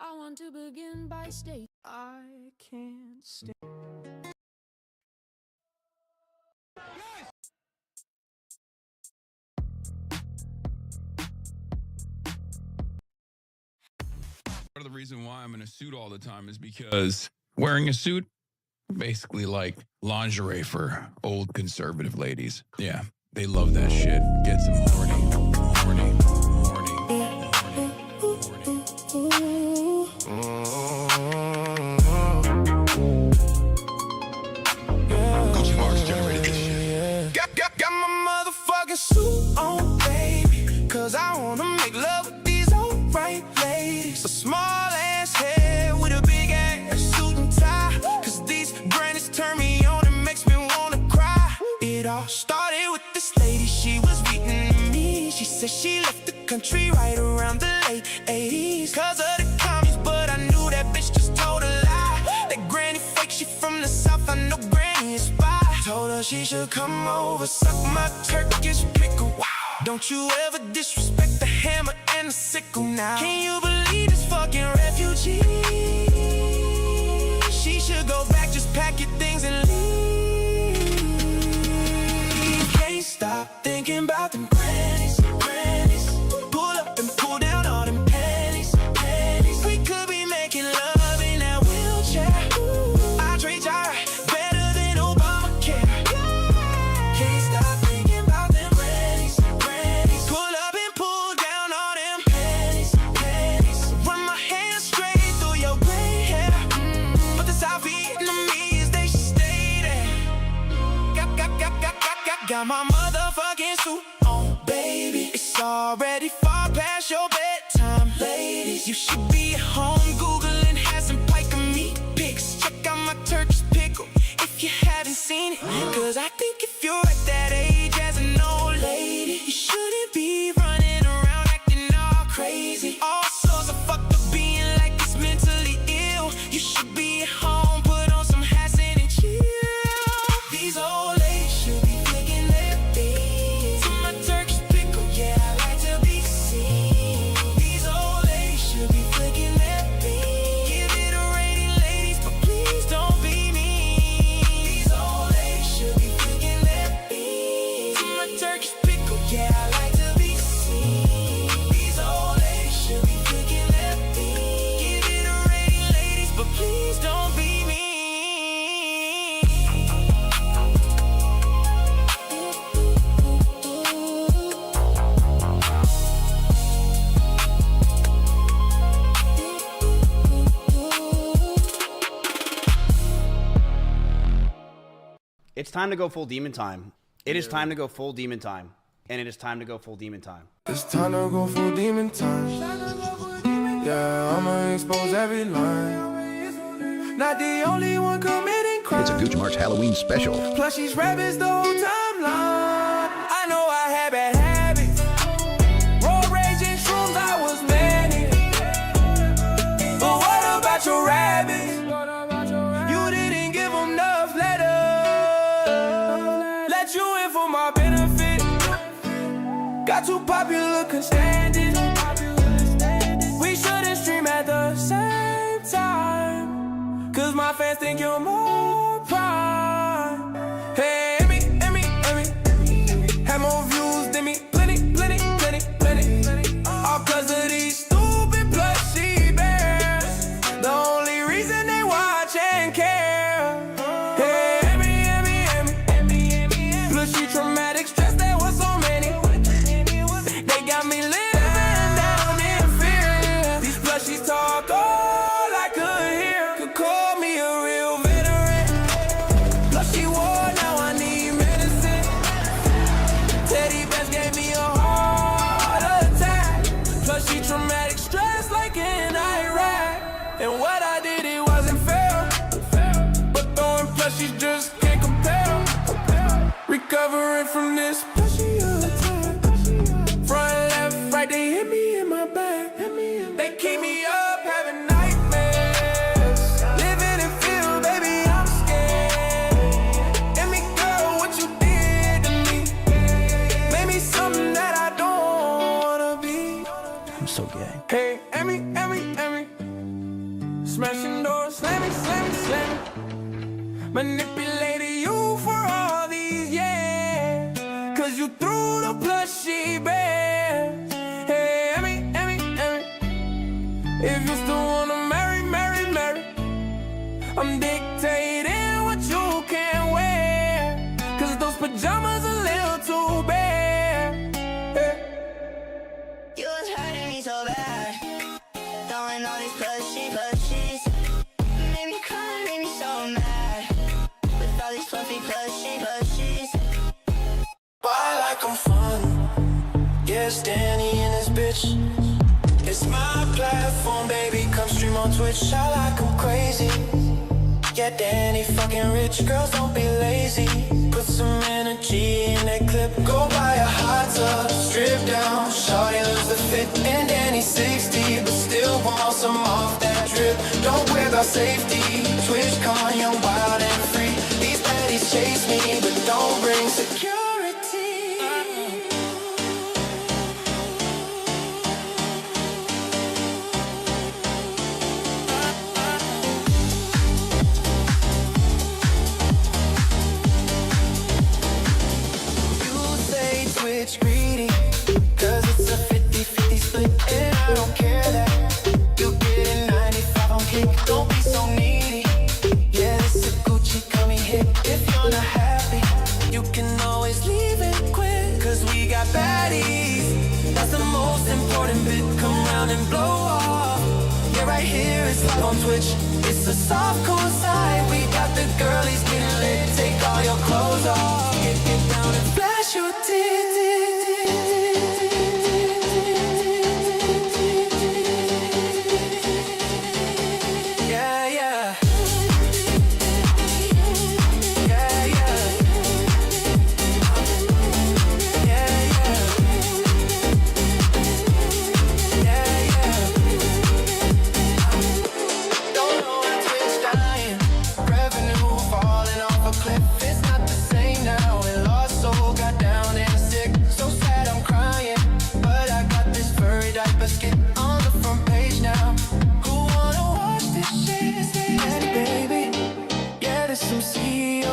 I want to begin by stating I can't stand. Part of the reason why I'm in a suit all the time is because wearing a suit, basically like lingerie for old conservative ladies. Yeah, they love that shit. Gets them horny, horny, horny, horny, Gucci Marks generated this shit. Got my motherfucking suit on, baby, cause I wanna make love with these alright ladies. A small ass head with a big ass suit and tie, cause these grannies turn me on and makes me wanna cry. It all started with this lady, she was beating me. She said she left the country right around the late 80s cause of the commies, but I knew that bitch just told a lie. That granny fake, she from the south, I know granny is spy. Told her she should come over, suck my Turkish pickle. Wow. Don't you ever disrespect the hammer and the sickle now. Can you believe this fucking refugee? She should go back, just pack your things and leave. Can't stop thinking about them grannies, grannies. Pull up and pull down all them panties, panties. We could be making love in that wheelchair. I treat you right, better than Obamacare. Can't stop thinking about them grannies, grannies. Pull up and pull down all them panties, panties. Run my hands straight through your gray hair. But the South Vietnamese, they should stay there. Got my motherfucking suit on, baby. It's already far past your bedtime, ladies. You should be at home Googling Hassan Pike and meat pics. Check out my Turkish pickle if you haven't seen it. Cause I think if you're at that age as an old lady, you shouldn't be running around acting all crazy. All sorts of fucked up being like it's mentally ill. You should be at home, put on some Hassan and chill. These old ladies should be flicking their feet to my Turkish pickle, yeah, I like to be seen. These old ladies should be flicking their feet. Give it a rating, ladies, but please don't be mean. These old ladies should be flicking their feet to my Turkish pickle, yeah, I like to be seen. These old ladies should be flicking their feet. Give it a rating, ladies, but please don't be mean. It's time to go full demon time. It is time to go full demon time. And it is time to go full demon time. It's time to go full demon time. Yeah, I'ma expose every line. Not the only one committing crime. It's a Gucci March Halloween special. Plus she's rabbits the whole timeline. I know I had bad habits. Road rage and shrooms, I was manic. But what about your rabbits? You didn't give them enough letters. Let you in for my benefit. Got too popular, couldn't stand it. We shouldn't stream at the same time, cause my fans think you're more prime. Hey, Emmy, have more views than me. Plenty. All cause of these stupid plushy bears. The only reason they watch and care. Hey, Emmy, plushy traumatic stress, there was so many. They got me living down in fear. These plushies talk all I could hear. Could call me a real veteran. Plushy war, now I need medicine. Teddy Bears gave me a heart attack. Plushy traumatic stress like in Iraq. And what I did, it wasn't fair. But throwing plushies just can't compare. Recovering from this plushy attack. Front, left, right, they hit me in my back. They keep me up, having nightmares. Living in fear, baby, I'm scared. And me, girl, what you did to me made me something that I don't wanna be. I'm so gay. Hey, Emmy, Manipulated you for all these years, 'cause you threw the plushy bears. Hey, Emmy, if you still wanna marry, I'm dictating what you can wear, 'cause those pajamas a little too bare. You was hurting me so bad, throwing all these plushies. Made me cry, made me so mad, with all these fluffy plushies. Why like I'm fun? Yes, Danny and this bitch. It's my platform, baby. Come stream on Twitch. I like 'em crazy. Yeah, Danny fucking rich. Girls, don't be lazy. Put some energy in that clip. Go buy a hot tub, strip down. Shawty lose the fit. And Danny 60, but still want some off that drip. Don't wear the safety. Twitch con, young, wild and free. These baddies chase me, but don't bring security. Greedy, 'cause it's a 50-50 split, and I don't care that you get a 95 on kick. Don't be so needy. Yeah, this is Gucci coming hit. If you're not happy, you can always leave it quick, 'cause we got baddies. That's the most important bit. Come round and blow off. Yeah, right here it's live on Twitch. It's a soft core side. We got the girlies getting lit. Take all your clothes off. Get down and flash your tits.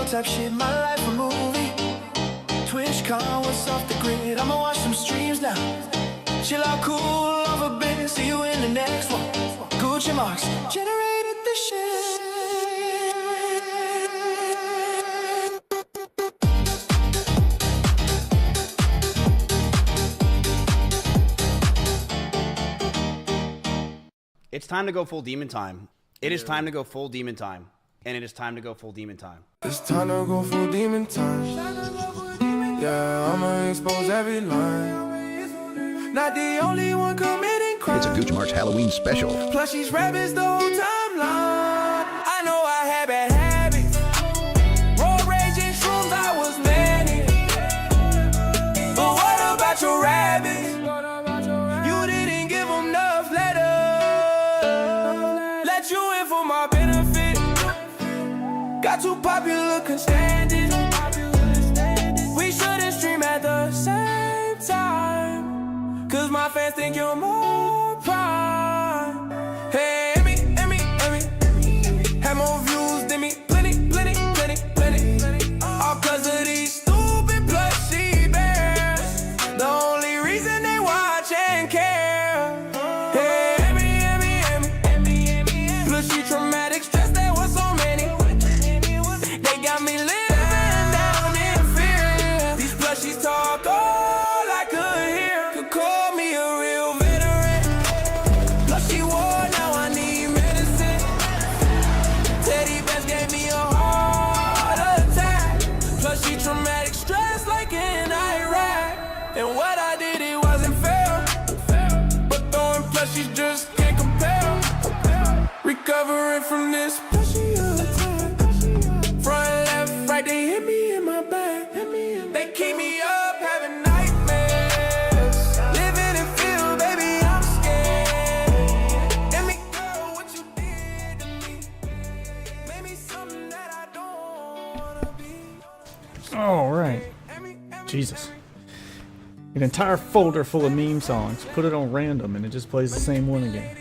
Type shit, my life a movie. TwitchCon, what's off the grid? I'ma watch some streams now. Chill out, cool off a bit. See you in the next one. Gucci marks generated the shit. It's time to go full demon time. It is time to go full demon time. And it is time to go full demon time. It's time to go full demon time. Yeah, I'ma expose every line. Not the only one committing crime. It's a Gooch March Halloween special. Plushies, rabbits, the whole timeline. I know I had bad habits. Road rage and shrooms, I was manic. But what about your rabbits? You didn't give them enough letters. Let you in for my benefit. Got too popular, couldn't stand it. We shouldn't stream at the same time, 'cause my fans think you're more prime. Hey, Emmy, have more views than me. Plenty. All 'cause of these stupid plushy bears. The only reason they watch and care. Hey, Emmy, plushy traumatic stress, there was so many. They got me living down in fear. These plushies talk all I could hear. Could call me a real veteran. Plushie war, now I need medicine. Teddy bears gave me a heart attack. Plushie traumatic stress like in Iraq. And what I did, it wasn't fair. But throwing plushies just can't compare. Recovering from this plushie attack. Front, left, right, they hit me in my back. They keep me up, having nightmares. Living in fear, baby, I'm scared. And me, girl, what you did to me made me something that I don't wanna be. All right. Jesus. An entire folder full of meme songs. Put it on random and it just plays the same one again.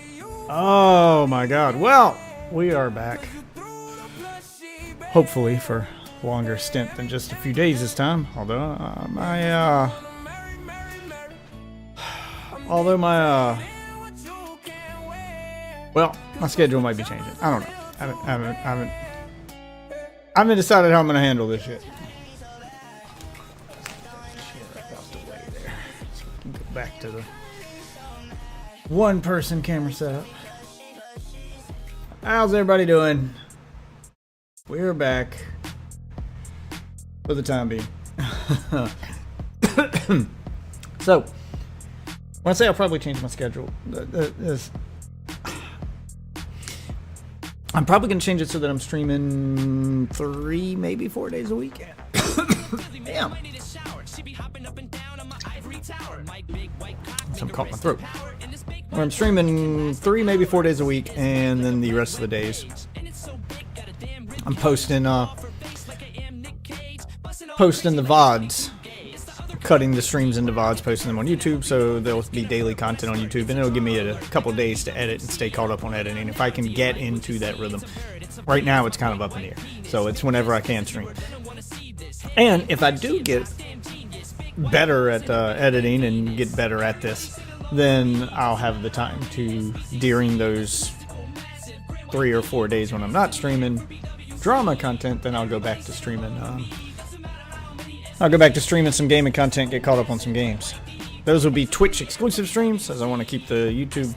Oh my God. Well, we are back. hopefully for a longer stint than just a few days this time. Although my schedule might be changing. I don't know. I haven't decided how I'm gonna handle this shit. Go back to the one-person camera setup. How's everybody doing? We're back for the time being. So, when I say I'll probably change my schedule, I'm probably going to change it so that I'm streaming 3, maybe 4 days a week. Damn. I'm caught my throat. Where I'm streaming 3, maybe 4 days a week, and then the rest of the days I'm posting the VODs, cutting the streams into VODs, posting them on YouTube, so there'll be daily content on YouTube, and it'll give me a couple days to edit and stay caught up on editing if I can get into that rhythm. Right now it's kind of up in the air, so it's whenever I can stream. And if I do get better at editing and get better at this, then I'll have the time to, during those 3 or 4 days when I'm not streaming drama content, then I'll go back to streaming some gaming content, get caught up on some games. Those will be Twitch exclusive streams, as I want to keep the YouTube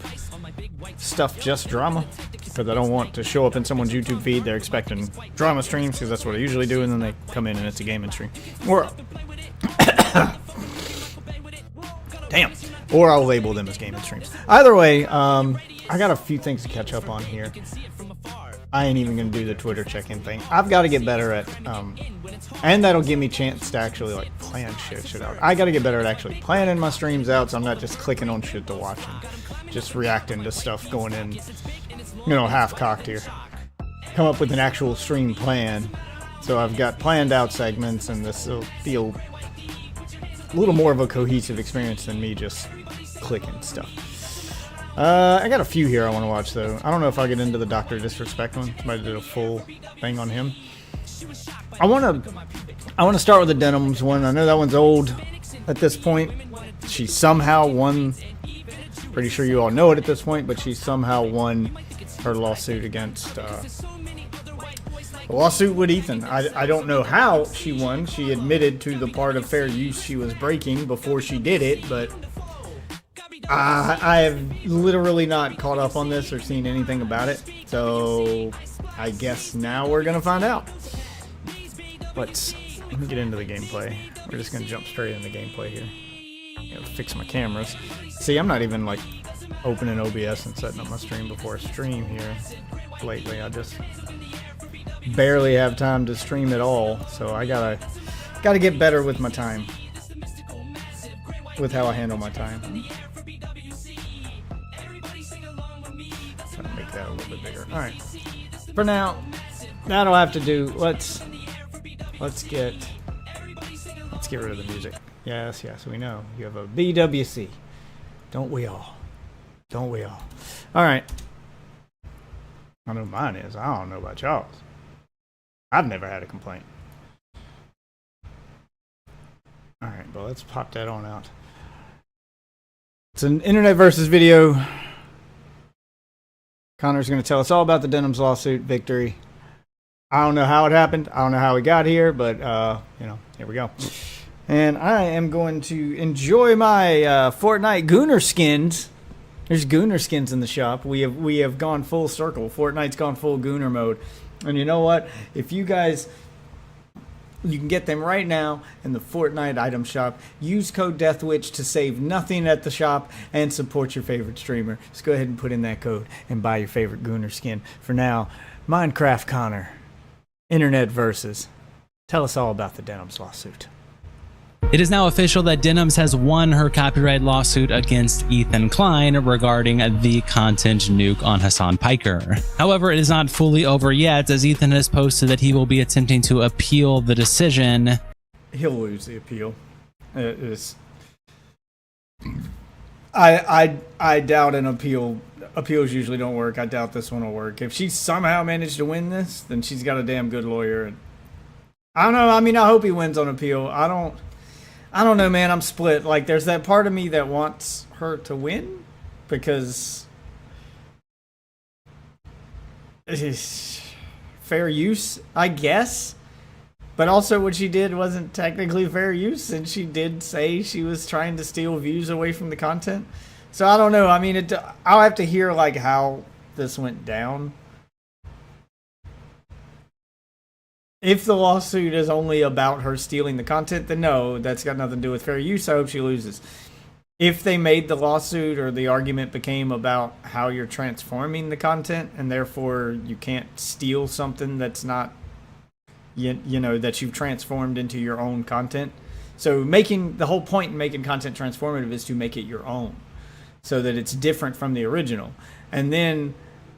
stuff just drama, because I don't want to show up in someone's YouTube feed. They're expecting drama streams, because that's what I usually do, and then they come in and it's a gaming stream. Or damn. Or I'll label them as gaming streams. Either way, I got a few things to catch up on here. I ain't even gonna do the Twitter check-in thing. I've got to get better at, and that'll give me a chance to actually like plan shit out. I got to get better at actually planning my streams out, so I'm not just clicking on shit to watch and just reacting to stuff going in, half-cocked here. Come up with an actual stream plan. So I've got planned out segments, and this will feel a little more of a cohesive experience than me just clicking stuff. I got a few here I want to watch, though. I don't know if I'll get into the Dr.Disrespect one. Somebody did a full thing on him. I want to start with the Denims one. I know that one's old at this point. She somehow won. Pretty sure you all know it at this point, but she somehow won her lawsuit against the lawsuit with Ethan. I don't know how she won. She admitted to the part of fair use she was breaking before she did it, but I have literally not caught up on this or seen anything about it, so I guess now we're gonna find out. Let me get into the gameplay. We're just gonna jump straight into gameplay here. Gotta fix my cameras. See, I'm not even like opening OBS and setting up my stream before I stream here lately. I just barely have time to stream at all, so I gotta get better with my time, with how I handle my time. Make that a little bit bigger. All right. For now, that'll have to do. Let's get rid of the music. Yes, we know you have a BWC. Don't we all? Don't we all? All right. I know mine is. I don't know about y'all's. I've never had a complaint. All right, but let's pop that on out. It's an internet versus video. Connor's going to tell us all about the Denims lawsuit victory. I don't know how it happened. I don't know how we got here, but, here we go. And I am going to enjoy my Fortnite Gooner skins. There's Gooner skins in the shop. We have gone full circle. Fortnite's gone full Gooner mode. And you know what? If you guys... You can get them right now in the Fortnite item shop. Use code DeathWitch to save nothing at the shop and support your favorite streamer. Just go ahead and put in that code and buy your favorite Gooner skin. For now, Minecraft Connor, Internet Versus. Tell us all about the Denims lawsuit. It is now official that Denims has won her copyright lawsuit against Ethan Klein regarding the content nuke on Hassan Piker. However, it is not fully over yet, as Ethan has posted that he will be attempting to appeal the decision. He'll lose the appeal. It is. I doubt an appeal appeals usually don't work. I doubt this one will work. If she somehow managed to win this, then she's got a damn good lawyer. I don't know. I mean, I hope he wins on appeal. I don't know, man. I'm split. Like, there's that part of me that wants her to win because it's fair use, I guess. But also what she did wasn't technically fair use, and she did say she was trying to steal views away from the content. So I don't know. I mean, I'll have to hear like how this went down. If the lawsuit is only about her stealing the content, then no, that's got nothing to do with fair use. I hope she loses. If they made the lawsuit or the argument became about how you're transforming the content and therefore you can't steal something that's not, you know, that you've transformed into your own content. So the whole point in making content transformative is to make it your own so that it's different from the original. And then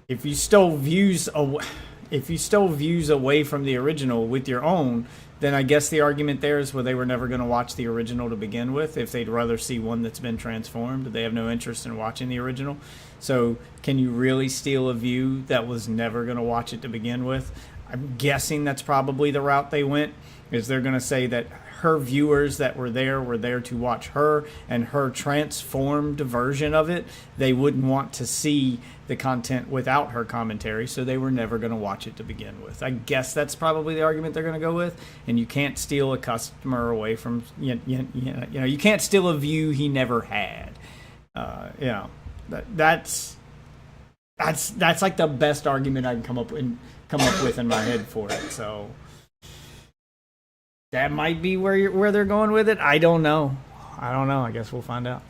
if you stole views away from the original with your own, then I guess the argument there is, well, they were never going to watch the original to begin with. If they'd rather see one that's been transformed, they have no interest in watching the original. So can you really steal a view that was never going to watch it to begin with? I'm guessing that's probably the route they went, is they're going to say that her viewers that were there to watch her and her transformed version of it. They wouldn't want to see the content without her commentary, so they were never going to watch it to begin with. I guess that's probably the argument they're going to go with. And you can't steal a customer away from, you know, you can't steal a view he never had. You know, that's like the best argument I can come up with in my head for it. So that might be where they're going with it. I don't know. I guess we'll find out.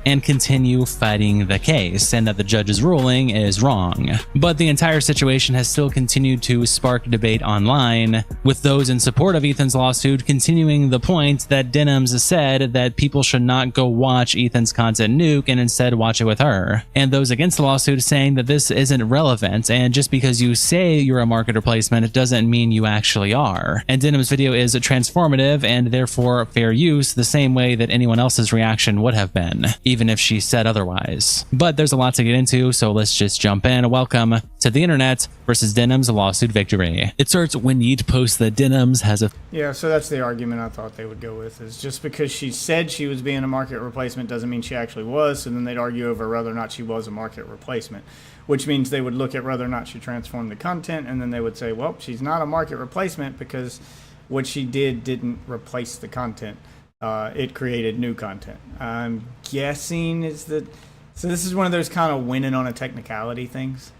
And continue fighting the case, and that the judge's ruling is wrong. But the entire situation has still continued to spark debate online, with those in support of Ethan's lawsuit continuing the point that Denims said that people should not go watch Ethan's content nuke and instead watch it with her. And those against the lawsuit saying that this isn't relevant, and just because you say you're a market replacement, it doesn't mean you actually are. And Denims' video is transformative and therefore fair use, the same way that anyone else's reaction would have been, even if she said otherwise. But there's a lot to get into, so let's just jump in. Welcome to the internet versus Denims lawsuit victory. It starts when Yeet posts that Denims has a... Yeah, so that's the argument I thought they would go with, is just because she said she was being a market replacement doesn't mean she actually was, so then they'd argue over whether or not she was a market replacement, which means they would look at whether or not she transformed the content, and then they would say, well, she's not a market replacement because what she didn't replace the content. It created new content. I'm guessing so this is one of those kind of winning on a technicality things,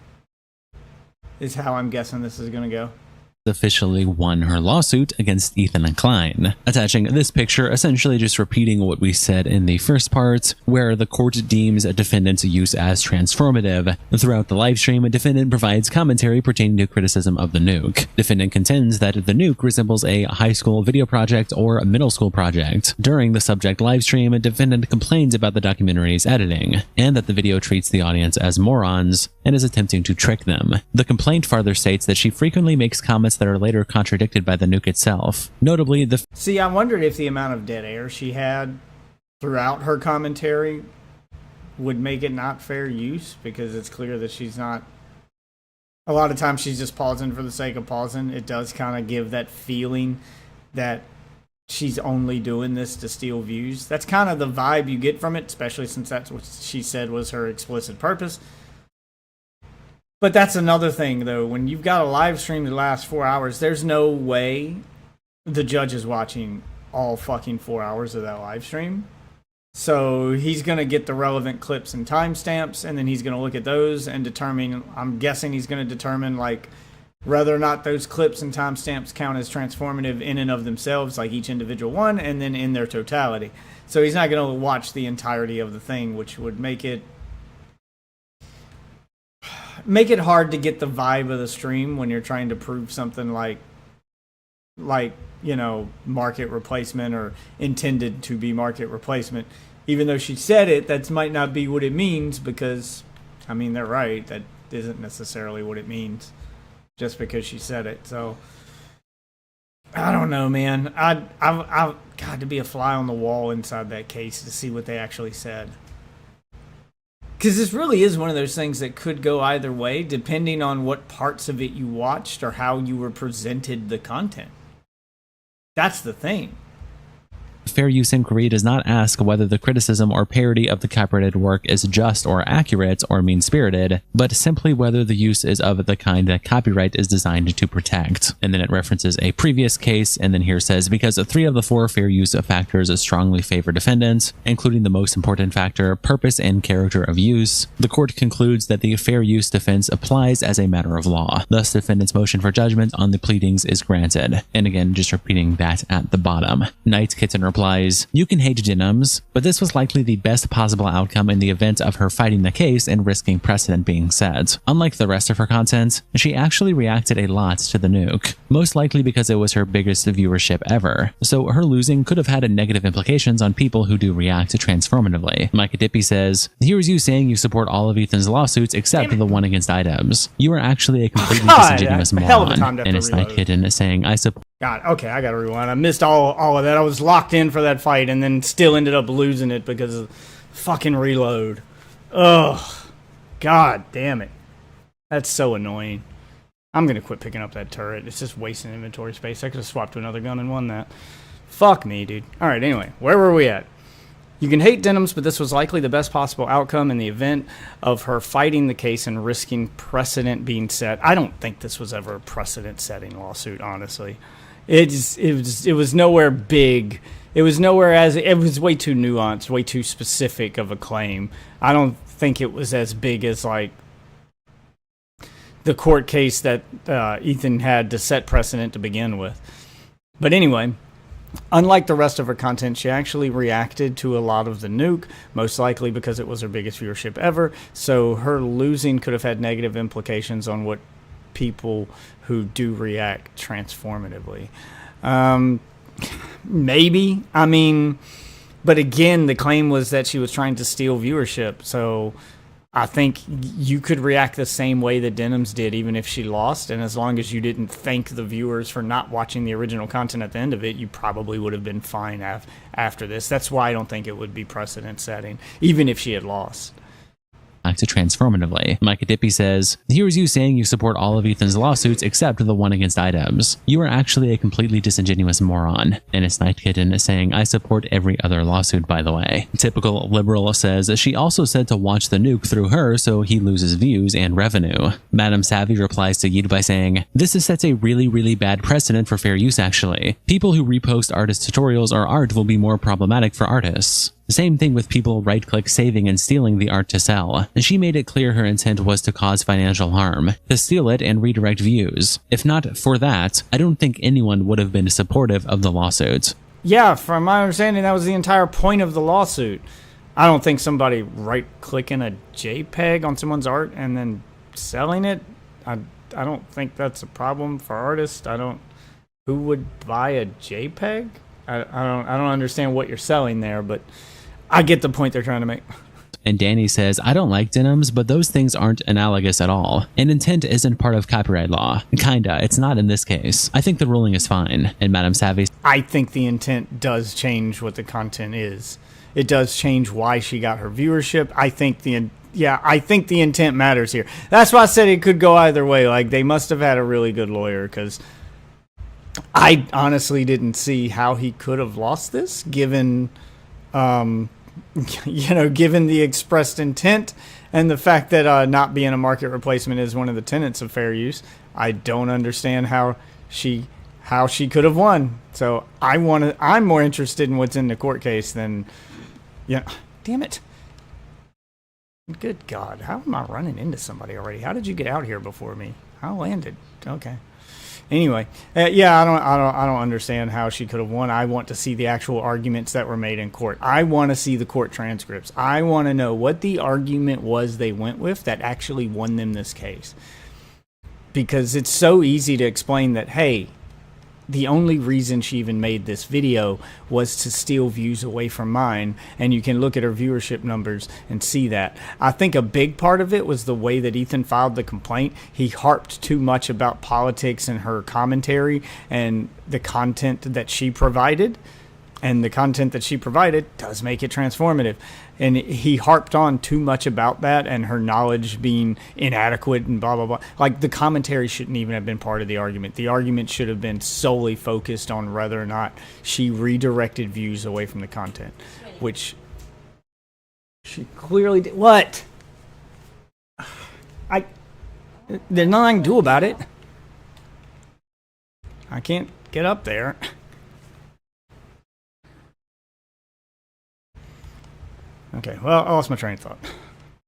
is how I'm guessing this is going to go. Officially won her lawsuit against Ethan and Klein, attaching this picture, essentially just repeating what we said in the first part, where the court deems a defendant's use as transformative. Throughout the livestream, a defendant provides commentary pertaining to criticism of the nuke. Defendant contends that the nuke resembles a high school video project or a middle school project. During the subject livestream, a defendant complains about the documentary's editing, and that the video treats the audience as morons and is attempting to trick them. The complaint further states that she frequently makes comments that are later contradicted by the nuke itself. Notably, See, I wondered if the amount of dead air she had throughout her commentary would make it not fair use, because it's clear that she's not... A lot of times she's just pausing for the sake of pausing. It does kind of give that feeling that she's only doing this to steal views. That's kind of the vibe you get from it, especially since that's what she said was her explicit purpose. But that's another thing, though. When you've got a live stream that lasts 4 hours, there's no way the judge is watching all fucking 4 hours of that live stream. So he's going to get the relevant clips and timestamps, and then he's going to look at those and determine, I'm guessing he's going to determine, like, whether or not those clips and timestamps count as transformative in and of themselves, like each individual one, and then in their totality. So he's not going to watch the entirety of the thing, which would make it hard to get the vibe of the stream when you're trying to prove something like you know, market replacement or intended to be market replacement. Even though she said it, that might not be what it means, because, I mean, they're right. That isn't necessarily what it means just because she said it. So I don't know, man. I've got to be a fly on the wall inside that case to see what they actually said. Because this really is one of those things that could go either way, depending on what parts of it you watched or how you were presented the content. That's the thing. Fair use inquiry does not ask whether the criticism or parody of the copyrighted work is just or accurate or mean-spirited, but simply whether the use is of the kind that copyright is designed to protect. And then it references a previous case, and then here says, because 3 of the 4 fair use factors strongly favor defendants, including the most important factor, purpose and character of use, the court concludes that the fair use defense applies as a matter of law. Thus, defendant's motion for judgment on the pleadings is granted. And again, just repeating that at the bottom. Night Kitten replies, you can hate Denims, but this was likely the best possible outcome in the event of her fighting the case and risking precedent being set. Unlike the rest of her content, she actually reacted a lot to the nuke, most likely because it was her biggest viewership ever, so her losing could have had negative implications on people who do react transformatively. Micah Dippy says, here's you saying you support all of Ethan's lawsuits except the one against Items. You are actually a completely disingenuous moron. And it's Night Kitten saying, I support. God, okay, I gotta rewind. I missed all of that. I was locked in for that fight and then still ended up losing it because of fucking reload. Ugh. God damn it. That's so annoying. I'm gonna quit picking up that turret. It's just wasting inventory space. I could have swapped to another gun and won that. Fuck me, dude. Alright, anyway, where were we at? You can hate Denims, but this was likely the best possible outcome in the event of her fighting the case and risking precedent being set. I don't think this was ever a precedent-setting lawsuit, honestly. It was nowhere big. It was way too nuanced, way too specific of a claim. I don't think it was as big as like the court case that Ethan had to set precedent to begin with. But anyway, unlike the rest of her content, she actually reacted to a lot of the nuke, most likely because it was her biggest viewership ever. So her losing could have had negative implications on what people who do react transformatively. Maybe. I mean, but again, the claim was that she was trying to steal viewership. So I think you could react the same way that Denims did, even if she lost. And as long as you didn't thank the viewers for not watching the original content at the end of it, you probably would have been fine after this. That's why I don't think it would be precedent setting, even if she had lost. To transformatively. Micah Dippy says, here's you saying you support all of Ethan's lawsuits except the one against Items. You are actually a completely disingenuous moron. And it's Night Kitten saying, I support every other lawsuit, by the way. Typical liberal says, she also said to watch the nuke through her so he loses views and revenue. Madam Savvy replies to Yeet by saying, this sets a really, really bad precedent for fair use actually. People who repost artist tutorials or art will be more problematic for artists. Same thing with people right-click saving and stealing the art to sell. She made it clear her intent was to cause financial harm, to steal it and redirect views. If not for that, I don't think anyone would have been supportive of the lawsuit. Yeah, from my understanding, that was the entire point of the lawsuit. I don't think somebody right-clicking a JPEG on someone's art and then selling it, I don't think that's a problem for artists. Who would buy a JPEG? I don't understand what you're selling there, but I get the point they're trying to make. And Danny says, I don't like Denims, but those things aren't analogous at all. And intent isn't part of copyright law. Kinda, it's not in this case. I think the ruling is fine. And Madam Savvy, I think the intent does change what the content is. It does change why she got her viewership. I think the intent matters here. That's why I said it could go either way. Like, they must have had a really good lawyer, because I honestly didn't see how he could have lost this, given given the expressed intent and the fact that not being a market replacement is one of the tenets of fair use. I don't understand how she could have won. So I'm more interested in what's in the court case than, damn it. Good God, how am I running into somebody already? How did you get out here before me? I landed. Okay. Anyway, I don't understand how she could have won. I want to see the actual arguments that were made in court. I want to see the court transcripts. I want to know what the argument was they went with that actually won them this case. Because it's so easy to explain that, hey, the only reason she even made this video was to steal views away from mine, and you can look at her viewership numbers and see that. I think a big part of it was the way that Ethan filed the complaint. He harped too much about politics and her commentary and the content that she provided. and the content that she provided does make it transformative. And he harped on too much about that and her knowledge being inadequate and blah, blah, blah. Like, the commentary shouldn't even have been part of the argument. The argument should have been solely focused on whether or not she redirected views away from the content, which she clearly did. What? There's nothing I can do about it. I can't get up there. Okay, well, I lost my train of thought.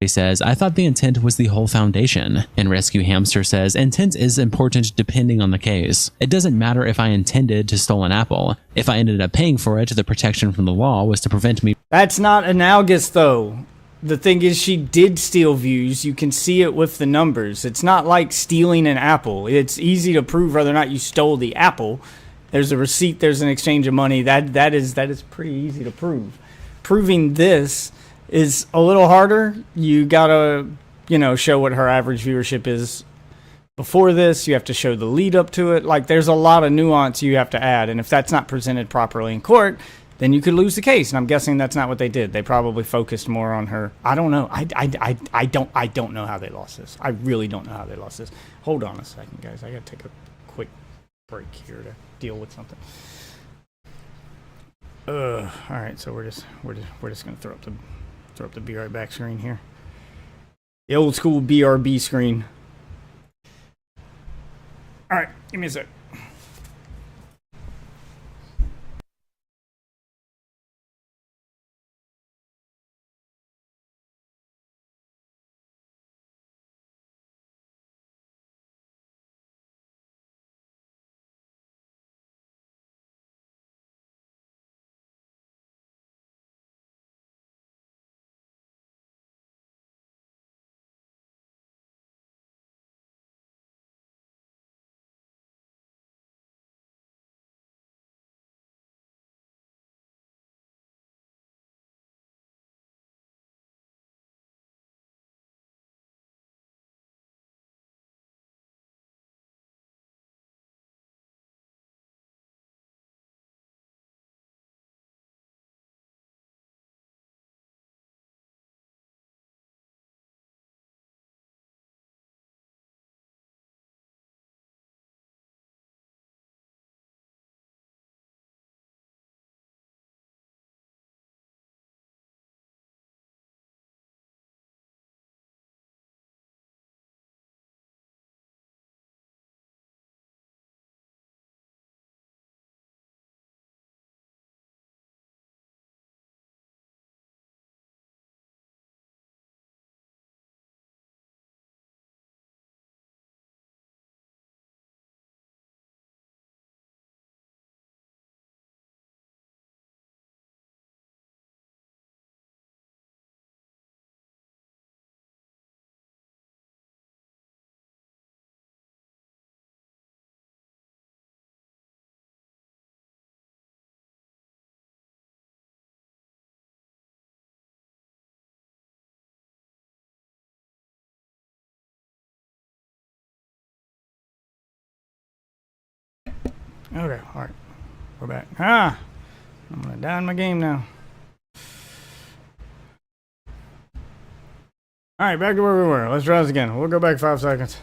He says, I thought the intent was the whole foundation. And Rescue Hamster says, intent is important depending on the case. It doesn't matter if I intended to steal an apple. If I ended up paying for it, the protection from the law was to prevent me. That's not analogous, though. The thing is, she did steal views. You can see it with the numbers. It's not like stealing an apple. It's easy to prove whether or not you stole the apple. There's a receipt, there's an exchange of money. That is pretty easy to prove. Proving this is a little harder. You gotta, show what her average viewership is before this. You have to show the lead up to it. Like, there's a lot of nuance you have to add, and if that's not presented properly in court, then you could lose the case. And I'm guessing that's not what they did. They probably focused more on her. I don't know. I don't know how they lost this. I really don't know how they lost this. Hold on a second, guys. I gotta take a quick break here to deal with something. All right, so we're just gonna throw up the be right back screen here. The old school BRB screen. All right, give me a sec. Okay, all right. We're back. I'm going to down my game now. All right, back to where we were. Let's try this again. We'll go back 5 seconds.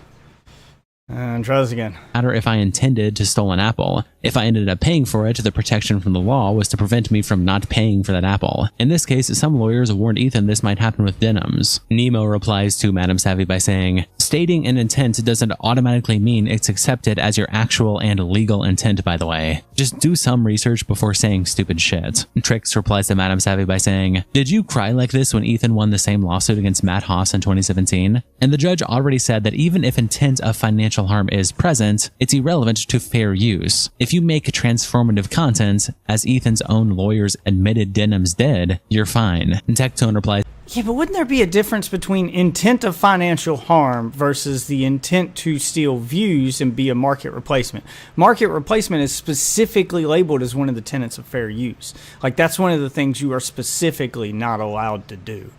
And try this again. Matter if I intended to steal an apple. If I ended up paying for it, the protection from the law was to prevent me from not paying for that apple. In this case, some lawyers warned Ethan this might happen with Denims. Nemo replies to Madam Savvy by saying, stating an intent doesn't automatically mean it's accepted as your actual and legal intent, by the way. Just do some research before saying stupid shit. Trix replies to Madam Savvy by saying, did you cry like this when Ethan won the same lawsuit against Matt Haas in 2017? And the judge already said that even if intent of financial harm is present, it's irrelevant to fair use. If you make transformative content, as Ethan's own lawyers admitted Denims did, you're fine. And Tectone replies, yeah, but wouldn't there be a difference between intent of financial harm versus the intent to steal views and be a market replacement? Market replacement is specifically labeled as one of the tenets of fair use. Like, that's one of the things you are specifically not allowed to do.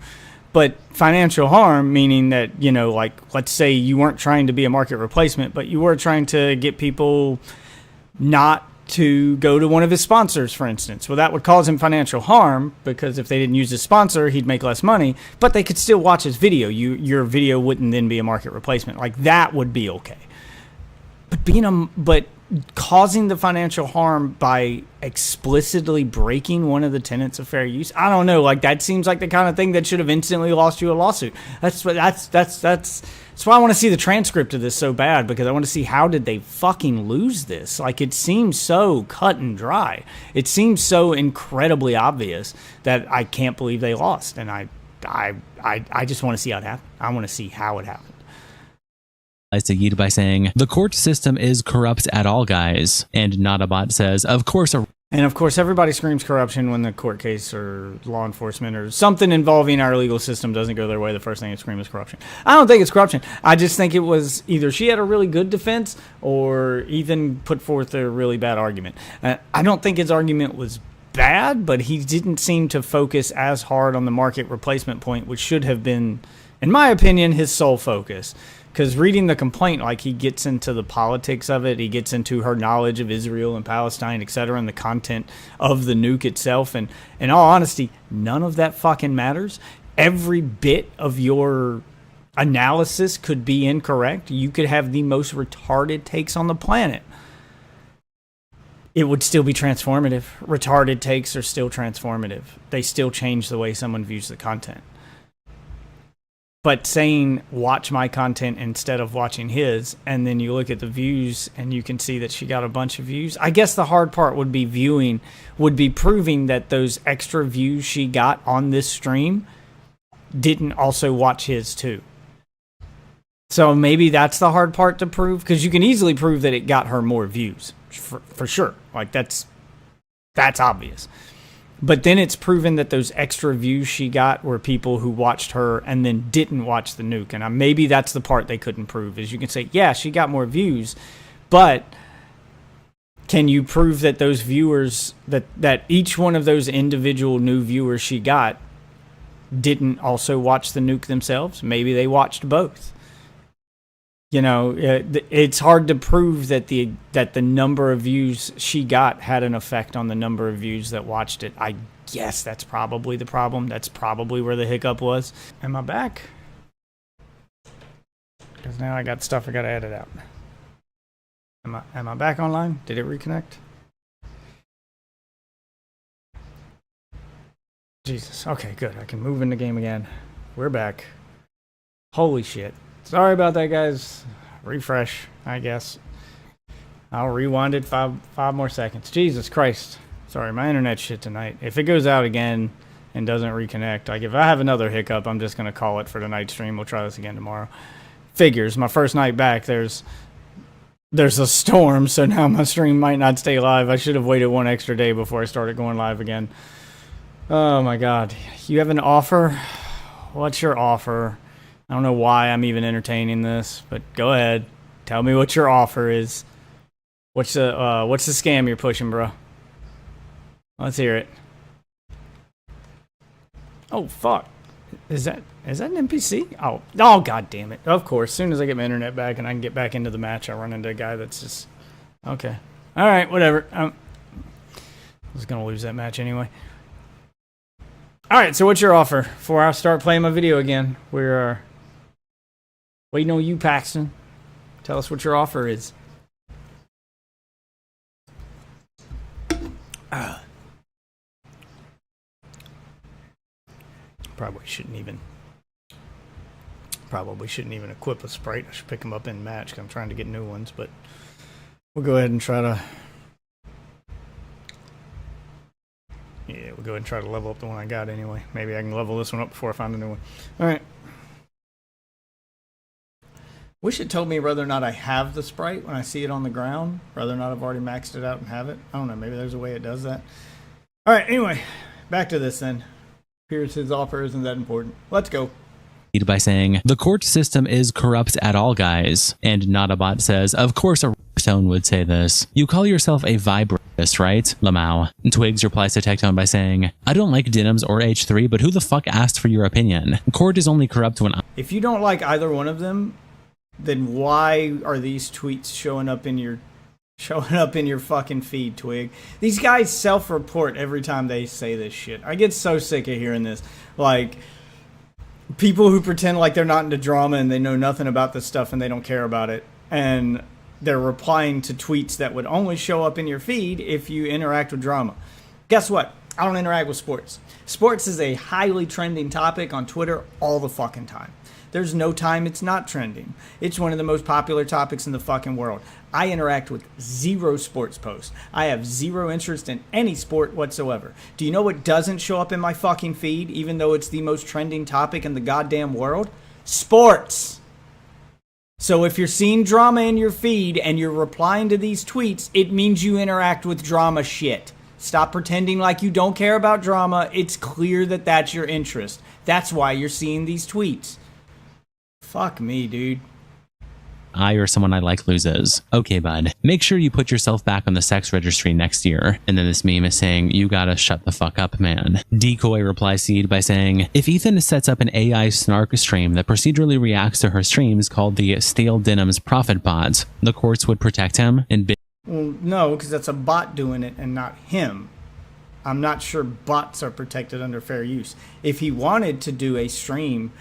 But financial harm, meaning that, like, let's say you weren't trying to be a market replacement, but you were trying to get people not to go to one of his sponsors, for instance. Well, that would cause him financial harm because if they didn't use his sponsor, he'd make less money, but they could still watch his video. Your video wouldn't then be a market replacement. Like, that would be okay. But causing the financial harm by explicitly breaking one of the tenets of fair use, I don't know. Like, that seems like the kind of thing that should have instantly lost you a lawsuit. That's why I want to see the transcript of this so bad, because I want to see how did they fucking lose this. Like, it seems so cut and dry. It seems so incredibly obvious that I can't believe they lost, and I just want to see how it happened. I want to see how it happened. Sayid by saying, the court system is corrupt at all, guys. And Notabot says, of course. And of course, everybody screams corruption when the court case or law enforcement or something involving our legal system doesn't go their way. The first thing they scream is corruption. I don't think it's corruption. I just think it was either she had a really good defense or Ethan put forth a really bad argument. I don't think his argument was bad, but he didn't seem to focus as hard on the market replacement point, which should have been, in my opinion, his sole focus. Because reading the complaint, like, he gets into the politics of it, he gets into her knowledge of Israel and Palestine, etc., and the content of the nuke itself. And in all honesty, none of that fucking matters. Every bit of your analysis could be incorrect. You could have the most retarded takes on the planet. It would still be transformative. Retarded takes are still transformative. They still change the way someone views the content. But saying, watch my content instead of watching his, and then you look at the views and you can see that she got a bunch of views. I guess the hard part would be proving that those extra views she got on this stream didn't also watch his too. So maybe that's the hard part to prove, because you can easily prove that it got her more views, for sure. Like, that's obvious. But then it's proven that those extra views she got were people who watched her and then didn't watch the nuke. And maybe that's the part they couldn't prove, is you can say, yeah, she got more views, but can you prove that those viewers, that each one of those individual new viewers she got didn't also watch the nuke themselves? Maybe they watched both. You know, it's hard to prove that the number of views she got had an effect on the number of views that watched it. I guess that's probably the problem. That's probably where the hiccup was. Am I back? Because now I got stuff I got to edit out. Am I back online? Did it reconnect? Jesus. Okay, good. I can move in the game again. We're back. Holy shit. Sorry about that, guys. Refresh, I guess. I'll rewind it five more seconds. Jesus Christ. Sorry, my internet shit tonight. If it goes out again and doesn't reconnect, like, if I have another hiccup, I'm just going to call it for tonight's stream. We'll try this again tomorrow. Figures. My first night back, there's a storm, so now my stream might not stay live. I should have waited one extra day before I started going live again. Oh, my God. You have an offer? What's your offer? I don't know why I'm even entertaining this, but go ahead. Tell me what your offer is. What's the scam you're pushing, bro? Let's hear it. Oh, fuck. Is that an NPC? Oh, god damn it. Of course. As soon as I get my internet back and I can get back into the match, I run into a guy that's just... Okay. Alright, whatever. I was going to lose that match anyway. Alright, so what's your offer before I start playing my video again? We're waiting on you, Paxton. Tell us what your offer is. Probably shouldn't even equip a Sprite. I should pick them up in match because I'm trying to get new ones, but we'll go ahead and try to... Yeah, we'll go ahead and try to level up the one I got anyway. Maybe I can level this one up before I find a new one. Alright. Wish it told me whether or not I have the Sprite when I see it on the ground. Whether or not I've already maxed it out and have it. I don't know. Maybe there's a way it does that. Alright, anyway. Back to this then. Here's his offer. Isn't that important? Let's go. By saying, the court system is corrupt at all, guys. And Notabot says, of course a Tone would say this. You call yourself a vibratus, right? Lamau. Twigs replies to Tectone by saying, I don't like Denims or H3, but who the fuck asked for your opinion? Court is only corrupt when... If you don't like either one of them, then why are these tweets showing up in your showing up in your fucking feed, Twig. These guys self-report every time they say this shit. I get so sick of hearing this. Like, people who pretend like they're not into drama and they know nothing about this stuff and they don't care about it. And they're replying to tweets that would only show up in your feed if you interact with drama. Guess what? I don't interact with sports. Sports is a highly trending topic on Twitter all the fucking time. There's no time it's not trending. It's one of the most popular topics in the fucking world. I interact with zero sports posts. I have zero interest in any sport whatsoever. Do you know what doesn't show up in my fucking feed, even though it's the most trending topic in the goddamn world? Sports. So if you're seeing drama in your feed and you're replying to these tweets, it means you interact with drama shit. Stop pretending like you don't care about drama. It's clear that that's your interest. That's why you're seeing these tweets. Fuck me, dude. I or someone I like loses. Okay, bud. Make sure you put yourself back on the sex registry next year. And then this meme is saying, you gotta shut the fuck up, man. Decoy replies Seed by saying, if Ethan sets up an AI snark stream that procedurally reacts to her streams called the Stale Denims Profit Bots, the courts would protect him and Well, no, because that's a bot doing it and not him. I'm not sure bots are protected under fair use. If he wanted to do a stream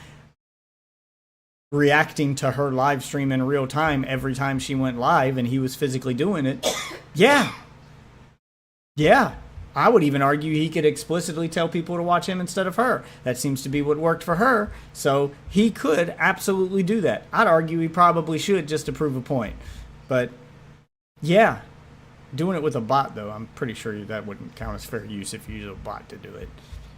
reacting to her live stream in real time every time she went live and he was physically doing it, yeah, I would even argue he could explicitly tell people to watch him instead of her. That seems to be what worked for her, so he could absolutely do that. I'd argue he probably should, just to prove a point. But yeah, doing it with a bot, though, I'm pretty sure that wouldn't count as fair use if you use a bot to do it.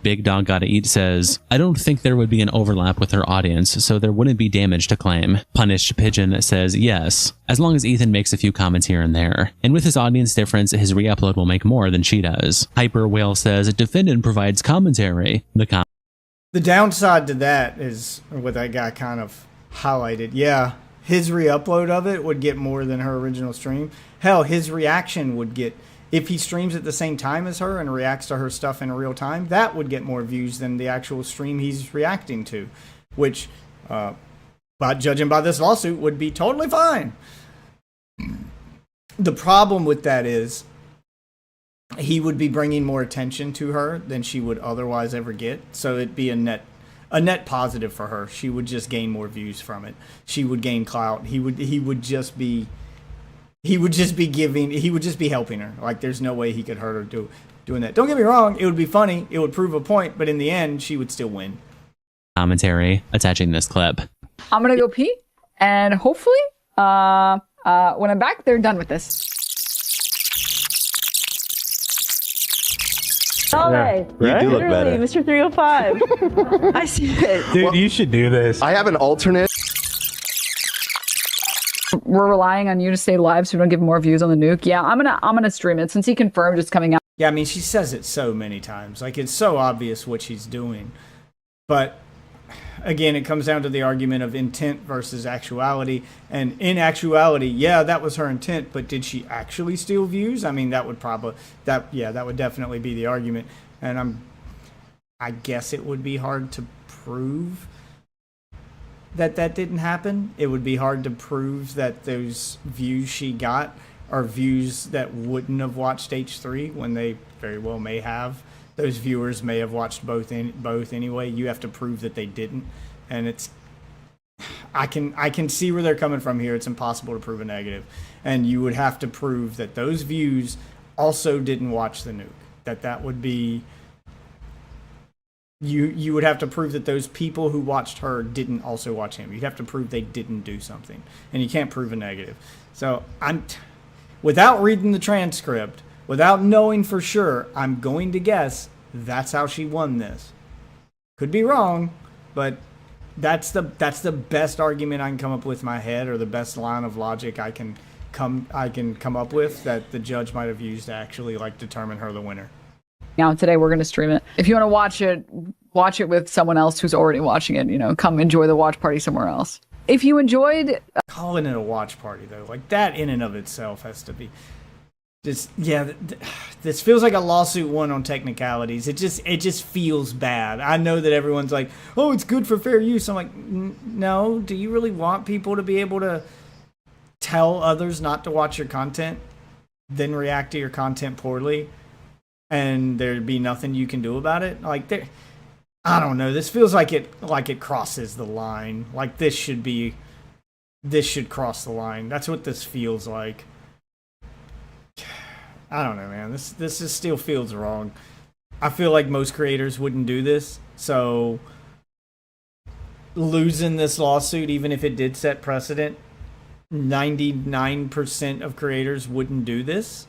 Big Dog Gotta Eat says, I don't think there would be an overlap with her audience, so there wouldn't be damage to claim. Punished Pigeon says, yes, as long as Ethan makes a few comments here and there. And with his audience difference, his re-upload will make more than she does. Hyper Whale says, defendant provides commentary. The downside to that is what that guy kind of highlighted. Yeah, his re-upload of it would get more than her original stream. Hell, his reaction would get... If he streams at the same time as her and reacts to her stuff in real time, that would get more views than the actual stream he's reacting to, which, by judging by this lawsuit, would be totally fine. The problem with that is he would be bringing more attention to her than she would otherwise ever get, so it'd be a net positive for her. She would just gain more views from it. She would gain clout. He would just be helping her. Like, there's no way he could hurt her doing that. Don't get me wrong, it would be funny, it would prove a point, but in the end, she would still win. Commentary attaching this clip. I'm gonna go pee, and hopefully, when I'm back, they're done with this. Right? You do look better. Mr. 305. I see it. Dude, you should do this. I have an alternate. We're relying on you to stay live so we don't give more views on the nuke. Yeah, I'm gonna stream it since he confirmed it's coming out. Yeah, I mean, she says it so many times. Like, it's so obvious what she's doing. But again, it comes down to the argument of intent versus actuality. And in actuality, yeah, that was her intent, but did she actually steal views? I mean, that would definitely be the argument. And I guess it would be hard to prove that didn't happen. It would be hard to prove that those views she got are views that wouldn't have watched H3 when they very well may have. Those viewers may have watched both anyway. You have to prove that they didn't, and I can see where they're coming from here. It's impossible to prove a negative, and you would have to prove that those views also didn't watch the nuke. That would be. You would have to prove that those people who watched her didn't also watch him. You'd have to prove they didn't do something, and you can't prove a negative. So without reading the transcript, without knowing for sure, I'm going to guess that's how she won this. Could be wrong, but that's the best argument I can come up with in my head, or the best line of logic I can come up with that the judge might have used to actually determine her the winner. Now today we're going to stream it. If you want to watch it with someone else who's already watching it. Come enjoy the watch party somewhere else. If you enjoyed calling it a watch party though, like that in and of itself has to be just this feels like a lawsuit won on technicalities. It just feels bad. I know that everyone's like, oh, it's good for fair use. I'm like, no. Do you really want people to be able to tell others not to watch your content? then react to your content poorly, and there'd be nothing you can do about it. Like, I don't know. This feels like it crosses the line. Like, this should cross the line. That's what this feels like. I don't know, man. This just still feels wrong. I feel like most creators wouldn't do this, so losing this lawsuit, even if it did set precedent, 99% of creators wouldn't do this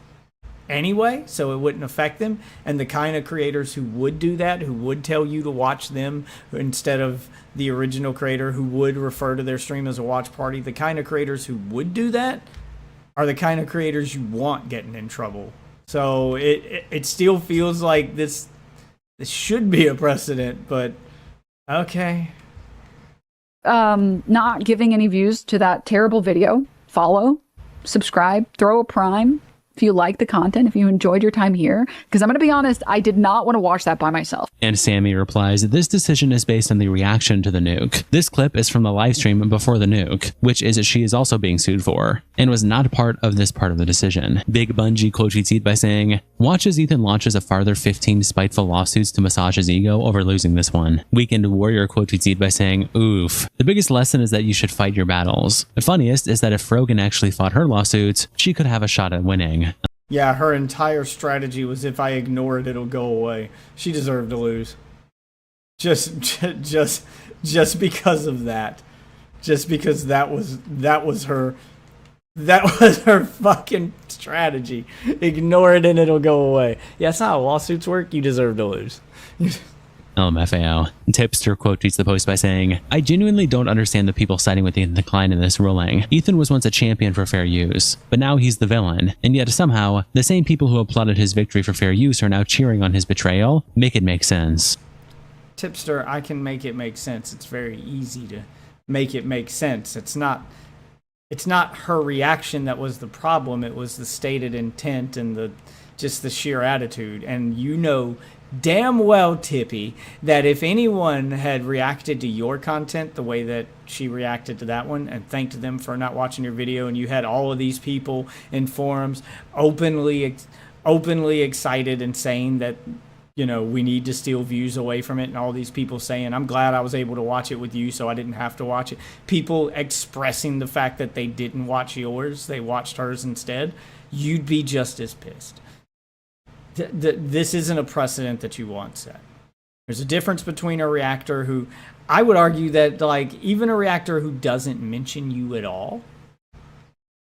anyway, so it wouldn't affect them. And the kind of creators who would do that, who would tell you to watch them instead of the original creator who would refer to their stream as a watch party, the kind of creators who would do that are the kind of creators you want getting in trouble. So it still feels like this should be a precedent, but okay. Not giving any views to that terrible video. Follow, subscribe, throw a prime if you like the content, if you enjoyed your time here. Because I'm going to be honest, I did not want to watch that by myself. And Sammy replies, this decision is based on the reaction to the nuke. This clip is from the live stream before the nuke, which is she is also being sued for, and was not part of this part of the decision. Big Bungie quote tweets it by saying, watch as Ethan launches a farther 15 spiteful lawsuits to massage his ego over losing this one. Weekend Warrior quote tweets it by saying, oof. The biggest lesson is that you should fight your battles. The funniest is that if Frogan actually fought her lawsuits, she could have a shot at winning. Yeah, her entire strategy was if I ignore it, it'll go away. She deserved to lose. Just because of that. Just because that was her fucking strategy. Ignore it and it'll go away. Yeah, that's not how lawsuits work. You deserve to lose. LMFAO. Tipster quote tweets the post by saying, I genuinely don't understand the people siding with Ethan Klein in this ruling. Ethan was once a champion for fair use, but now he's the villain, and yet somehow, the same people who applauded his victory for fair use are now cheering on his betrayal. Make it make sense. Tipster, I can make it make sense. It's very easy to make it make sense. It's not her reaction that was the problem. It was the stated intent and just the sheer attitude. And you know damn well, Tippy, that if anyone had reacted to your content the way that she reacted to that one and thanked them for not watching your video, and you had all of these people in forums openly excited and saying that, you know, we need to steal views away from it, and all these people saying, I'm glad I was able to watch it with you so I didn't have to watch it. People expressing the fact that they didn't watch yours, they watched hers instead, you'd be just as pissed. This isn't a precedent that you want set. There's a difference between a reactor who, I would argue that, like, even a reactor who doesn't mention you at all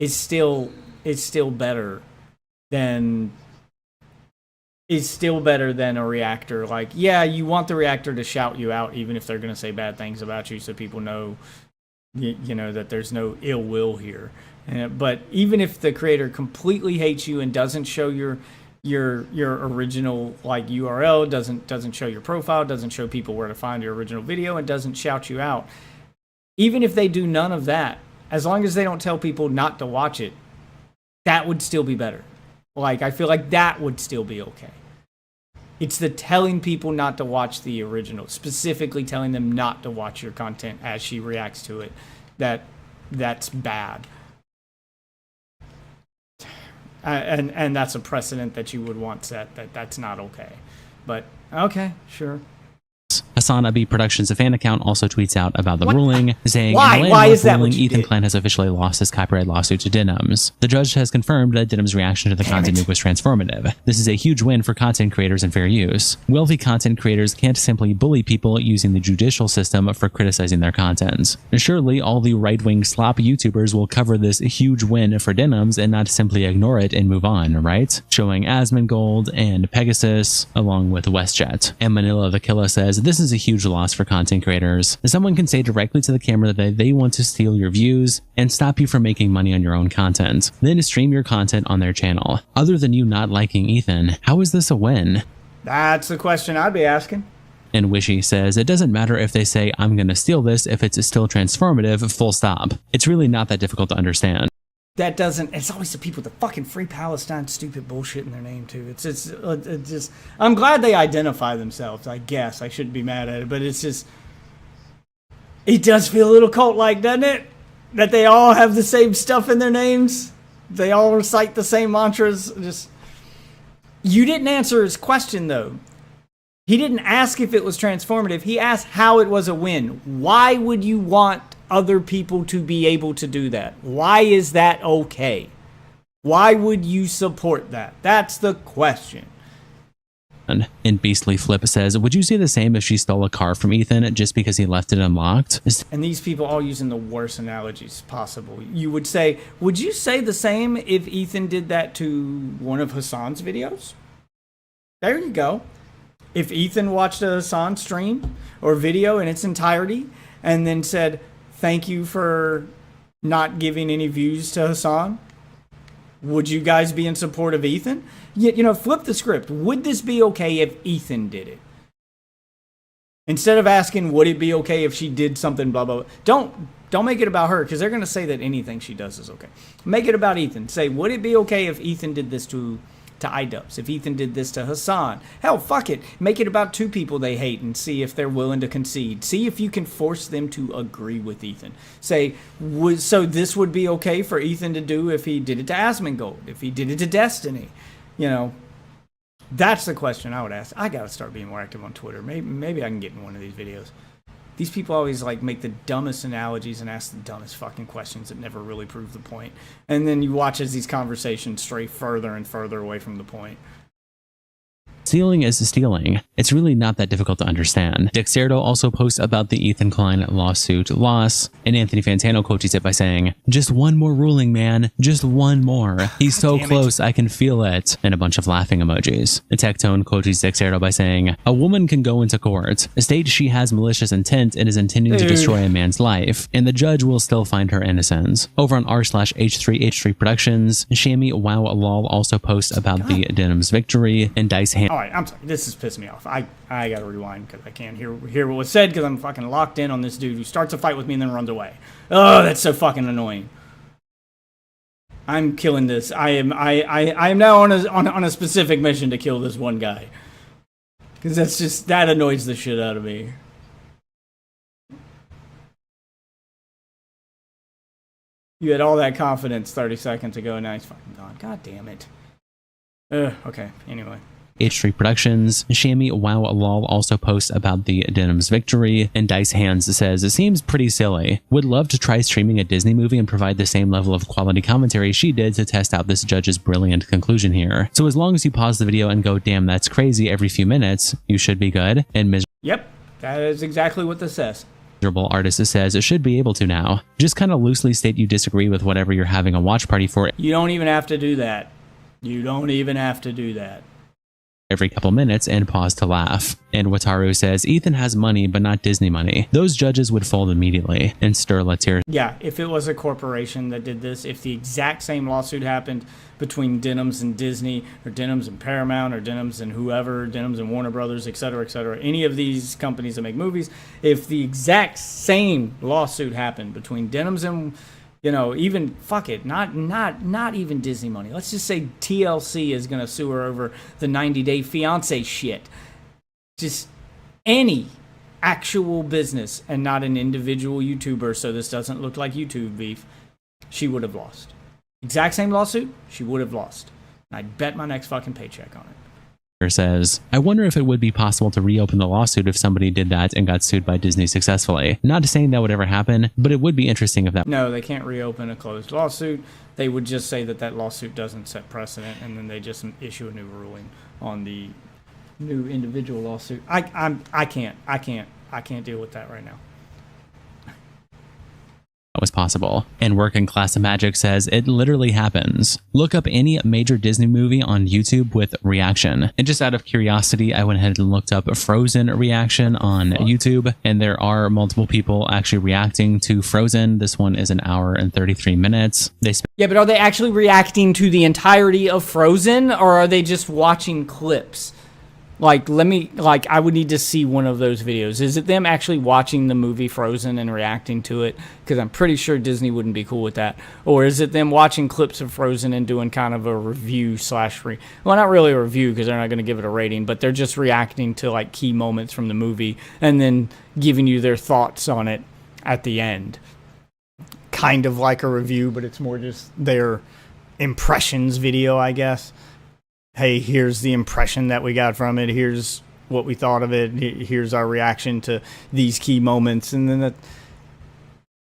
is still better than a reactor. Like, yeah, you want the reactor to shout you out even if they're going to say bad things about you, so people know, you know, that there's no ill will here. But even if the creator completely hates you and doesn't show your original, like, URL, doesn't show your profile, doesn't show people where to find your original video, and doesn't shout you out, even if they do none of that, as long as they don't tell people not to watch it, that would still be better. Like, I feel like that would still be okay. It's the telling people not to watch the original, specifically telling them not to watch your content as she reacts to it, that's bad. And that's a precedent that you would want set, that's not okay. But, okay, sure. Hassan Abi Productions, a fan account, also tweets out about the ruling, saying, Why is that ruling, Ethan Klein has officially lost his copyright lawsuit to Denims. The judge has confirmed that Denims' reaction to the content nuke was transformative. This is a huge win for content creators and fair use. Wealthy content creators can't simply bully people using the judicial system for criticizing their content. Surely all the right-wing slop YouTubers will cover this huge win for Denims and not simply ignore it and move on, right? Showing Asmongold and Pegasus, along with WestJet. And Manila the Killer says, this is a huge loss for content creators. Someone can say directly to the camera that they want to steal your views and stop you from making money on your own content. Then stream your content on their channel. Other than you not liking Ethan, how is this a win? That's the question I'd be asking. And Wishy says, it doesn't matter if they say, I'm gonna steal this if it's still transformative, full stop. It's really not that difficult to understand. That doesn't, it's always the people with the fucking Free Palestine stupid bullshit in their name too. It's just, I'm glad they identify themselves, I guess. I shouldn't be mad at it, but it's just, it does feel a little cult-like, doesn't it? That they all have the same stuff in their names. They all recite the same mantras. Just, you didn't answer his question, though. He didn't ask if it was transformative. He asked how it was a win. Why would you want other people to be able to do that? Why is that okay? Why would you support that? That's the question. And Beastly Flip says, would you say the same if she stole a car from Ethan just because he left it unlocked? And these people all using the worst analogies possible. You would say, would you say the same if Ethan did that to one of Hassan's videos? There you go. If Ethan watched a Hassan stream or video in its entirety and then said, thank you for not giving any views to Hassan, would you guys be in support of Ethan? You know, flip the script. Would this be okay if Ethan did it? Instead of asking, would it be okay if she did something, blah, blah, blah. Don't make it about her, because they're going to say that anything she does is okay. Make it about Ethan. Say, would it be okay if Ethan did this to iDubbbz? If Ethan did this to Hassan? Hell, fuck it. Make it about two people they hate and see if they're willing to concede. See if you can force them to agree with Ethan. Say, so this would be okay for Ethan to do if he did it to Asmongold, if he did it to Destiny. You know, that's the question I would ask. I gotta start being more active on Twitter. Maybe I can get in one of these videos. These people always like make the dumbest analogies and ask the dumbest fucking questions that never really prove the point. And then you watch as these conversations stray further and further away from the point. Stealing is stealing. It's really not that difficult to understand. Dexerto also posts about the Ethan Klein lawsuit loss, and Anthony Fantano quotes it by saying, just one more ruling, man. Just one more. He's so close, I can feel it. And a bunch of laughing emojis. The Tectone quotes Dexerto by saying, a woman can go into court, state she has malicious intent and is intending to destroy a man's life, and the judge will still find her innocent. Over on r/H3H3 Productions, Shammy Wow Lol also posts about the Denims victory, and Dice Hand. All right, I'm sorry. This is pissing me off. I gotta rewind because I can't hear what was said because I'm fucking locked in on this dude who starts a fight with me and then runs away. Oh, that's so fucking annoying. I'm killing this. I am now on a specific mission to kill this one guy because that annoys the shit out of me. You had all that confidence 30 seconds ago, and now he's fucking gone. God damn it. Okay. Anyway. H3 Productions, Shammy Wow Lol also posts about the Denims victory, and Dice Hands says, it seems pretty silly. Would love to try streaming a Disney movie and provide the same level of quality commentary she did to test out this judge's brilliant conclusion here. So as long as you pause the video and go, damn, that's crazy every few minutes, you should be good. And Yep, that is exactly what this says. Miserable Artist says it should be able to now. Just kind of loosely state you disagree with whatever you're having a watch party for. You don't even have to do that. You don't even have to do that. Every couple minutes and pause to laugh. And Wataru says, Ethan has money, but not Disney money. Those judges would fold immediately. And Sterla Tier. Yeah, if it was a corporation that did this, if the exact same lawsuit happened between Denims and Disney, or Denims and Paramount, or Denims and whoever, Denims and Warner Brothers, etc., any of these companies that make movies, if the exact same lawsuit happened between Denims and, you know, even, fuck it, not even Disney money. Let's just say TLC is going to sue her over the 90-Day Fiancé shit. Just any actual business and not an individual YouTuber, so this doesn't look like YouTube beef, she would have lost. Exact same lawsuit, she would have lost. And I'd bet my next fucking paycheck on it. Says, I wonder if it would be possible to reopen the lawsuit if somebody did that and got sued by Disney successfully. Not saying that would ever happen, but it would be interesting if that... No, they can't reopen a closed lawsuit. They would just say that that lawsuit doesn't set precedent, and then they just issue a new ruling on the new individual lawsuit. I can't deal with that right now. Was possible. And Working Class of Magic says it literally happens. Look up any major Disney movie on YouTube with reaction. And just out of curiosity, I went ahead and looked up Frozen reaction on YouTube, and there are multiple people actually reacting to Frozen. This one is 1 hour and 33 minutes. Yeah, but are they actually reacting to the entirety of Frozen, or are they just watching clips? I would need to see one of those videos. Is it them actually watching the movie Frozen and reacting to it? Because I'm pretty sure Disney wouldn't be cool with that. Or is it them watching clips of Frozen and doing kind of a review well, not really a review because they're not going to give it a rating, but they're just reacting to like key moments from the movie and then giving you their thoughts on it at the end. Kind of like a review, but it's more just their impressions video, I guess. Hey, here's the impression that we got from it. Here's what we thought of it. Here's our reaction to these key moments. And then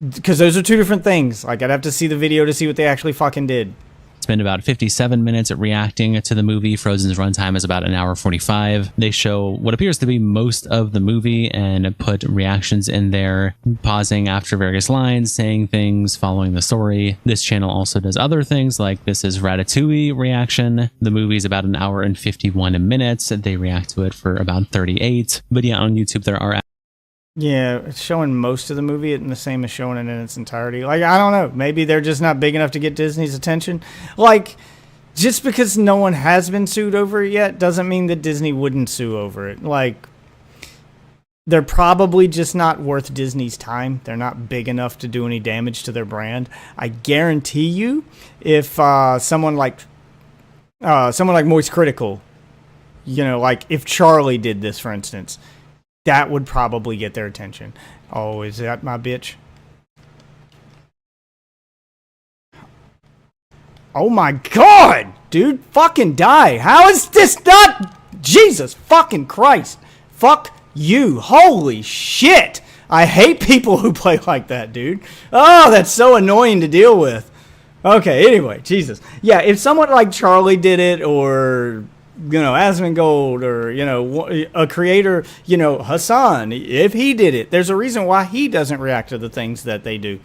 because those are two different things. Like, I'd have to see the video to see what they actually fucking did. Spend about 57 minutes reacting to the movie. Frozen's runtime is about an hour 45. They show what appears to be most of the movie and put reactions in there, pausing after various lines, saying things, following the story. This channel also does other things, like this is Ratatouille reaction. The movie is about an hour and 51 minutes. They react to it for about 38. But yeah, on YouTube there are... Yeah, it's showing most of the movie and the same as showing it in its entirety. Like, I don't know. Maybe they're just not big enough to get Disney's attention. Like, just because no one has been sued over it yet doesn't mean that Disney wouldn't sue over it. Like, they're probably just not worth Disney's time. They're not big enough to do any damage to their brand. I guarantee you, if someone like Moist Critical, you know, like if Charlie did this, for instance, that would probably get their attention. Oh, is that my bitch? Oh my god! Dude, fucking die. How is this not... Jesus fucking Christ. Fuck you. Holy shit. I hate people who play like that, dude. Oh, that's so annoying to deal with. Okay, anyway, Jesus. Yeah, if someone like Charlie did it, or... you know, Asmongold, or, you know, a creator, you know, Hassan, if he did it, there's a reason why he doesn't react to the things that they do.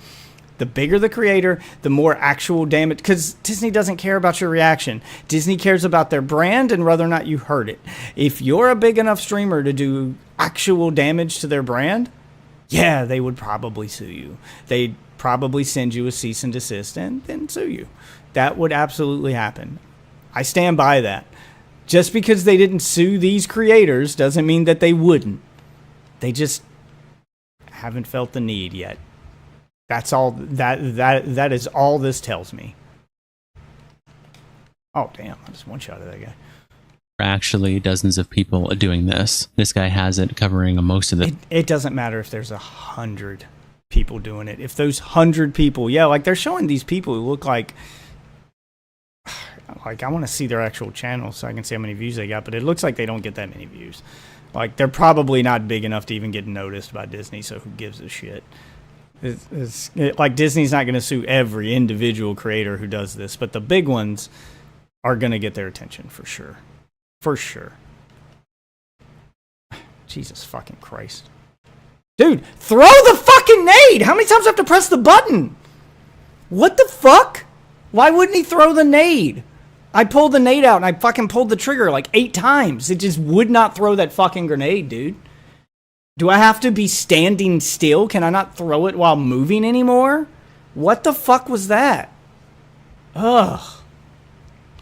The bigger the creator, the more actual damage, because Disney doesn't care about your reaction. Disney cares about their brand and whether or not you heard it. If you're a big enough streamer to do actual damage to their brand, yeah, they would probably sue you. They'd probably send you a cease and desist and then sue you. That would absolutely happen. I stand by that. Just because they didn't sue these creators doesn't mean that they wouldn't. They just haven't felt the need yet. That's all. That is all this tells me. Oh damn! I just one shot of that guy. Actually, dozens of people doing this. This guy has it covering most of the... It doesn't matter if there's 100 people doing it. If those 100 people, yeah, like they're showing these people who look like I want to see their actual channel so I can see how many views they got, but it looks like they don't get that many views. Like, they're probably not big enough to even get noticed by Disney, so who gives a shit? Like, Disney's not going to sue every individual creator who does this, but the big ones are going to get their attention for sure. For sure. Jesus fucking Christ. Dude, throw the fucking nade! How many times do I have to press the button? What the fuck? Why wouldn't he throw the nade? I pulled the nade out and I fucking pulled the trigger like 8 times. It just would not throw that fucking grenade, dude. Do I have to be standing still? Can I not throw it while moving anymore? What the fuck was that? Ugh.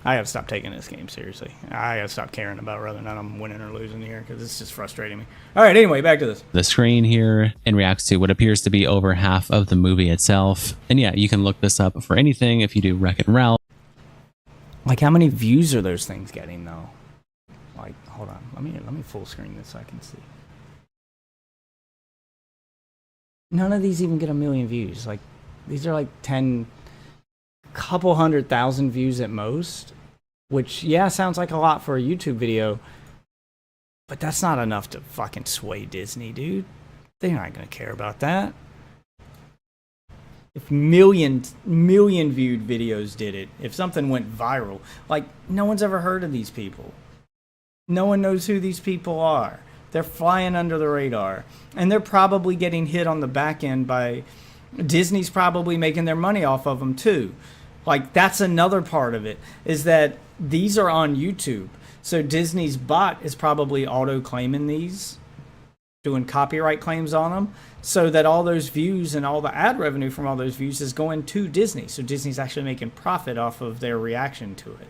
I gotta stop taking this game seriously. I gotta stop caring about whether or not I'm winning or losing here, because it's just frustrating me. Alright, anyway, back to this. The screen here and reacts to what appears to be over half of the movie itself. And yeah, you can look this up for anything if you do Wreck-It Ralph. Like, how many views are those things getting, though? Like, hold on. Let me full screen this so I can see. None of these even get 1 million views. Like, these are like 10... couple 100,000 views at most, which, yeah, sounds like a lot for a YouTube video, but that's not enough to fucking sway Disney, dude. They're not gonna care about that. If million viewed videos did it, if something went viral, like, no one's ever heard of these people. No one knows who these people are. They're flying under the radar, and they're probably getting hit on the back end by Disney's probably making their money off of them too. Like, that's another part of it, is that these are on YouTube. So Disney's bot is probably auto-claiming these, doing copyright claims on them, so that all those views and all the ad revenue from all those views is going to Disney. So Disney's actually making profit off of their reaction to it.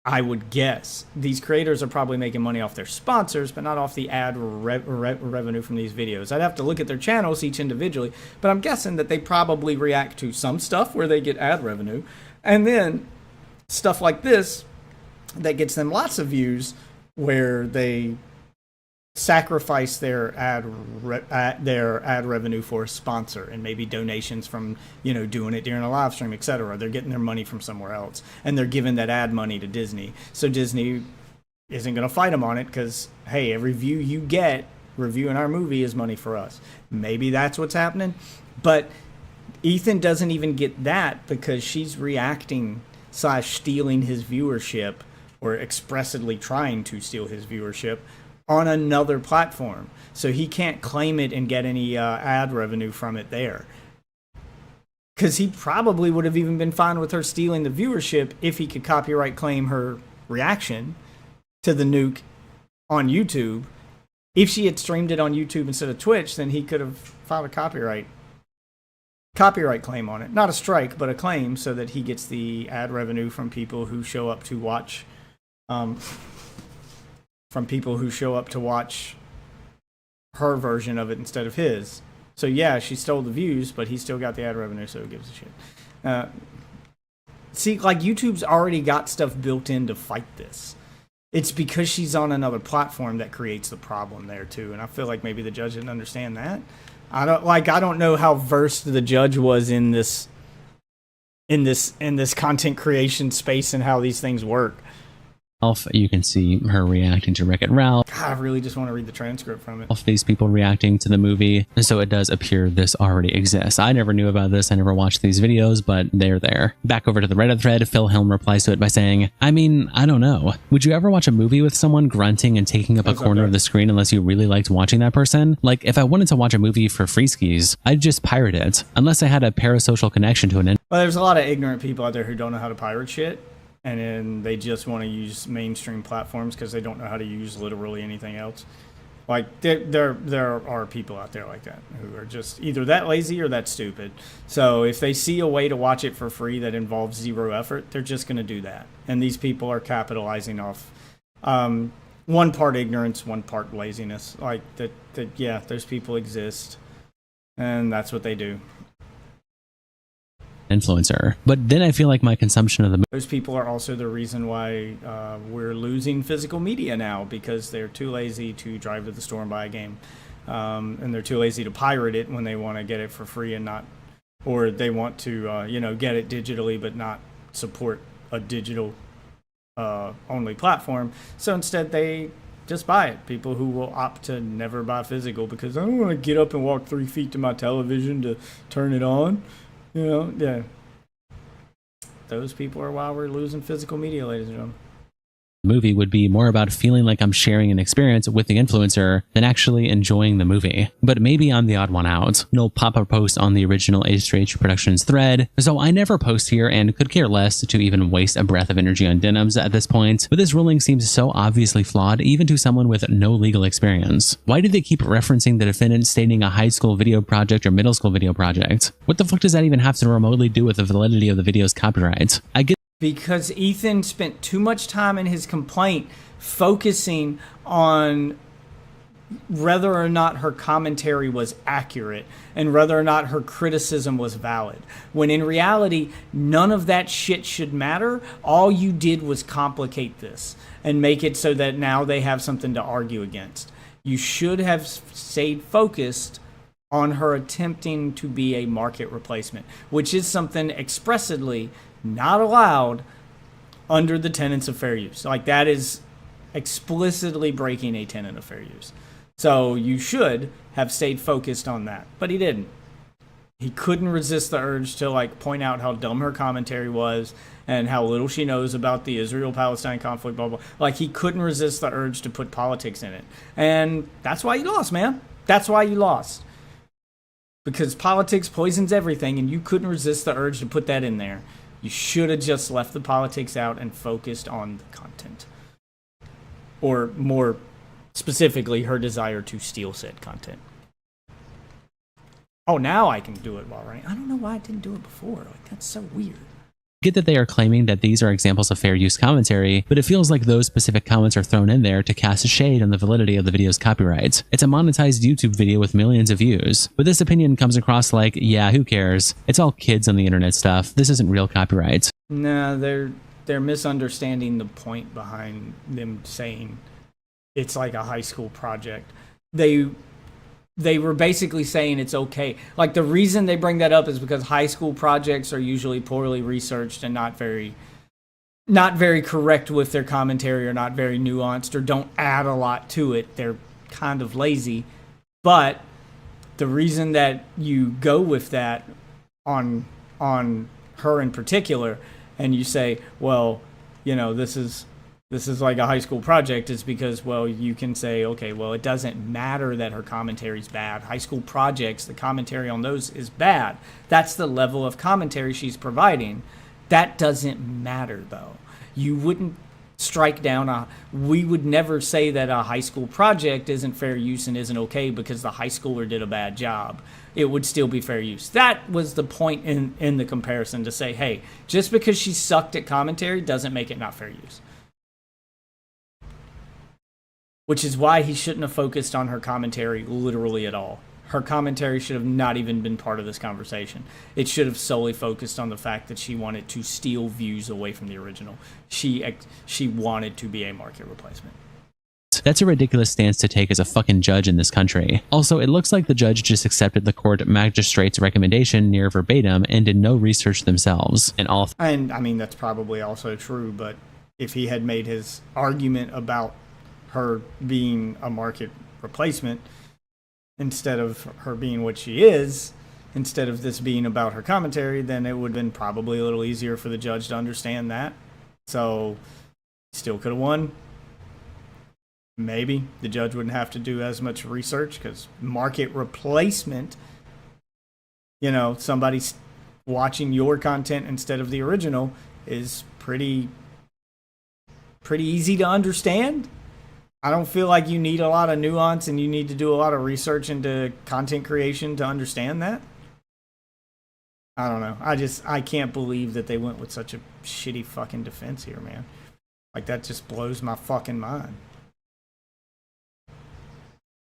I would guess. These creators are probably making money off their sponsors, but not off the ad revenue from these videos. I'd have to look at their channels each individually, but I'm guessing that they probably react to some stuff where they get ad revenue, and then stuff like this that gets them lots of views where they sacrifice their ad revenue for a sponsor and maybe donations from, you know, doing it during a live stream, etc. They're getting their money from somewhere else, and they're giving that ad money to Disney. So Disney isn't going to fight them on it because, hey, every view you get reviewing our movie is money for us. Maybe that's what's happening, but Ethan doesn't even get that because she's reacting / stealing his viewership, or expressly trying to steal his viewership on another platform. So he can't claim it and get any ad revenue from it there. Because he probably would have even been fine with her stealing the viewership if he could copyright claim her reaction to the nuke on YouTube. If she had streamed it on YouTube instead of Twitch, then he could have filed a copyright claim on it. Not a strike, but a claim, so that he gets the ad revenue from people who show up to watch her version of it instead of his. So yeah, she stole the views, but he still got the ad revenue, so who gives a shit? See, like, YouTube's already got stuff built in to fight this. It's because she's on another platform that creates the problem there too, and I feel like maybe the judge didn't understand that. I don't know how versed the judge was in this content creation space and how these things work. You can see her reacting to Wreck-It Ralph. God, I really just want to read the transcript from it. These people reacting to the movie. So it does appear this already exists. I never knew about this. I never watched these videos, but they're there. Back over to the Reddit thread, Phil Helm replies to it by saying, I mean, I don't know. Would you ever watch a movie with someone grunting and taking up a corner of the screen unless you really liked watching that person? Like, if I wanted to watch a movie for free skis, I'd just pirate it, unless I had a parasocial connection to an... Well, there's a lot of ignorant people out there who don't know how to pirate shit. And then they just want to use mainstream platforms because they don't know how to use literally anything else. Like, there are people out there like that who are just either that lazy or that stupid. So if they see a way to watch it for free that involves zero effort, they're just going to do that. And these people are capitalizing off one part ignorance, one part laziness. Like, yeah, those people exist, and that's what they do. Influencer. But then I feel like my consumption of the... Those people are also the reason why we're losing physical media now, because they're too lazy to drive to the store and buy a game. And they're too lazy to pirate it when they want to get it for free and not... Or they want to, get it digitally but not support a digital only platform. So instead they just buy it. People who will opt to never buy physical because I don't want to get up and walk 3 feet to my television to turn it on. Yeah. Those people are why we're losing physical media, ladies and gentlemen. Movie would be more about feeling like I'm sharing an experience with the influencer than actually enjoying the movie. But maybe I'm the odd one out. No pop-up post on the original H3H Productions thread, so I never post here and could care less to even waste a breath of energy on Denims at this point. But this ruling seems so obviously flawed even to someone with no legal experience. Why do they keep referencing the defendant stating a high school video project or middle school video project? What the fuck does that even have to remotely do with the validity of the video's copyright? I get because Ethan spent too much time in his complaint focusing on whether or not her commentary was accurate and whether or not her criticism was valid. When in reality, none of that shit should matter. All you did was complicate this and make it so that now they have something to argue against. You should have stayed focused on her attempting to be a market replacement, which is something expressly not allowed under the tenets of fair use. Like, that is explicitly breaking a tenet of fair use. So you should have stayed focused on that, but he didn't. He couldn't resist the urge to point out how dumb her commentary was and how little she knows about the Israel-Palestine conflict, blah, blah. He couldn't resist the urge to put politics in it. And that's why you lost, man. That's why you lost. Because politics poisons everything, and you couldn't resist the urge to put that in there. You should have just left the politics out and focused on the content. Or more specifically, her desire to steal said content. Oh, now I can do it while running. I don't know why I didn't do it before. That's so weird. Get that they are claiming that these are examples of fair use commentary, but it feels like those specific comments are thrown in there to cast a shade on the validity of the video's copyright. It's a monetized YouTube video with millions of views, but this opinion comes across like, yeah, who cares? It's all kids on the internet stuff. This isn't real copyright. No, they're misunderstanding the point behind them saying it's like a high school project. They were basically saying it's okay. Like, the reason they bring that up is because high school projects are usually poorly researched and not very correct with their commentary, or not very nuanced, or don't add a lot to it. They're kind of lazy. But the reason that you go with that on her in particular, and you say, well, you know, this is like a high school project, is because, well, you can say, okay, well, it doesn't matter that her commentary's bad. High school projects, the commentary on those is bad. That's the level of commentary she's providing. That doesn't matter, though. You wouldn't strike down we would never say that a high school project isn't fair use and isn't okay because the high schooler did a bad job. It would still be fair use. That was the point in the comparison, to say, hey, just because she sucked at commentary doesn't make it not fair use. Which is why he shouldn't have focused on her commentary literally at all. Her commentary should have not even been part of this conversation. It should have solely focused on the fact that she wanted to steal views away from the original. She wanted to be a market replacement. That's a ridiculous stance to take as a fucking judge in this country. Also, it looks like the judge just accepted the court magistrate's recommendation near verbatim and did no research themselves. And I mean, that's probably also true, but if he had made his argument about her being a market replacement, instead of her being what she is, instead of this being about her commentary, then it would have been probably a little easier for the judge to understand that. So, still could have won. Maybe the judge wouldn't have to do as much research, because market replacement, you know, somebody watching your content instead of the original is pretty easy to understand. I don't feel like you need a lot of nuance and you need to do a lot of research into content creation to understand that. I don't know. I can't believe that they went with such a shitty fucking defense here, man. Like, that just blows my fucking mind.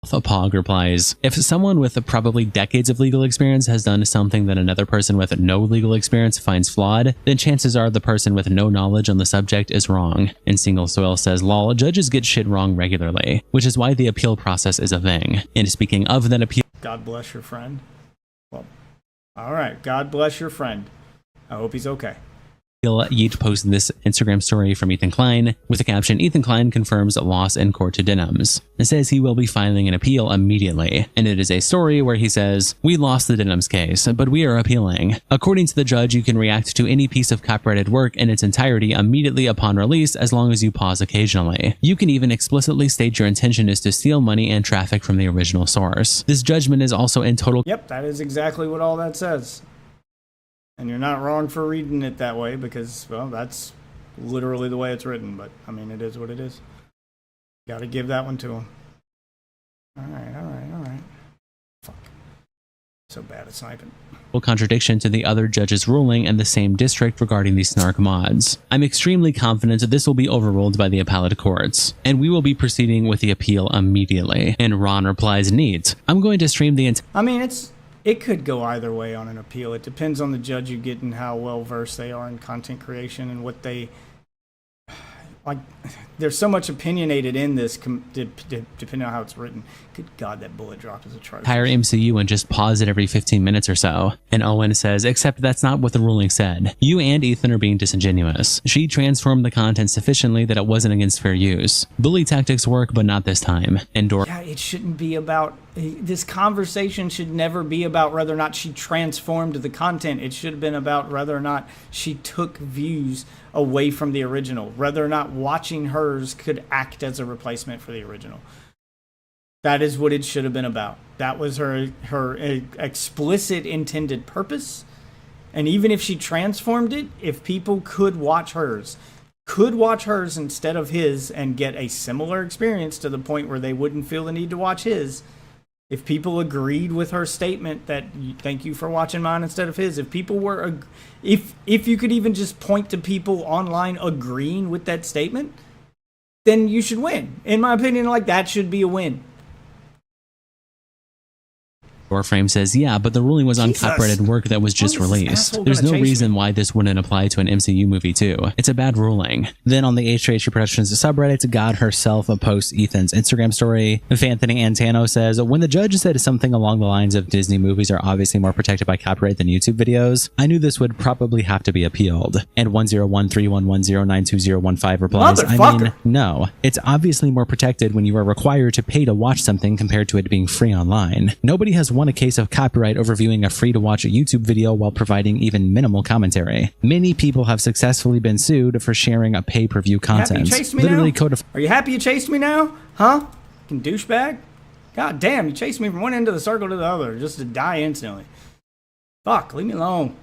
Pog replies, if someone with probably decades of legal experience has done something that another person with no legal experience finds flawed, then chances are the person with no knowledge on the subject is wrong. And Single Soil says, lol, judges get shit wrong regularly, which is why the appeal process is a thing. And speaking of that appeal... God bless your friend. Well, alright, God bless your friend. I hope he's okay. Yeet posted this Instagram story from Ethan Klein with the caption, Ethan Klein confirms loss in court to Denims. It says he will be filing an appeal immediately. And it is a story where he says, we lost the Denims case, but we are appealing. According to the judge, you can react to any piece of copyrighted work in its entirety immediately upon release, as long as you pause occasionally. You can even explicitly state your intention is to steal money and traffic from the original source. This judgment is also in total... Yep, that is exactly what all that says. And you're not wrong for reading it that way, because, well, that's literally the way it's written. But, I mean, it is what it is. Got to give that one to him. All right. Fuck. So bad at sniping. Contradiction to the other judge's ruling in the same district regarding the snark mods. I'm extremely confident that this will be overruled by the appellate courts, and we will be proceeding with the appeal immediately. And Ron replies, neat. I'm going to stream the... I mean, it could go either way on an appeal. It depends on the judge you get and how well versed they are in content creation and what they like. There's so much opinionated in this, depending on how it's written. Good God, that bullet drop is atrocious. Hire MCU and just pause it every 15 minutes or so. And Owen says, except that's not what the ruling said. You and Ethan are being disingenuous. She transformed the content sufficiently that it wasn't against fair use. Bully tactics work, but not this time. And yeah, it shouldn't be about... This conversation should never be about whether or not she transformed the content. It should have been about whether or not she took views away from the original. Whether or not watching hers could act as a replacement for the original. That is what it should have been about. That was her explicit intended purpose. And even if she transformed it, if people could watch hers instead of his and get a similar experience to the point where they wouldn't feel the need to watch his, if people agreed with her statement that thank you for watching mine instead of his, if people were, if you could even just point to people online agreeing with that statement, then you should win. In my opinion, like, that should be a win. Warframe says, yeah, but the ruling was on Jesus. copyrighted work that was just How is this released. asshole There's gonna no chase reason me? why this wouldn't apply to an MCU movie too. It's a bad ruling. Then on the H3H Productions subreddit, God herself posts Ethan's Instagram story. Anthony Antano says, when the judge said something along the lines of Disney movies are obviously more protected by copyright than YouTube videos, I knew this would probably have to be appealed. And 1013110922015 replies, I mean, no, it's obviously more protected when you are required to pay to watch something compared to it being free online. Nobody has won a case of copyright over viewing a free-to-watch YouTube video while providing even minimal commentary. Many people have successfully been sued for sharing a pay-per-view content. Literally Are you happy you chased me now? Huh? Fucking douchebag. God damn, you chased me from one end of the circle to the other just to die instantly. Fuck, leave me alone.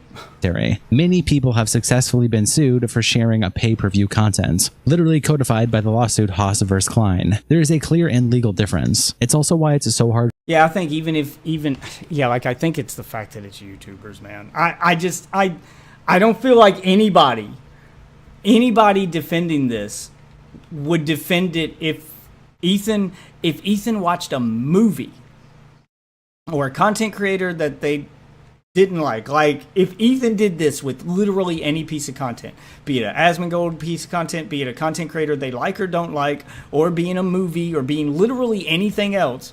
Many people have successfully been sued for sharing a pay-per-view content, literally codified by the lawsuit Haas vs. Klein. There is a clear and legal difference. It's also why it's so hard. Yeah, I think I think it's the fact that it's YouTubers, man. I don't feel like anybody defending this would defend it if Ethan watched a movie or a content creator that they didn't like if Ethan did this with literally any piece of content, be it an Asmongold piece of content, be it a content creator they like or don't like, or being a movie, or being literally anything else,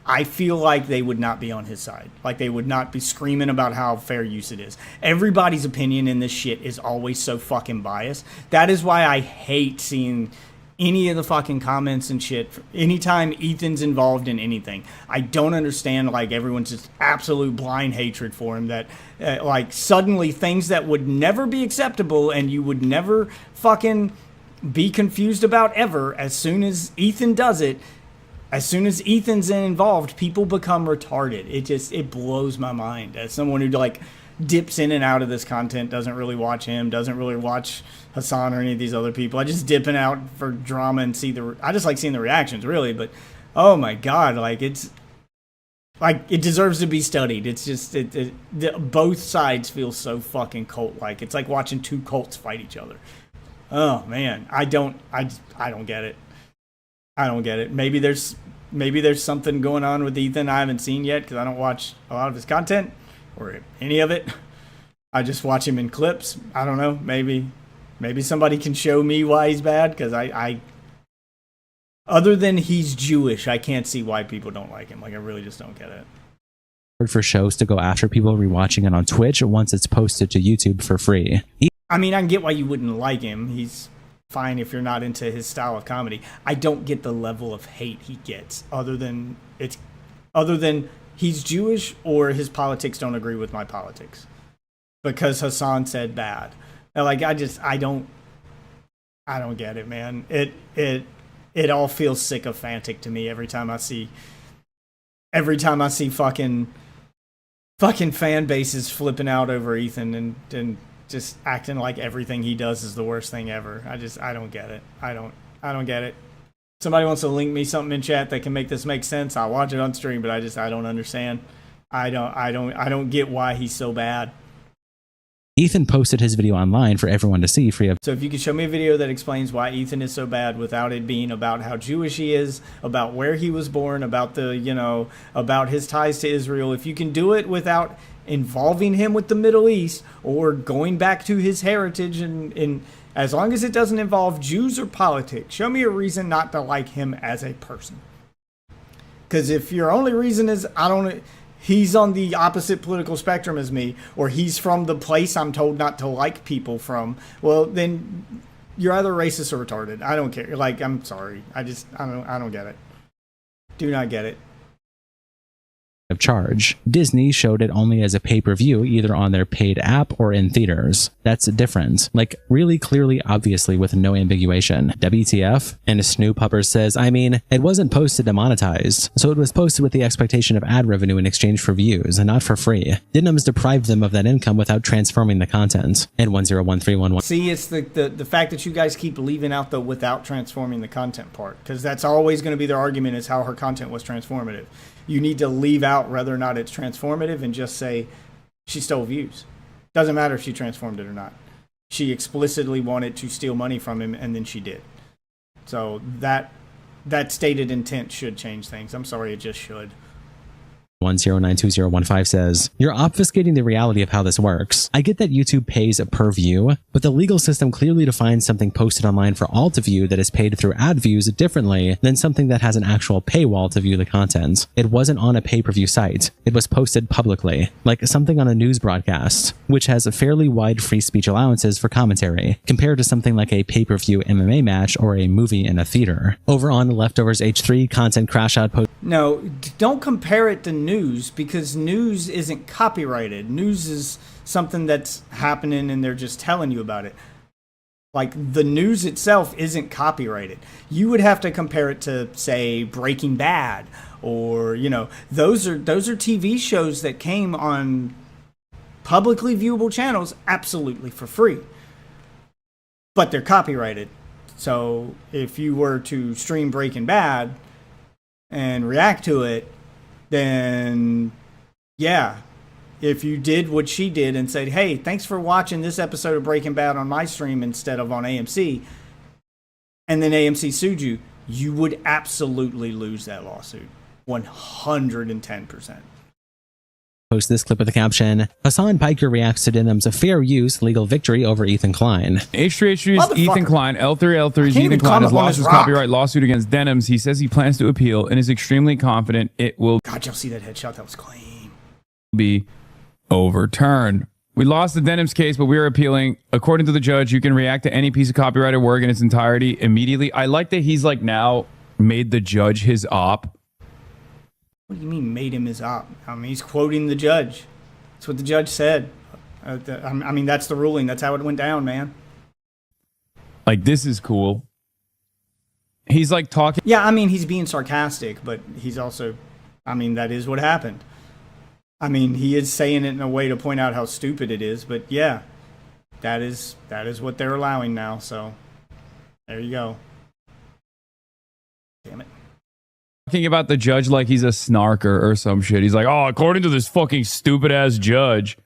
I feel like they would not be on his side. Like, they would not be screaming about how fair use it is. Everybody's opinion in this shit is always so fucking biased. That is why I hate seeing any of the fucking comments and shit anytime Ethan's involved in anything. I don't understand, like, everyone's just absolute blind hatred for him, that like suddenly things that would never be acceptable and you would never fucking be confused about ever, as soon as Ethan does it, as soon as Ethan's involved, people become retarded. It blows my mind as someone who like dips in and out of this content, doesn't really watch him, doesn't really watch Hassan or any of these other people. I just dip in out for drama and I just like seeing the reactions, really. But oh my god, like, it's like, it deserves to be studied. It's just both sides feel so fucking cult-like. It's like watching two cults fight each other. Oh man, I don't get it. I don't get it. Maybe there's something going on with Ethan I haven't seen yet, because I don't watch a lot of his content or any of it. I just watch him in clips. I don't know. Maybe somebody can show me why he's bad, because I other than he's Jewish, I can't see why people don't like him. Like, I really just don't get it. For shows to go after people rewatching it on Twitch once it's posted to YouTube for free. I mean, I can get why you wouldn't like him. He's fine if you're not into his style of comedy. I don't get the level of hate he gets, other than he's Jewish or his politics don't agree with my politics, because Hassan said bad. Like, I don't get it, man. It all feels sycophantic to me every time I see fucking fan bases flipping out over Ethan and just acting like everything he does is the worst thing ever. I don't get it. I don't get it. Somebody wants to link me something in chat that can make this make sense, I'll watch it on stream, but I don't understand. I don't get why he's so bad. Ethan posted his video online for everyone to see free of. So if you could show me a video that explains why Ethan is so bad without it being about how Jewish he is, about where he was born, about about his ties to Israel, if you can do it without involving him with the Middle East or going back to his heritage, and as long as it doesn't involve Jews or politics, show me a reason not to like him as a person. Because if your only reason is he's on the opposite political spectrum as me, or he's from the place I'm told not to like people from, well, then you're either racist or retarded. I don't care. Like, I'm sorry. I don't get it. Do not get it. Of charge. Disney showed it only as a pay-per-view, either on their paid app or in theaters. That's different. Like, really clearly, obviously, with no ambiguation. WTF? And Snoop Hupper says, I mean, it wasn't posted to monetize, so it was posted with the expectation of ad revenue in exchange for views, and not for free. Denims deprived them of that income without transforming the content. And 101311. See, it's the fact that you guys keep leaving out the without transforming the content part, because that's always going to be their argument, is how her content was transformative. You need to leave out whether or not it's transformative and just say she stole views. Doesn't matter if she transformed it or not. She explicitly wanted to steal money from him, and then she did. So that stated intent should change things. I'm sorry, it just should. 10920015 says, "You're obfuscating the reality of how this works. I get that YouTube pays per view, but the legal system clearly defines something posted online for all to view that is paid through ad views differently than something that has an actual paywall to view the content. It wasn't on a pay-per-view site. It was posted publicly, like something on a news broadcast, which has fairly wide free speech allowances for commentary, compared to something like a pay-per-view MMA match or a movie in a theater." Over on Leftovers H3, content crash out post. No, don't compare it to news, because news isn't copyrighted. News is something that's happening and they're just telling you about it. Like, the news itself isn't copyrighted. You would have to compare it to, say, Breaking Bad, or, you know, those are TV shows that came on publicly viewable channels absolutely for free. But they're copyrighted. So if you were to stream Breaking Bad and react to it, then yeah, if you did what she did and said, "Hey, thanks for watching this episode of Breaking Bad on my stream instead of on AMC," and then AMC sued you, you would absolutely lose that lawsuit. 110%. Post this clip with the caption, "Hassan Piker reacts to Denims a fair use legal victory over Ethan Klein." H3H3's Ethan Klein, L3L3's Ethan Klein has lost his copyright lawsuit against Denims. He says he plans to appeal and is extremely confident it will God, y'all see that headshot? That was clean. Be overturned. "We lost the Denims case, but we are appealing. According to the judge, you can react to any piece of copyrighted work in its entirety immediately." I like that he's like now made the judge his op. What do you mean made him his op? I mean, he's quoting the judge. That's what the judge said. I mean, that's the ruling. That's how it went down, man. Like, this is cool. He's like talking. Yeah, I mean, he's being sarcastic, but he's also, I mean, that is what happened. I mean, he is saying it in a way to point out how stupid it is, but yeah, that is what they're allowing now. So there you go. Damn it. Talking about the judge like he's a snarker or some shit. He's like, "Oh, according to this fucking stupid ass judge,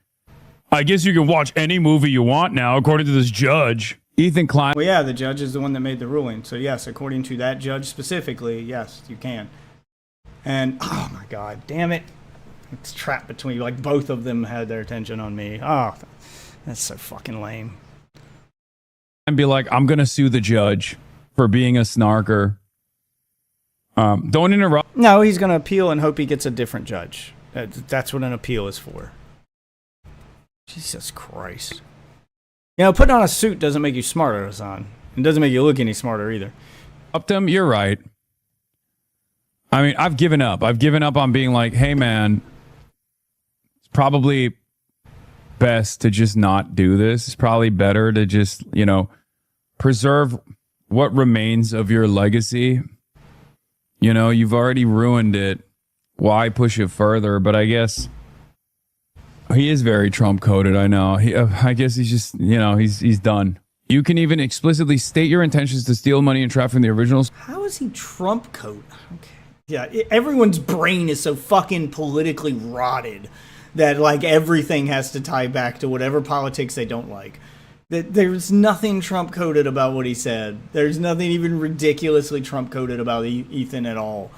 I guess you can watch any movie you want now, according to this judge." Ethan Klein. Well, yeah, the judge is the one that made the ruling. So yes, according to that judge specifically, yes, you can. And oh my God, damn it. It's trapped between, like, both of them had their attention on me. Oh, that's so fucking lame. And be like, "I'm going to sue the judge for being a snarker." Don't interrupt. No, he's going to appeal and hope he gets a different judge. That's what an appeal is for. Jesus Christ. You know, putting on a suit doesn't make you smarter, Hassan. It doesn't make you look any smarter either. Up to him, you're right. I mean, I've given up. I've given up on being like, "Hey, man, it's probably best to just not do this. It's probably better to just, you know, preserve what remains of your legacy. You know, you've already ruined it. Why push it further?" But I guess he is very Trump coded. I know. I guess he's just, you know, he's done. "You can even explicitly state your intentions to steal money and traffic from the originals." How is he Trump code? Okay. Yeah, everyone's brain is so fucking politically rotted that, like, everything has to tie back to whatever politics they don't like. There's nothing Trump coded about what he said. There's nothing even ridiculously Trump coded about Ethan at all.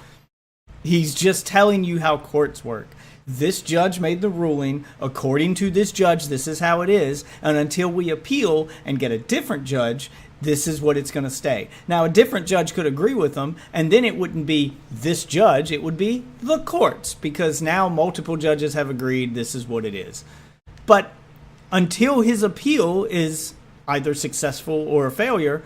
He's just telling you how courts work. This judge made the ruling. According to this judge, this is how it is. And until we appeal and get a different judge, this is what it's going to stay. Now, a different judge could agree with them, and then it wouldn't be this judge. It would be the courts, because now multiple judges have agreed this is what it is. But until his appeal is either successful or a failure,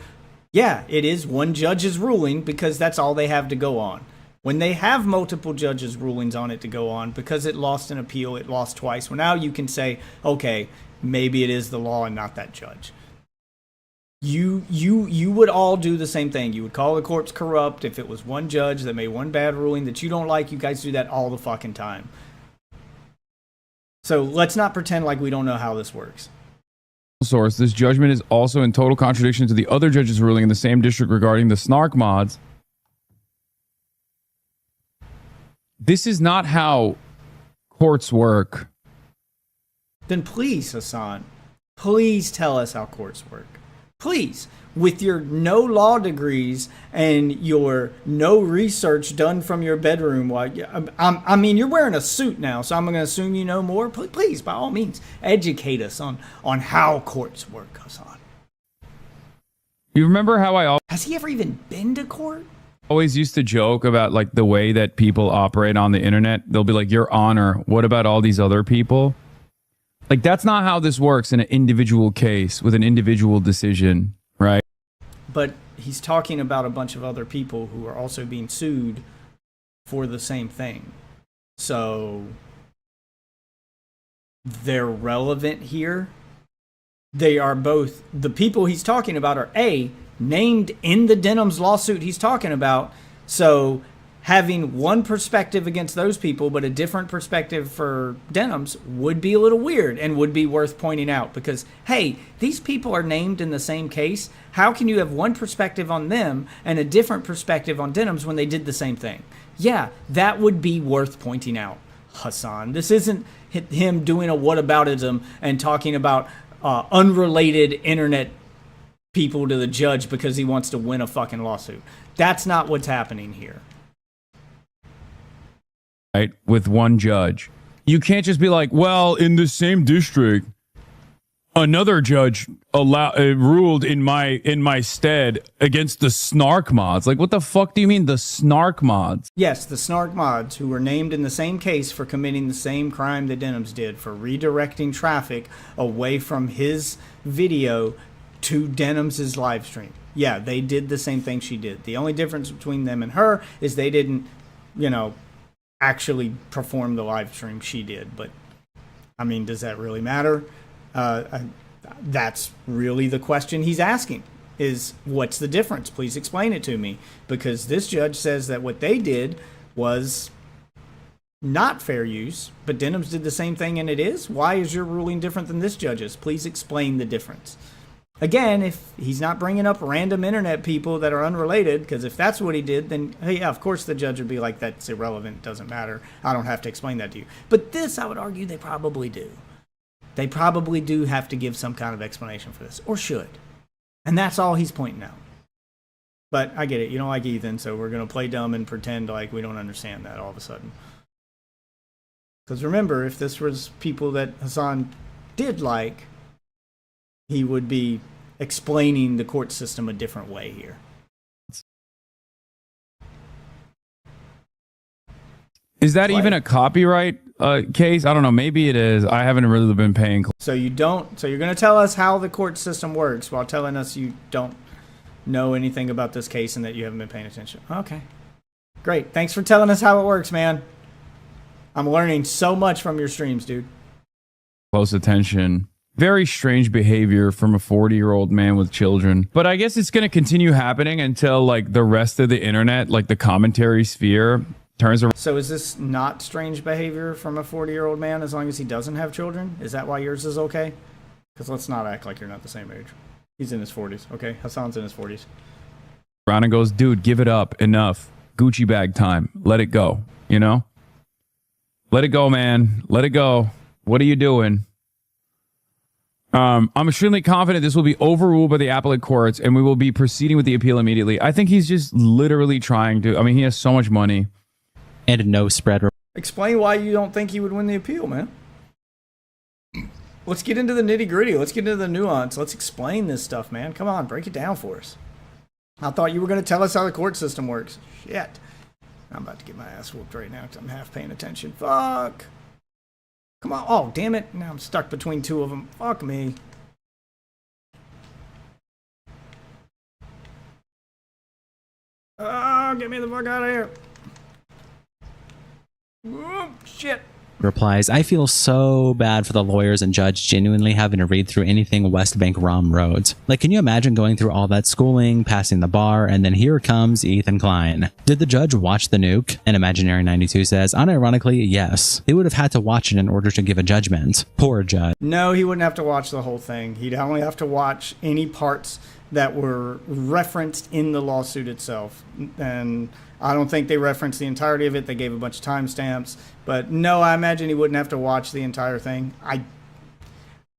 yeah, it is one judge's ruling, because that's all they have to go on. When they have multiple judges' rulings on it to go on, because it lost an appeal, it lost twice. Well, now you can say, okay, maybe it is the law and not that judge. You would all do the same thing. You would call the courts corrupt if it was one judge that made one bad ruling that you don't like. You guys do that all the fucking time. So let's not pretend like we don't know how this works. Source, this judgment is also in total contradiction to the other judge's ruling in the same district regarding the snark mods. This is not how courts work. Then please, Hassan, please tell us how courts work. Please. with your no law degrees and your no research done from your bedroom. I mean, you're wearing a suit now, so I'm going to assume you know more. Please, by all means, educate us on how courts work, Hassan. You remember how Has he ever even been to court? always used to joke about like the way that people operate on the internet? They'll be like, Your Honor, what about all these other people? Like, that's not how this works in an individual case with an individual decision, right? But he's talking about a bunch of other people who are also being sued for the same thing. So they're relevant here. They are both, the people he's talking about are named in the Denims lawsuit he's talking about. So having one perspective against those people, but a different perspective for Denims would be a little weird and would be worth pointing out because, hey, these people are named in the same case. How can you have one perspective on them and a different perspective on Denims when they did the same thing? Yeah, that would be worth pointing out, Hassan. This isn't him doing a whataboutism and talking about unrelated internet people to the judge because he wants to win a fucking lawsuit. That's not what's happening here. Right, with one judge. You can't just be like, well, in the same district, another judge ruled in my stead against the snark mods. Like, what the fuck do you mean, the snark mods? Yes, the snark mods, who were named in the same case for committing the same crime that Denims did, for redirecting traffic away from his video to Denims' live stream. Yeah, they did the same thing she did. The only difference between them and her is they didn't, actually perform the live stream she did. But I mean, does that really matter? That's really the question he's asking, is what's the difference? Please explain it to me, because this judge says that what they did was not fair use, but Denims did the same thing and it is. Why is your ruling different than this judge's? Please explain the difference. Again, if he's not bringing up random internet people that are unrelated, because if that's what he did, then, hey, yeah, of course the judge would be like, that's irrelevant, doesn't matter. I don't have to explain that to you. But this, I would argue, they probably do. They probably do have to give some kind of explanation for this, or should. And that's all he's pointing out. But I get it. You don't like Ethan, so we're going to play dumb and pretend like we don't understand that all of a sudden. Because remember, if this was people that Hassan did like, he would be explaining the court system a different way here. Is that even a copyright case? I don't know. Maybe it is. I haven't really been paying close. So you're going to tell us how the court system works while telling us you don't know anything about this case and that you haven't been paying attention. Okay. Great. Thanks for telling us how it works, man. I'm learning so much from your streams, dude. Close attention. Very strange behavior from a 40-year-old man with children. But I guess it's going to continue happening until like the rest of the internet, like the commentary sphere, turns around. So is this not strange behavior from a 40-year-old man as long as he doesn't have children? Is that why yours is okay? Because let's not act like you're not the same age. He's in his 40s, okay? Hassan's in his 40s. Around and goes, dude, give it up. Enough. Gucci bag time. Let it go. You know? Let it go, man. Let it go. What are you doing? I'm extremely confident this will be overruled by the appellate courts and we will be proceeding with the appeal immediately. I think he's just literally trying to. I mean, he has so much money. And no spread. Explain why you don't think he would win the appeal, man. Let's get into the nitty gritty. Let's get into the nuance. Let's explain this stuff, man. Come on, break it down for us. I thought you were going to tell us how the court system works. Shit. I'm about to get my ass whooped right now because I'm half paying attention. Fuck. Come on. Oh, damn it. Now I'm stuck between two of them. Fuck me. Oh, get me the fuck out of here. Oh, shit. Replies, I feel so bad for the lawyers and judge genuinely having to read through anything West Bank ROM wrote. Like, can you imagine going through all that schooling, passing the bar, and then here comes Ethan Klein? Did the judge watch the nuke? And Imaginary 92 says, unironically, yes. They would have had to watch it in order to give a judgment. Poor judge. No, he wouldn't have to watch the whole thing. He'd only have to watch any parts that were referenced in the lawsuit itself. And I don't think they referenced the entirety of it. They gave a bunch of timestamps. But no, I imagine he wouldn't have to watch the entire thing.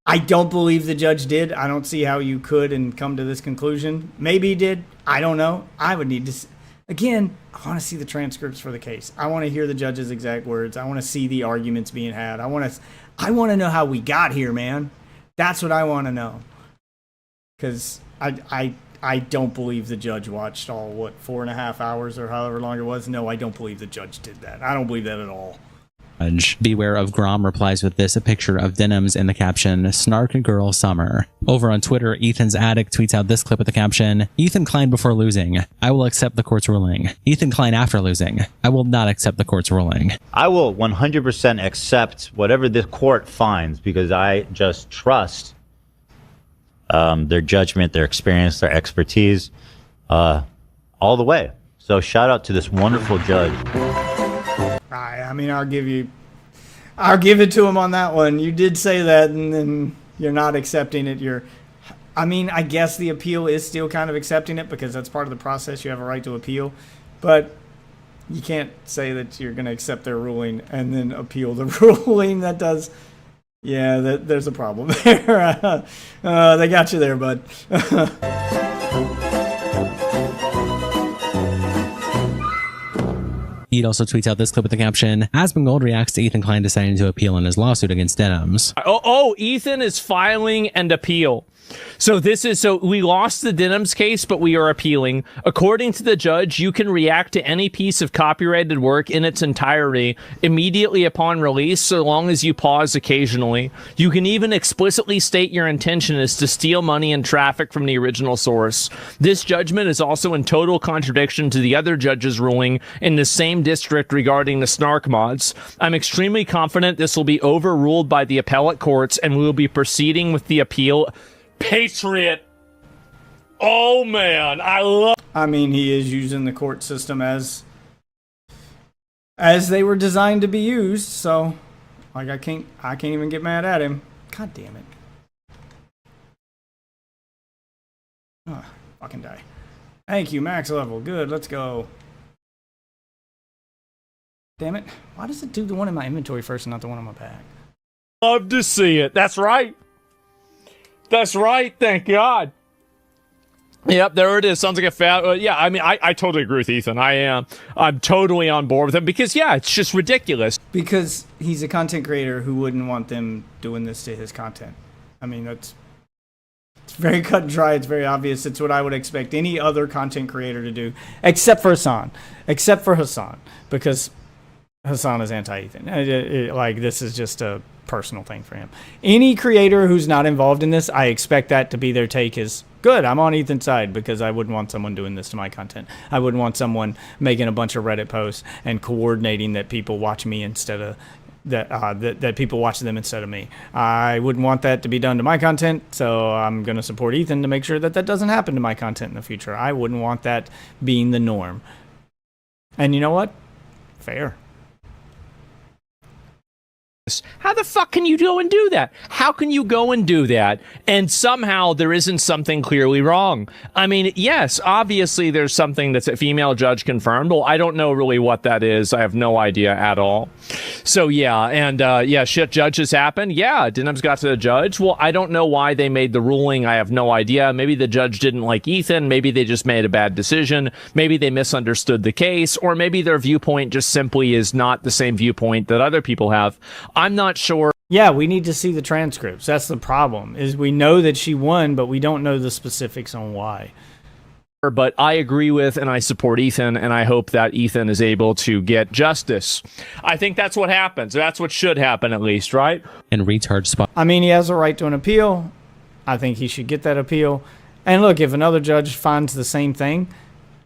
I don't believe the judge did. I don't see how you could and come to this conclusion. Maybe he did. I don't know. I would need to. Again, I want to see the transcripts for the case. I want to hear the judge's exact words. I want to see the arguments being had. I want to know how we got here, man. That's what I want to know. Because I don't believe the judge watched all, 4.5 hours or however long it was. No, I don't believe the judge did that. I don't believe that at all. Beware of Grom replies with this, a picture of Denims in the caption, Snark Girl Summer. Over on Twitter, Ethan's Addict tweets out this clip with the caption, Ethan Klein before losing. I will accept the court's ruling. Ethan Klein after losing. I will not accept the court's ruling. I will 100% accept whatever the court finds because I just trust their judgment, their experience, their expertise, all the way. So shout out to this wonderful judge. I mean, I'll give it to him on that one. You did say that, and then you're not accepting it. I mean, I guess the appeal is still kind of accepting it because that's part of the process. You have a right to appeal, but you can't say that you're going to accept their ruling and then appeal the ruling. There's a problem there. They got you there, bud. He also tweets out this clip with the caption, Asmongold reacts to Ethan Klein deciding to appeal in his lawsuit against Denims. Ethan is filing and appeal. So we lost the Denims case, but we are appealing. According to the judge, you can react to any piece of copyrighted work in its entirety immediately upon release, so long as you pause occasionally. You can even explicitly state your intention is to steal money and traffic from the original source. This judgment is also in total contradiction to the other judge's ruling in the same district regarding the snark mods. I'm extremely confident this will be overruled by the appellate courts, and we will be proceeding with the appeal. Patriot. Oh man, I mean, he is using the court system as they were designed to be used, so like I can't even get mad at him. God damn it. Fucking die. Thank you, max level. Good, let's go. Damn it. Why does it do the one in my inventory first and not the one on my back? love to see it. That's right. That's right. Thank God. Yep, there it is. Sounds like a fat. Yeah, I mean, I totally agree with Ethan. I'm totally on board with him because, yeah, it's just ridiculous. Because he's a content creator who wouldn't want them doing this to his content. I mean, it's very cut and dry. It's very obvious. It's what I would expect any other content creator to do, except for Hassan. Because Hassan is anti-Ethan. Like, this is just a personal thing for him. Any creator who's not involved in this, I expect that to be their take is, good, I'm on Ethan's side because I wouldn't want someone doing this to my content. I wouldn't want someone making a bunch of Reddit posts and coordinating that people watch me instead of that people watch them instead of me. I wouldn't want that to be done to my content, so I'm going to support Ethan to make sure that that doesn't happen to my content in the future. I wouldn't want that being the norm. And you know what? Fair. How the fuck can you go and do that? How can you go and do that and somehow there isn't something clearly wrong? I mean, yes, obviously there's something that's a female judge confirmed. Well, I don't know really what that is. I have no idea at all. So yeah, and yeah, shit judges happen. Yeah, Denims got to the judge. Well, I don't know why they made the ruling. I have no idea. Maybe the judge didn't like Ethan. Maybe they just made a bad decision. Maybe they misunderstood the case, or maybe their viewpoint just simply is not the same viewpoint that other people have. I'm not sure. Yeah, we need to see the transcripts. That's the problem, is we know that she won, but we don't know the specifics on why. But I agree with and I support Ethan, and I hope that Ethan is able to get justice. I think that's what happens. That's what should happen, at least, right? And retard spot. I mean, he has a right to an appeal. I think he should get that appeal. And look, if another judge finds the same thing,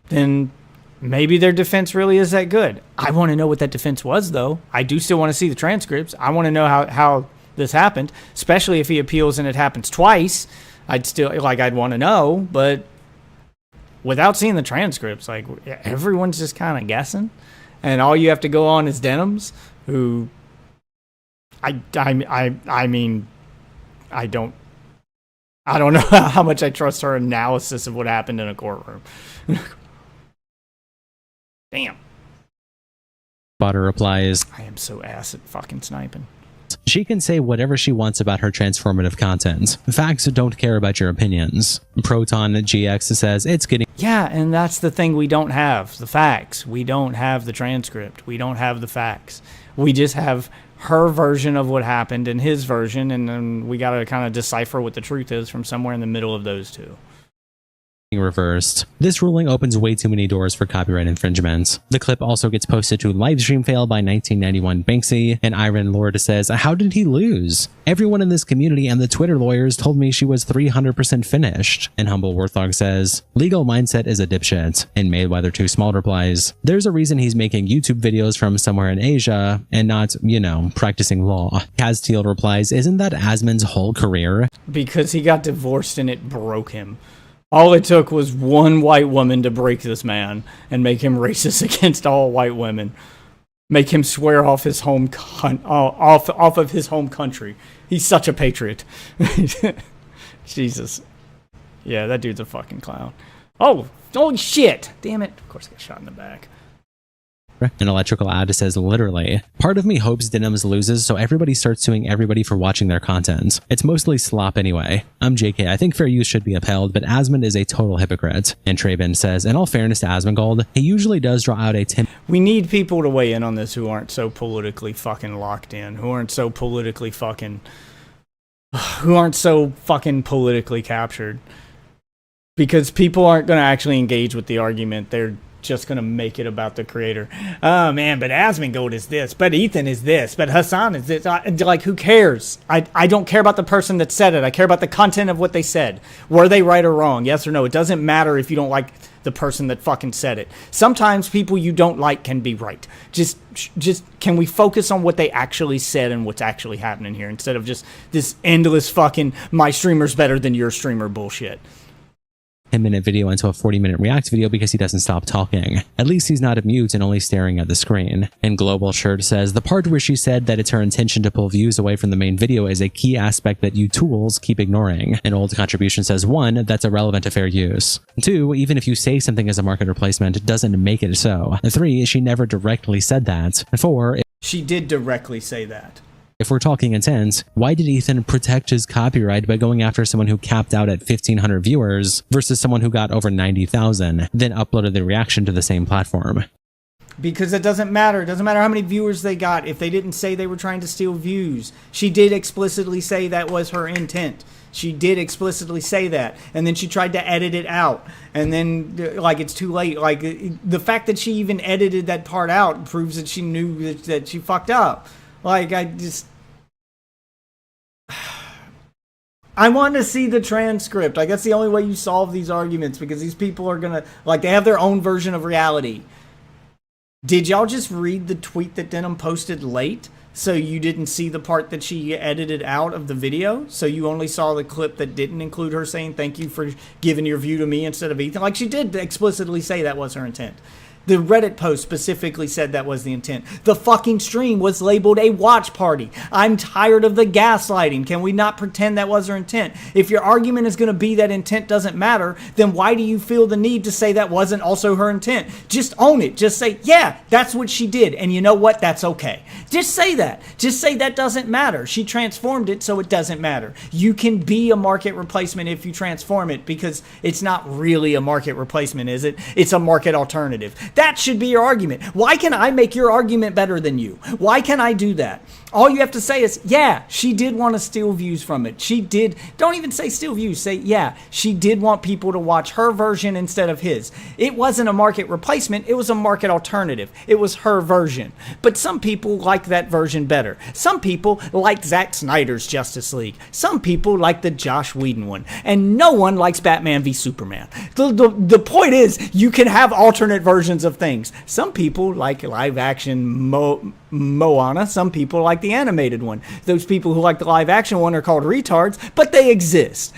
then maybe their defense really is that good. I want to know what that defense was, though. I do still want to see the transcripts. I want to know how this happened, especially if he appeals and it happens twice. I'd want to know, but without seeing the transcripts, like, everyone's just kind of guessing, and all you have to go on is Denims, who I mean, I don't know how much I trust her analysis of what happened in a courtroom. Damn. Spotter replies, I am so ass at fucking sniping. She can say whatever she wants about her transformative content. Facts don't care about your opinions. Proton GX says it's getting... Yeah, and that's the thing we don't have. The facts. We don't have the transcript. We don't have the facts. We just have her version of what happened and his version, and then we got to kind of decipher what the truth is from somewhere in the middle of those two. Reversed. This ruling opens way too many doors for copyright infringement. The clip also gets posted to Livestream Fail by 1991 Banksy, and Iron Lord says, how did he lose? Everyone in this community and the Twitter lawyers told me she was 300% finished. And Humble Warthog says, legal mindset is a dipshit. And Mayweather Too Small replies, there's a reason he's making YouTube videos from somewhere in Asia and not, you know, practicing law. Castiel replies, isn't that Asmon's whole career? Because he got divorced and it broke him. All it took was one white woman to break this man and make him racist against all white women. Make him swear off his home off of his home country. He's such a patriot. Jesus. Yeah, that dude's a fucking clown. Oh, holy shit. Damn it. Of course I got shot in the back. An electrical ad says, literally, part of me hopes Denims loses so everybody starts suing everybody for watching their content. It's mostly slop anyway. I'm JK, I think fair use should be upheld, but Asmund is a total hypocrite. And Traben says, in all fairness to Asmongold, he usually does draw out a We need people to weigh in on this who aren't so politically fucking locked in, who aren't so politically politically captured. Because people aren't going to actually engage with the argument. They're just gonna make it about the creator. Oh man, but Asmongold is this, but Ethan is this, but Hassan is this. Like, who cares? I don't care about the person that said it. I care about the content of what they said. Were they right or wrong? Yes or no? It doesn't matter if you don't like the person that fucking said it. Sometimes people you don't like can be right. Just can we focus on what they actually said and what's actually happening here instead of just this endless fucking my streamer's better than your streamer bullshit. 10-minute video into a 40-minute React video because he doesn't stop talking. At least he's not mute and only staring at the screen. And Global Shirt says, the part where she said that it's her intention to pull views away from the main video is a key aspect that you tools keep ignoring. An old contribution says, 1, that's irrelevant to fair use. 2, even if you say something is a market replacement, it doesn't make it so. 3, she never directly said that. 4, she did directly say that. If we're talking intent, why did Ethan protect his copyright by going after someone who capped out at 1,500 viewers versus someone who got over 90,000, then uploaded the reaction to the same platform? Because it doesn't matter. It doesn't matter how many viewers they got if they didn't say they were trying to steal views. She did explicitly say that was her intent. She did explicitly say that. And then she tried to edit it out. And then, like, it's too late. Like, the fact that she even edited that part out proves that she knew that she fucked up. Like, I want to see the transcript. Like, that's the only way you solve these arguments, because these people are gonna, like, they have their own version of reality. Did y'all just read the tweet that Denim posted late? So you didn't see the part that she edited out of the video? So you only saw the clip that didn't include her saying, thank you for giving your view to me instead of Ethan? Like, she did explicitly say that was her intent. The Reddit post specifically said that was the intent. The fucking stream was labeled a watch party. I'm tired of the gaslighting. Can we not pretend that was her intent? If your argument is going to be that intent doesn't matter, then why do you feel the need to say that wasn't also her intent? Just own it. Just say, yeah, that's what she did. And you know what? That's okay. Just say that. Just say that doesn't matter. She transformed it, so it doesn't matter. You can be a market replacement if you transform it, because it's not really a market replacement, is it? It's a market alternative. That should be your argument. Why can I make your argument better than you? Why can I do that? All you have to say is, yeah, she did want to steal views from it. She did. Don't even say steal views. Say, yeah, she did want people to watch her version instead of his. It wasn't a market replacement. It was a market alternative. It was her version. But some people like that version better. Some people like Zack Snyder's Justice League. Some people like the Josh Whedon one. And no one likes Batman v Superman. The point is, you can have alternate versions of things. Some people like live action Moana. Some people like the animated one. Those people who like the live action one are called retards, but they exist.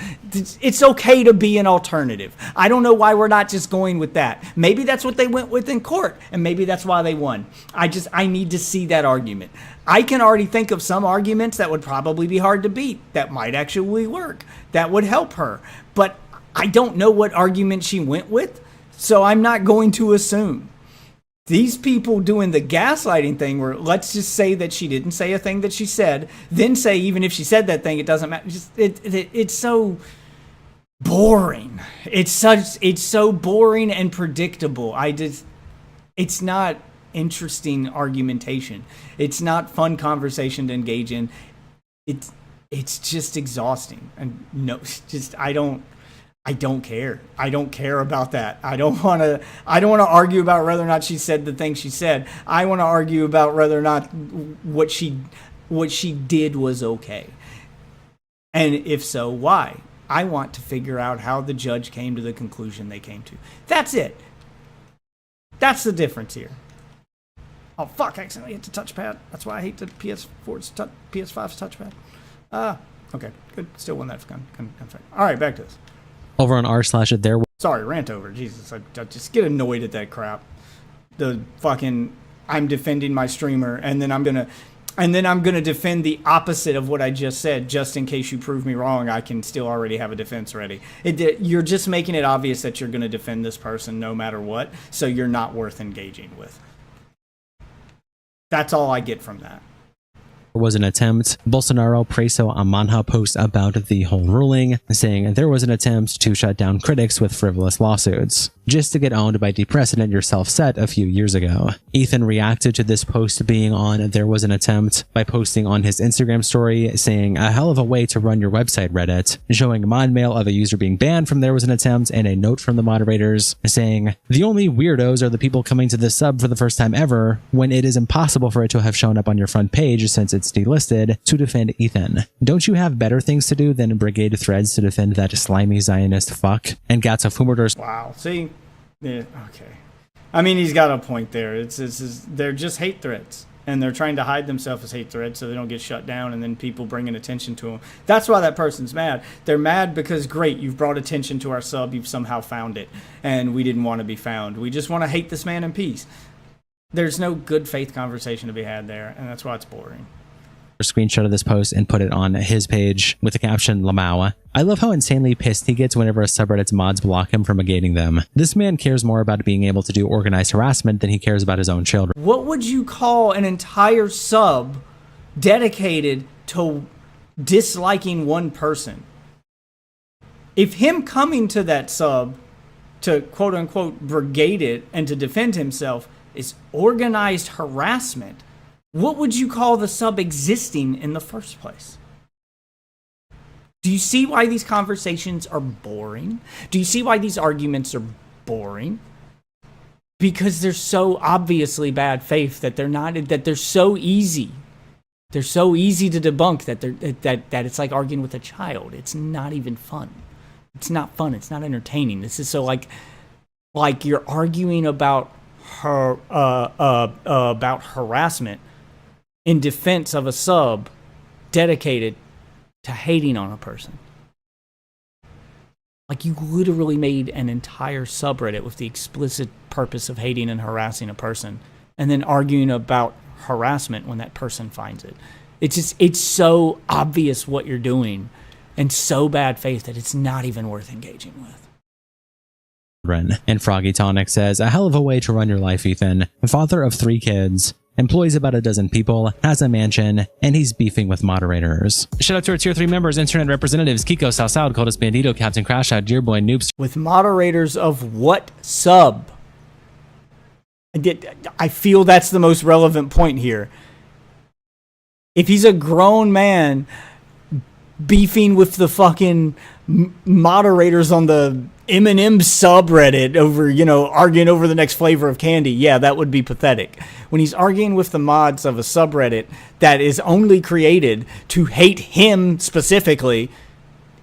It's okay to be an alternative. I don't know why we're not just going with that. Maybe that's what they went with in court, and maybe that's why they won. I need to see that argument. I can already think of some arguments that would probably be hard to beat, that might actually work, that would help her. But I don't know what argument she went with, so I'm not going to assume. These people doing the gaslighting thing where let's just say that she didn't say a thing that she said, then say even if she said that thing, it doesn't matter. It's so boring. It's so boring and predictable. It's not interesting argumentation. It's not fun conversation to engage in. It's just exhausting. And no, I don't care. I don't care about that. I don't want to argue about whether or not she said the thing she said. I want to argue about whether or not what she did was okay. And if so, why? I want to figure out how the judge came to the conclusion they came to. That's it. That's the difference here. Oh, fuck, I accidentally hit the touchpad. That's why I hate the PS5's touchpad. Okay, good. Still won that gun fight. All right, back to this. Over on r/there. Sorry, rant over. Jesus, I just get annoyed at that crap. The fucking, I'm defending my streamer, and then I'm gonna defend the opposite of what I just said, just in case you prove me wrong. I can still already have a defense ready. You're just making it obvious that you're gonna defend this person no matter what, so you're not worth engaging with. That's all I get from that. Was an attempt. Bolsonaro Preso Amanha post about the whole ruling, saying there was an attempt to shut down critics with frivolous lawsuits, just to get owned by the precedent yourself set a few years ago. Ethan reacted to this post being on there was an attempt by posting on his Instagram story saying a hell of a way to run your website, Reddit, showing mod mail of a user being banned from there was an attempt and a note from the moderators saying the only weirdos are the people coming to this sub for the first time ever when it is impossible for it to have shown up on your front page since it's delisted to defend Ethan. Don't you have better things to do than brigade threads to defend that slimy Zionist fuck? And Gats of Humorders. Wow. See? Yeah, okay. I mean, he's got a point there. They're just hate threads. And they're trying to hide themselves as hate threads so they don't get shut down and then people bringing attention to them. That's why that person's mad. They're mad because, great, you've brought attention to our sub. You've somehow found it. And we didn't want to be found. We just want to hate this man in peace. There's no good faith conversation to be had there. And that's why it's boring. Screenshot of this post and put it on his page with the caption Lamau. I love how insanely pissed he gets whenever a subreddit's mods block him from negating them. This man cares more about being able to do organized harassment than he cares about his own children. What would you call an entire sub dedicated to disliking one person? If him coming to that sub to quote unquote brigade it and to defend himself is organized harassment, what would you call the sub existing in the first place? Do you see why these conversations are boring? Do you see why these arguments are boring? Because they're so obviously bad faith that they're so easy. They're so easy to debunk that it's like arguing with a child. It's not even fun. It's not fun. It's not entertaining. This is so like you're arguing about about harassment in defense of a sub dedicated to hating on a person. Like, you literally made an entire subreddit with the explicit purpose of hating and harassing a person, and then arguing about harassment when that person finds it. It's so obvious what you're doing, and so bad faith that it's not even worth engaging with. And Froggy Tonic says, a hell of a way to run your life, Ethan. Father of 3 kids. Employs about a dozen people, has a mansion, and he's beefing with moderators. Shout out to our tier 3 members, internet representatives, Kiko, Salsal, Coldest Bandito, Captain Crash Out, Dearboy, Noobs. With moderators of what sub? I feel that's the most relevant point here. If he's a grown man beefing with the fucking moderators on the Eminem subreddit over, arguing over the next flavor of candy, yeah, that would be pathetic. When he's arguing with the mods of a subreddit that is only created to hate him specifically,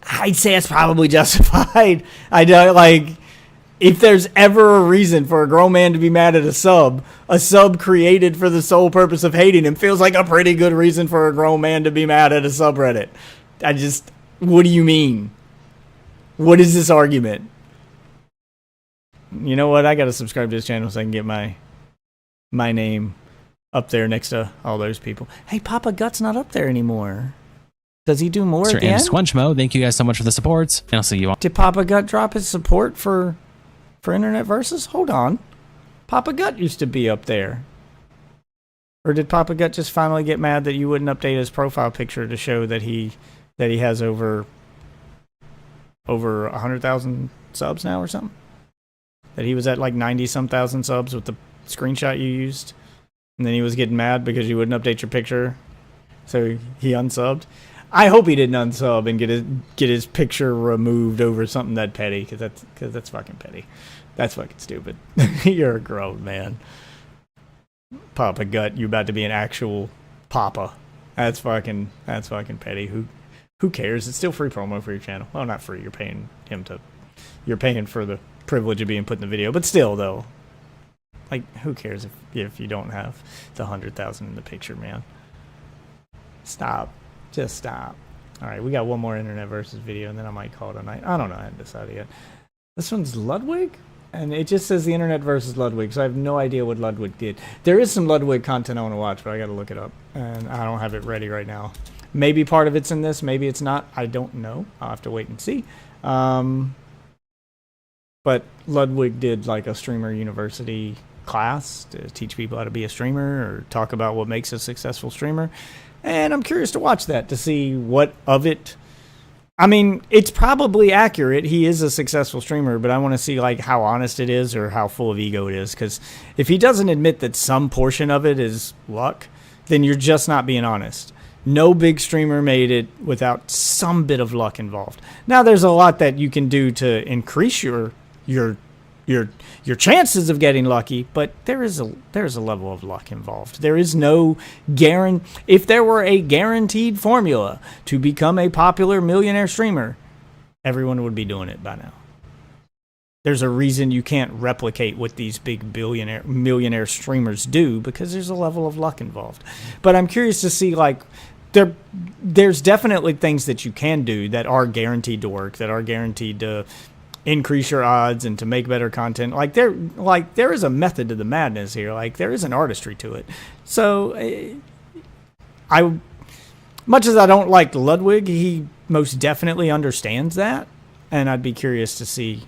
I'd say it's probably justified. I don't if there's ever a reason for a grown man to be mad at a sub created for the sole purpose of hating him feels like a pretty good reason for a grown man to be mad at a subreddit. What do you mean? What is this argument? You know what? I got to subscribe to this channel so I can get my name up there next to all those people. Hey, Papa Gut's not up there anymore. Does he do more again? Squunchmo, thank you guys so much for the support. And I'll see you all. Did Papa Gut drop his support for Internet Versus? Hold on. Papa Gut used to be up there. Or did Papa Gut just finally get mad that you wouldn't update his profile picture to show that he has over 100,000 subs now or something? That he was at like 90-some thousand subs with the screenshot you used, and then he was getting mad because you wouldn't update your picture, so he unsubbed. I hope he didn't unsub and get his picture removed over something that petty, because that's fucking petty. That's fucking stupid. You're a grown man. Papa Gut, you about to be an actual papa. That's fucking petty. Who cares? It's still free promo for your channel. Well, not free. You're paying for the privilege of being put in the video, but still though, like, who cares if you don't have the 100,000 in the picture, man? Stop. Just stop. All right, we got one more internet versus video, and then I might call it a night. I don't know. I haven't decided yet. This one's Ludwig, and it just says the internet versus Ludwig, so I have no idea what Ludwig did. There is some Ludwig content I want to watch, but I got to look it up, and I don't have it ready right now. Maybe part of it's in this, maybe it's not. I don't know. I'll have to wait and see. But Ludwig did like a streamer university class to teach people how to be a streamer or talk about what makes a successful streamer. And I'm curious to watch that to see what of it. I mean, it's probably accurate. He is a successful streamer, but I want to see like how honest it is or how full of ego it is. Because if he doesn't admit that some portion of it is luck, then you're just not being honest. No big streamer made it without some bit of luck involved. Now, there's a lot that you can do to increase your chances of getting lucky, but there's a level of luck involved. There is no guarantee. If there were a guaranteed formula to become a popular millionaire streamer, everyone would be doing it by now. There's a reason you can't replicate what these big millionaire streamers do, because there's a level of luck involved. But I'm curious to see, like, there's definitely things that you can do that are guaranteed to work, that are guaranteed to increase your odds and to make better content. There is a method to the madness here. Like, there is an artistry to it. So much as I don't like Ludwig, he most definitely understands that, and I'd be curious to see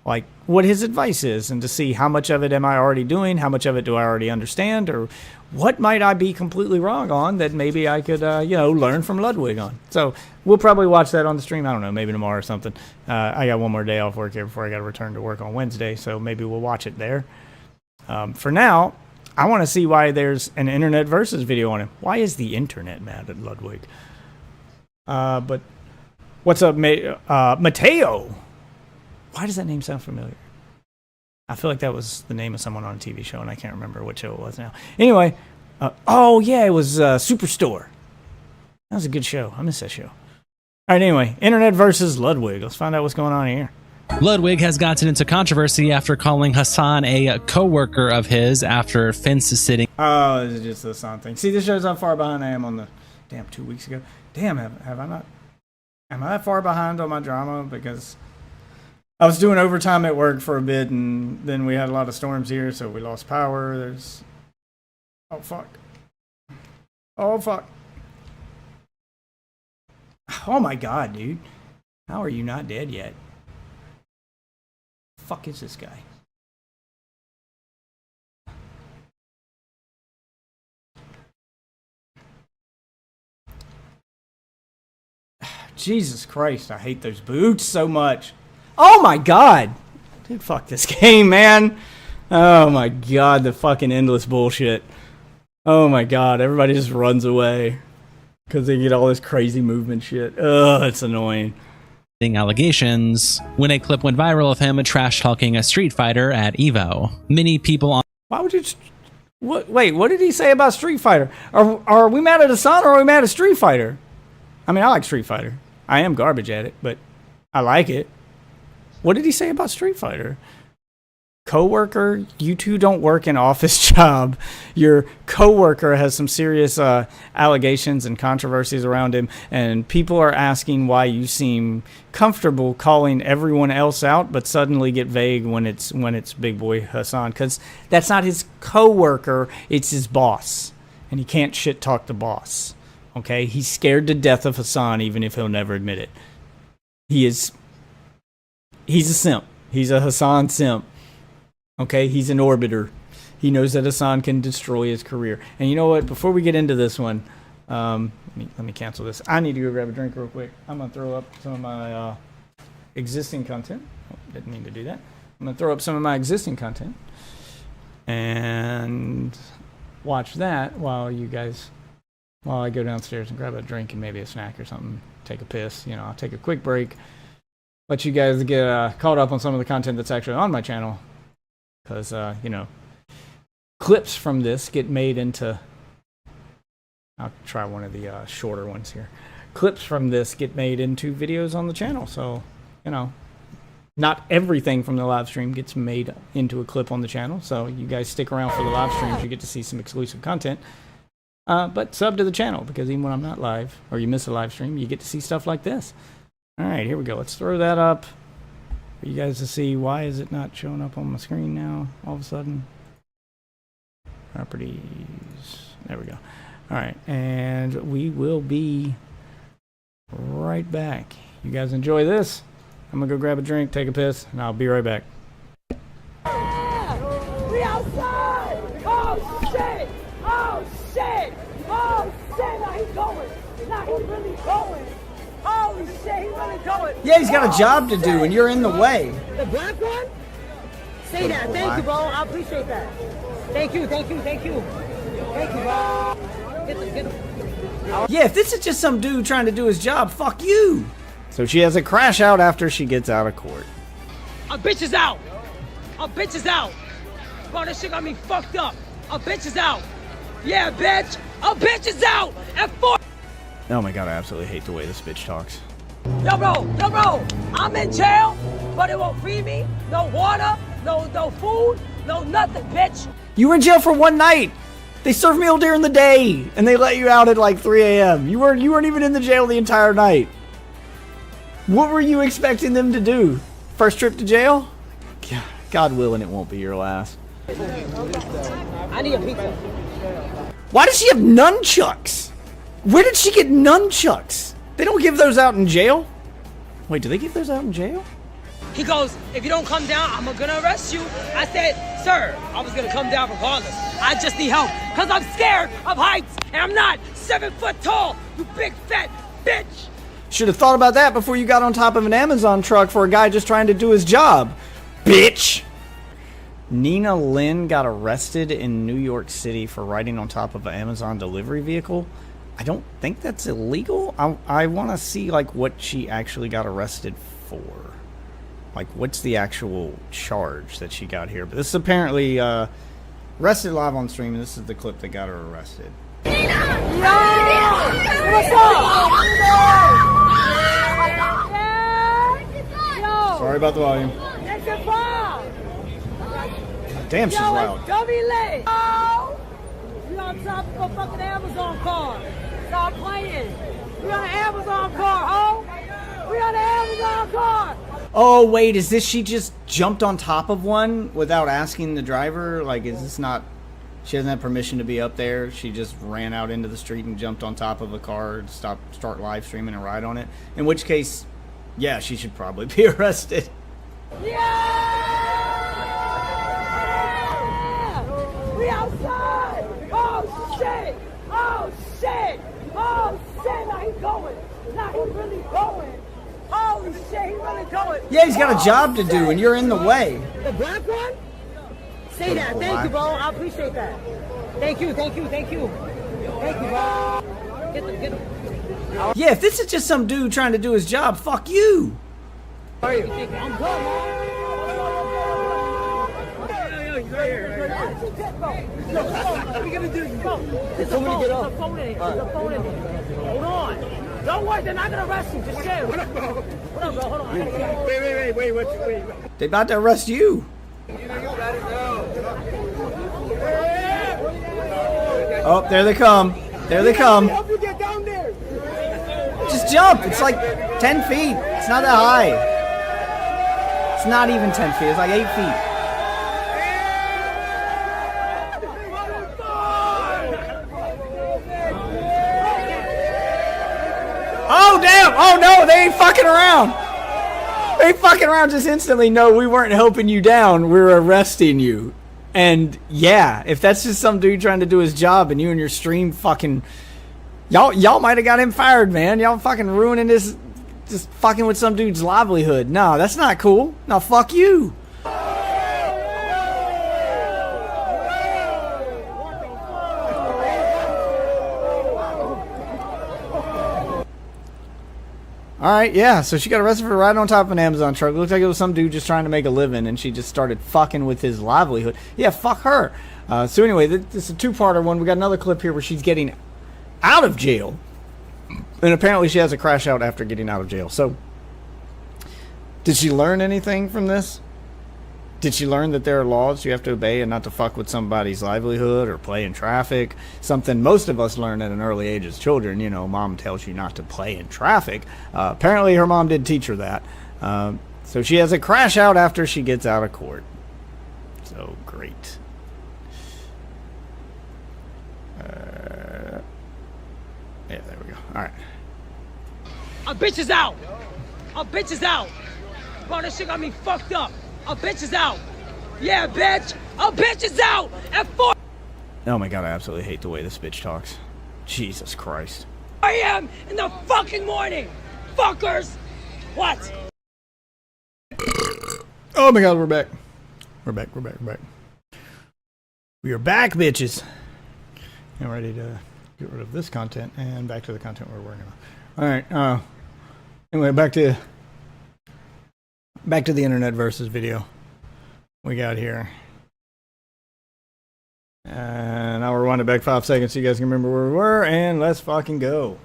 like what his advice is, and to see how much of it am I already doing, how much of it do I already understand, or what might I be completely wrong on that maybe I could learn from Ludwig on. So we'll probably watch that on the stream. I don't know, maybe tomorrow or something. I got one more day off work here before I got to return to work on Wednesday, so maybe we'll watch it there. For now, I want to see why there's an internet versus video on him. Why is the internet mad at Ludwig? But what's up, Mateo? Why does that name sound familiar? I feel like that was the name of someone on a TV show, and I can't remember what show it was now. Anyway, oh yeah, it was Superstore. That was a good show. I miss that show. All right, anyway, internet versus Ludwig. Let's find out what's going on here. Ludwig has gotten into controversy after calling Hassan a co-worker of his after fence sitting. Oh, this is just the Hassan thing. See, this shows how far behind I am on the... Damn, 2 weeks ago. Damn, have I not... Am I that far behind on my drama? Because I was doing overtime at work for a bit, and then we had a lot of storms here, so we lost power. There's... Oh, fuck. Oh, fuck. Oh, my God, dude. How are you not dead yet? Fuck is this guy? Jesus Christ, I hate those boots so much. Oh my God. Dude, fuck this game, man. Oh my God, the fucking endless bullshit. Oh my God, everybody just runs away because they get all this crazy movement shit. Ugh, it's annoying. Allegations when a clip went viral of him trash talking a Street Fighter at Evo. Many people on... Why would you... Wait, what did he say about Street Fighter? Are we mad at Hassan or are we mad at Street Fighter? I mean, I like Street Fighter. I am garbage at it, but I like it. What did he say about Street Fighter? Coworker, you two don't work an office job. Your coworker has some serious allegations and controversies around him, and people are asking why you seem comfortable calling everyone else out, but suddenly get vague when it's big boy Hassan, because that's not his coworker, it's his boss, and he can't shit talk the boss. Okay, he's scared to death of Hassan, even if he'll never admit it. He's a simp. He's a Hassan simp. Okay, he's an orbiter. He knows that Hassan can destroy his career. And you know what? Before we get into this one, let me cancel this. I need to go grab a drink real quick. I'm going to throw up some of my existing content. Oh, didn't mean to do that. I'm going to throw up some of my existing content and watch that while I go downstairs and grab a drink and maybe a snack or something, take a piss. You know, I'll take a quick break, let you guys get caught up on some of the content that's actually on my channel. Because, you know, clips from this get made into... I'll try one of the shorter ones here. Clips from this get made into videos on the channel. So, you know, not everything from the live stream gets made into a clip on the channel. So you guys stick around for the live streams. You get to see some exclusive content. But sub to the channel, because even when I'm not live, or you miss a live stream, you get to see stuff like this. All right, here we go. Let's throw that up for you guys to see. Why is it not showing up on my screen now all of a sudden? Properties. There we go. All right, and we will be right back. You guys enjoy this. I'm gonna go grab a drink, take a piss, and I'll be right back. We outside! Oh shit! Oh shit! Oh shit! Now he's going! Now he's really going! Holy shit! He's really going! Yeah, he's got a job to do, and you're in the way. The black one? Say that. Thank you, bro. I appreciate that. Thank you. Thank you. Thank you. Thank you, bro. Get them. Yeah, if this is just some dude trying to do his job, fuck you. So she has a crash out after she gets out of court. A bitch is out. A bitch is out. Bro, this shit got me fucked up. A bitch is out. Yeah, bitch. A bitch is out. At 4. Oh my god, I absolutely hate the way this bitch talks. Yo, bro. I'm in jail, but it won't feed me. No water, no food, no nothing, bitch. You were in jail for one night. They serve meal during the day, and they let you out at like 3 a.m. You weren't even in the jail the entire night. What were you expecting them to do? First trip to jail? God willing, it won't be your last. I need a pizza. Why does she have nunchucks? Where did she get nunchucks? They don't give those out in jail. Wait, do they give those out in jail? He goes, if you don't come down, I'm gonna arrest you. I said, sir, I was gonna come down regardless. I just need help, because I'm scared of heights, and I'm not 7 foot tall, you big fat bitch. Should have thought about that before you got on top of an Amazon truck for a guy just trying to do his job. Bitch! Nina Lynn got arrested in New York City for riding on top of an Amazon delivery vehicle. I don't think that's illegal. I want to see, like, what she actually got arrested for. Like, what's the actual charge that she got here? But this is apparently arrested live on stream, and this is the clip that got her arrested. What's up? Sorry about the volume. Damn, she's loud. Dummy leg. You on top of a fucking Amazon car. Stop playing. We on an Amazon car, ho. We on an Amazon car. Oh, wait, is this she just jumped on top of one without asking the driver? Like, is this not... She doesn't have permission to be up there. She just ran out into the street and jumped on top of a car and start live streaming and ride on it. In which case, yeah, she should probably be arrested. Yeah! We outside! Oh, shit! Oh, shit! Oh, shit! Now he's going! Now he's really going! Holy shit, he's really going! Yeah, he's got a job to do, and you're in the way. The black one? Say that. Thank you, bro. I appreciate that. Thank you. Thank you, bro. Get them. Yeah, if this is just some dude trying to do his job, fuck you. How are you? I'm good, man. What are we gonna do? There's a phone. There's a phone in it. There's a phone in it. Hold on. Don't worry, they're not gonna arrest you. Just chill. What up, bro? Hold on. Wait. They about to arrest you. Oh, there they come. Just jump. It's like 10 feet. It's not that high. It's not even 10 feet. It's like 8 feet. Oh, damn. Oh, no. They ain't fucking around. They fucking around just instantly. No, we weren't helping you down. We're arresting you. And yeah, if that's just some dude trying to do his job and you and your stream fucking... Y'all might have got him fired, man. Y'all fucking ruining this... Just fucking with some dude's livelihood. No, that's not cool. No, fuck you. Alright, yeah, so she got arrested for riding on top of an Amazon truck. It looks like it was some dude just trying to make a living, and she just started fucking with his livelihood. Yeah, fuck her. So anyway, this is a two-parter one. We got another clip here where she's getting out of jail. And apparently she has a crash out after getting out of jail. So, did she learn anything from this? Did she learn that there are laws you have to obey and not to fuck with somebody's livelihood or play in traffic? Something most of us learn at an early age as children. You know, mom tells you not to play in traffic. Apparently her mom did teach her that. So she has a crash out after she gets out of court. So, great. Yeah, there we go. All right. A bitch is out. A bitch is out. Bro, this shit got me fucked up. A bitch is out. Yeah, bitch. A bitch is out. At 4 Oh my god, I absolutely hate the way this bitch talks. Jesus Christ. a.m. in the fucking morning. Fuckers. What? Oh my god, we're back. We're back. We are back, bitches. And ready to get rid of this content and back to the content we're working on. Alright, anyway, back to the internet versus video we got here. And I'll rewind it back 5 seconds so you guys can remember where we were, and let's fucking go.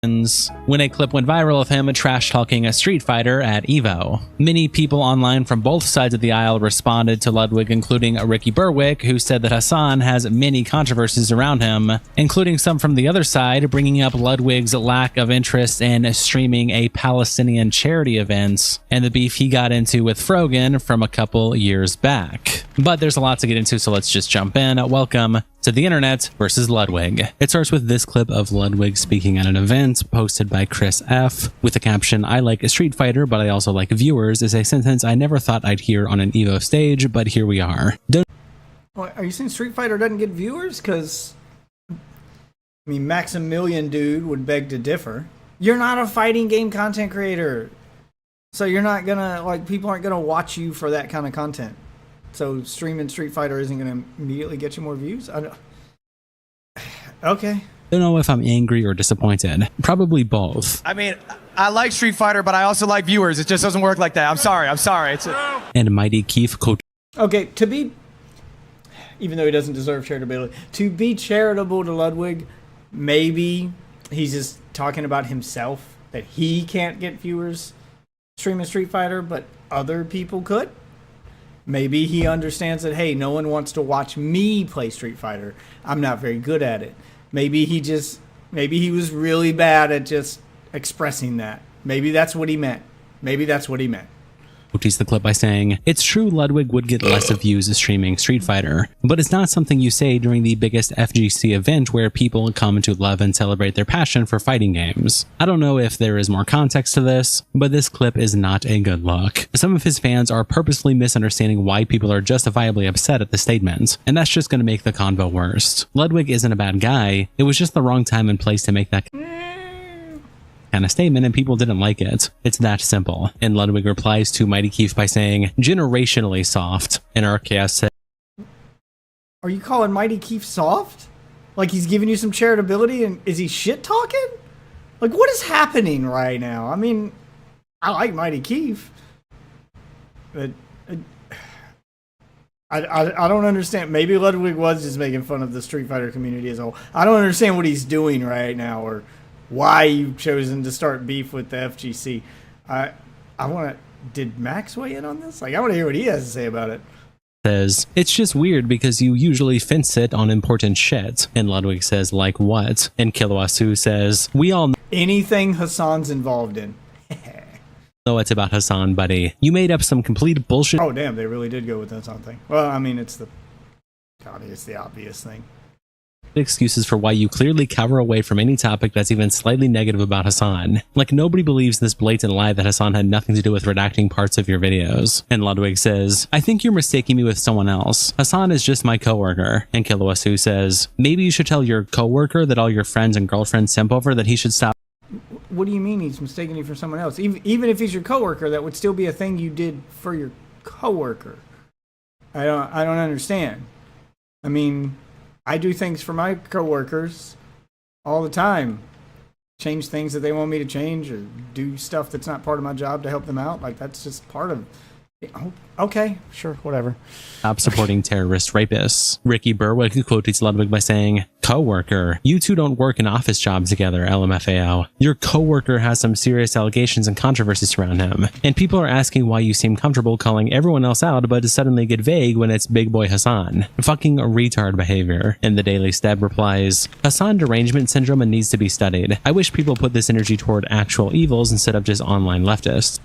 When a clip went viral of him trash talking a Street Fighter at EVO. Many people online from both sides of the aisle responded to Lugwig, including Ricky Berwick, who said that Hassan has many controversies around him, including some from the other side, bringing up Ludwig's lack of interest in streaming a Palestinian charity event and the beef he got into with Frogan from a couple years back. But there's a lot to get into, so let's just jump in. Welcome to the internet versus Lugwig. It starts with this clip of Lugwig speaking at an event posted by Chris F. with the caption, "I like a Street Fighter, but I also like viewers," is a sentence I never thought I'd hear on an EVO stage, but here we are. Well, are you saying Street Fighter doesn't get viewers? Because, I mean, Maximilian dude would beg to differ. You're not a fighting game content creator. So you're not gonna, like, people aren't gonna watch you for that kind of content. So streaming Street Fighter isn't going to immediately get you more views? I don't... Okay. Don't know if I'm angry or disappointed. Probably both. I mean, I like Street Fighter, but I also like viewers. It just doesn't work like that. I'm sorry. It's And Mighty Keith Okay, to be... Even though he doesn't deserve charitability. To be charitable to Ludwig, maybe he's just talking about himself, that he can't get viewers streaming Street Fighter, but other people could. Maybe he understands that, hey, no one wants to watch me play Street Fighter. I'm not very good at it. Maybe he was really bad at just expressing that. Maybe that's what he meant. Teased the clip by saying, "It's true Ludwig would get less views streaming Street Fighter, but it's not something you say during the biggest FGC event where people come to love and celebrate their passion for fighting games. I don't know if there is more context to this, but this clip is not a good look. Some of his fans are purposely misunderstanding why people are justifiably upset at the statement, and that's just going to make the convo worse. Ludwig isn't a bad guy, it was just the wrong time and place to make that kind of statement, and people didn't like it. It's that simple." And Ludwig replies to Mighty Keith by saying, "Generationally soft." And Archaeus said, "Are you calling Mighty Keith soft? Like he's giving you some charitability, and is he shit talking? Like what is happening right now? I mean, I like Mighty Keith, but I don't understand. Maybe Ludwig was just making fun of the Street Fighter community as a whole. I don't understand what he's doing right now, or why you've chosen to start beef with the FGC. I want to... Did Max weigh in on this? Like, I want to hear what he has to say about it. Says, "It's just weird because you usually fence it on important shit." And Ludwig says, "Like what?" And Kilowasu says, "We all know anything Hassan's involved in." know it's about Hassan, buddy. You made up some complete bullshit." Oh, damn, they really did go with the Hassan thing. Well, I mean, it's the obvious thing. excuses for why you clearly cower away from any topic that's even slightly negative about Hassan. Like, nobody believes this blatant lie that Hassan had nothing to do with redacting parts of your videos. And Ludwig says, I think you're mistaking me with someone else. Hassan is just my coworker. And Kilowasu says, maybe you should tell your coworker that all your friends and girlfriends simp over that he should stop. What do you mean he's mistaking you for someone else? Even if he's your coworker, that would still be a thing you did for your coworker. I don't understand. I mean, I do things for my coworkers all the time. Change things that they want me to change, or do stuff that's not part of my job to help them out. Like, that's just part of it. Okay, sure, whatever. Stop supporting terrorist rapists. Ricky Berwick quotes Ludwig by saying, coworker, you two don't work an office job together, LMFAO. Your coworker has some serious allegations and controversies around him, and people are asking why you seem comfortable calling everyone else out but suddenly get vague when it's big boy Hassan. Fucking retard behavior. And the Daily Stab replies, Hassan derangement syndrome needs to be studied. I wish people put this energy toward actual evils instead of just online leftists.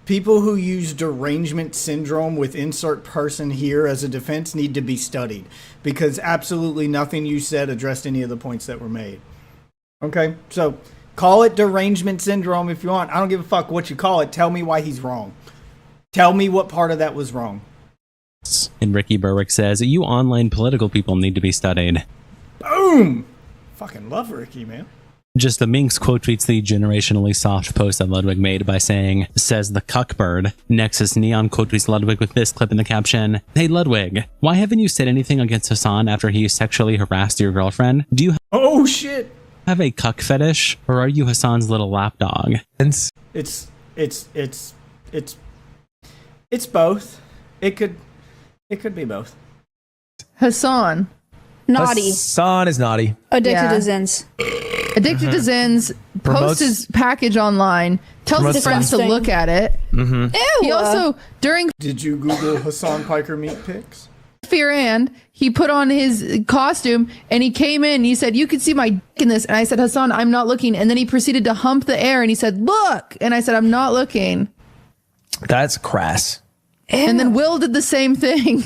People who use derangement syndrome with insert person here as a defense need to be studied, because absolutely nothing you said addressed any of the points that were made. Okay, so call it derangement syndrome if you want. I don't give a fuck what you call it. Tell me why he's wrong. Tell me what part of that was wrong. And Ricky Berwick says, you online political people need to be studied. Boom! Fucking love Ricky, man. Just the Minx quote tweets the generationally soft post that Ludwig made by saying, says the cuckbird. Nexus Neon quote tweets Ludwig with this clip in the caption, hey Ludwig, why haven't you said anything against Hassan after he sexually harassed your girlfriend? Do you oh shit have a cuck fetish, or are you Hassan's little lapdog? It's both. It could be both. Hassan. Naughty. Hassan is naughty. Addicted to Zins. Addicted to Zins, posts his package online, tells his friends to look at it. Mm-hmm. He also, during... Did you Google Hassan Piker meat pics? Fear and he put on his costume and he came in and he said, you could see my dick in this. And I said, Hassan, I'm not looking. And then he proceeded to hump the air and he said, look. And I said, I'm not looking. That's crass. And then Will did the same thing.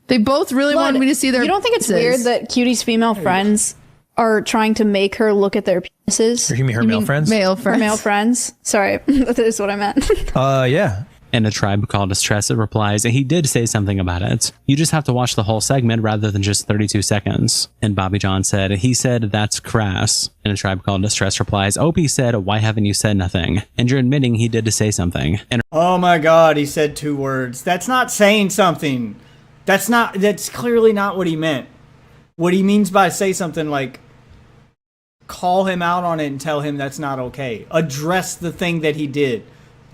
They both really wanted me to see their You don't think it's penises. weird that Cutie's female friends are trying to make her look at their penises? You mean her male friends? Male friends. Her male friends. Sorry, that is what I meant. Yeah. And A Tribe Called Distress replies, he did say something about it. You just have to watch the whole segment rather than just 32 seconds. And Bobby John said, he said, that's crass. And A Tribe Called Distress replies, Opie said, why haven't you said nothing? And you're admitting he did to say something. And oh my God, he said 2 words. That's not saying something. That's clearly not what he meant. What he means by say something, like, call him out on it and tell him that's not okay. Address the thing that he did.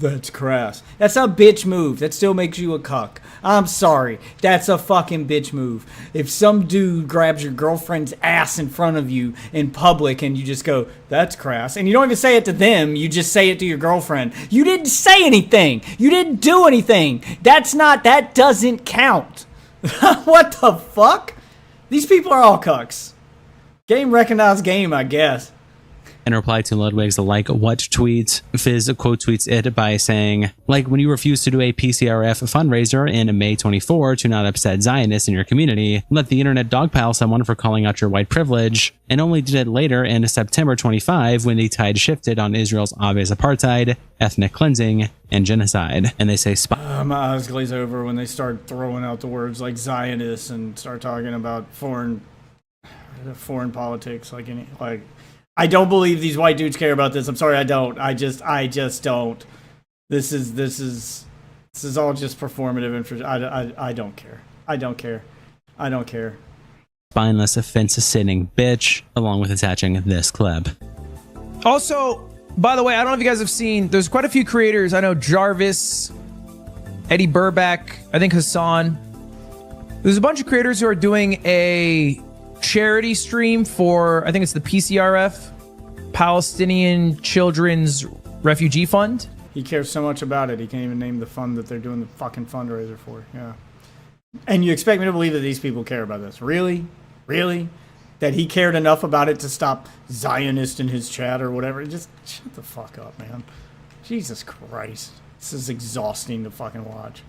That's crass. That's a bitch move. That still makes you a cuck. I'm sorry. That's a fucking bitch move. If some dude grabs your girlfriend's ass in front of you in public and you just go, that's crass, and you don't even say it to them, you just say it to your girlfriend. You didn't say anything. You didn't do anything. That doesn't count. What the fuck? These people are all cucks. Game recognized game, I guess. In reply to Ludwig's like what tweet, Fizz quote tweets it by saying, like when you refuse to do a PCRF fundraiser in May 24 to not upset Zionists in your community, let the internet dogpile someone for calling out your white privilege, and only did it later in September 25 when the tide shifted on Israel's obvious apartheid, ethnic cleansing, and genocide. And they say my eyes glaze over when they start throwing out the words like Zionists and start talking about foreign politics, I don't believe these white dudes care about this. I'm sorry, I don't. I just don't. This is all just performative interest. I don't care. I don't care. I don't care. Spineless, offense-sitting bitch, along with attaching this clip. Also, by the way, I don't know if you guys have seen, there's quite a few creators. I know Jarvis, Eddie Burback, I think Hassan. There's a bunch of creators who are doing a charity stream for, I think it's the PCRF, Palestinian Children's Refugee Fund. He cares so much about it, he can't even name the fund that they're doing the fucking fundraiser for. Yeah. And you expect me to believe that these people care about this? Really? Really? That he cared enough about it to stop Zionist in his chat or whatever? Just shut the fuck up, man. Jesus Christ. This is exhausting to fucking watch.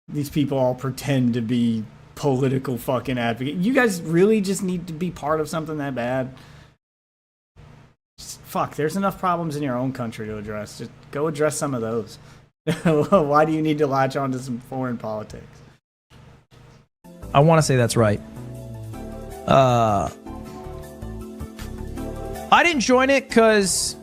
These people all pretend to be political fucking advocate. You guys really just need to be part of something that bad? Fuck, there's enough problems in your own country to address. Just go address some of those. Why do you need to latch on to some foreign politics? I want to say that's right. I didn't join it because...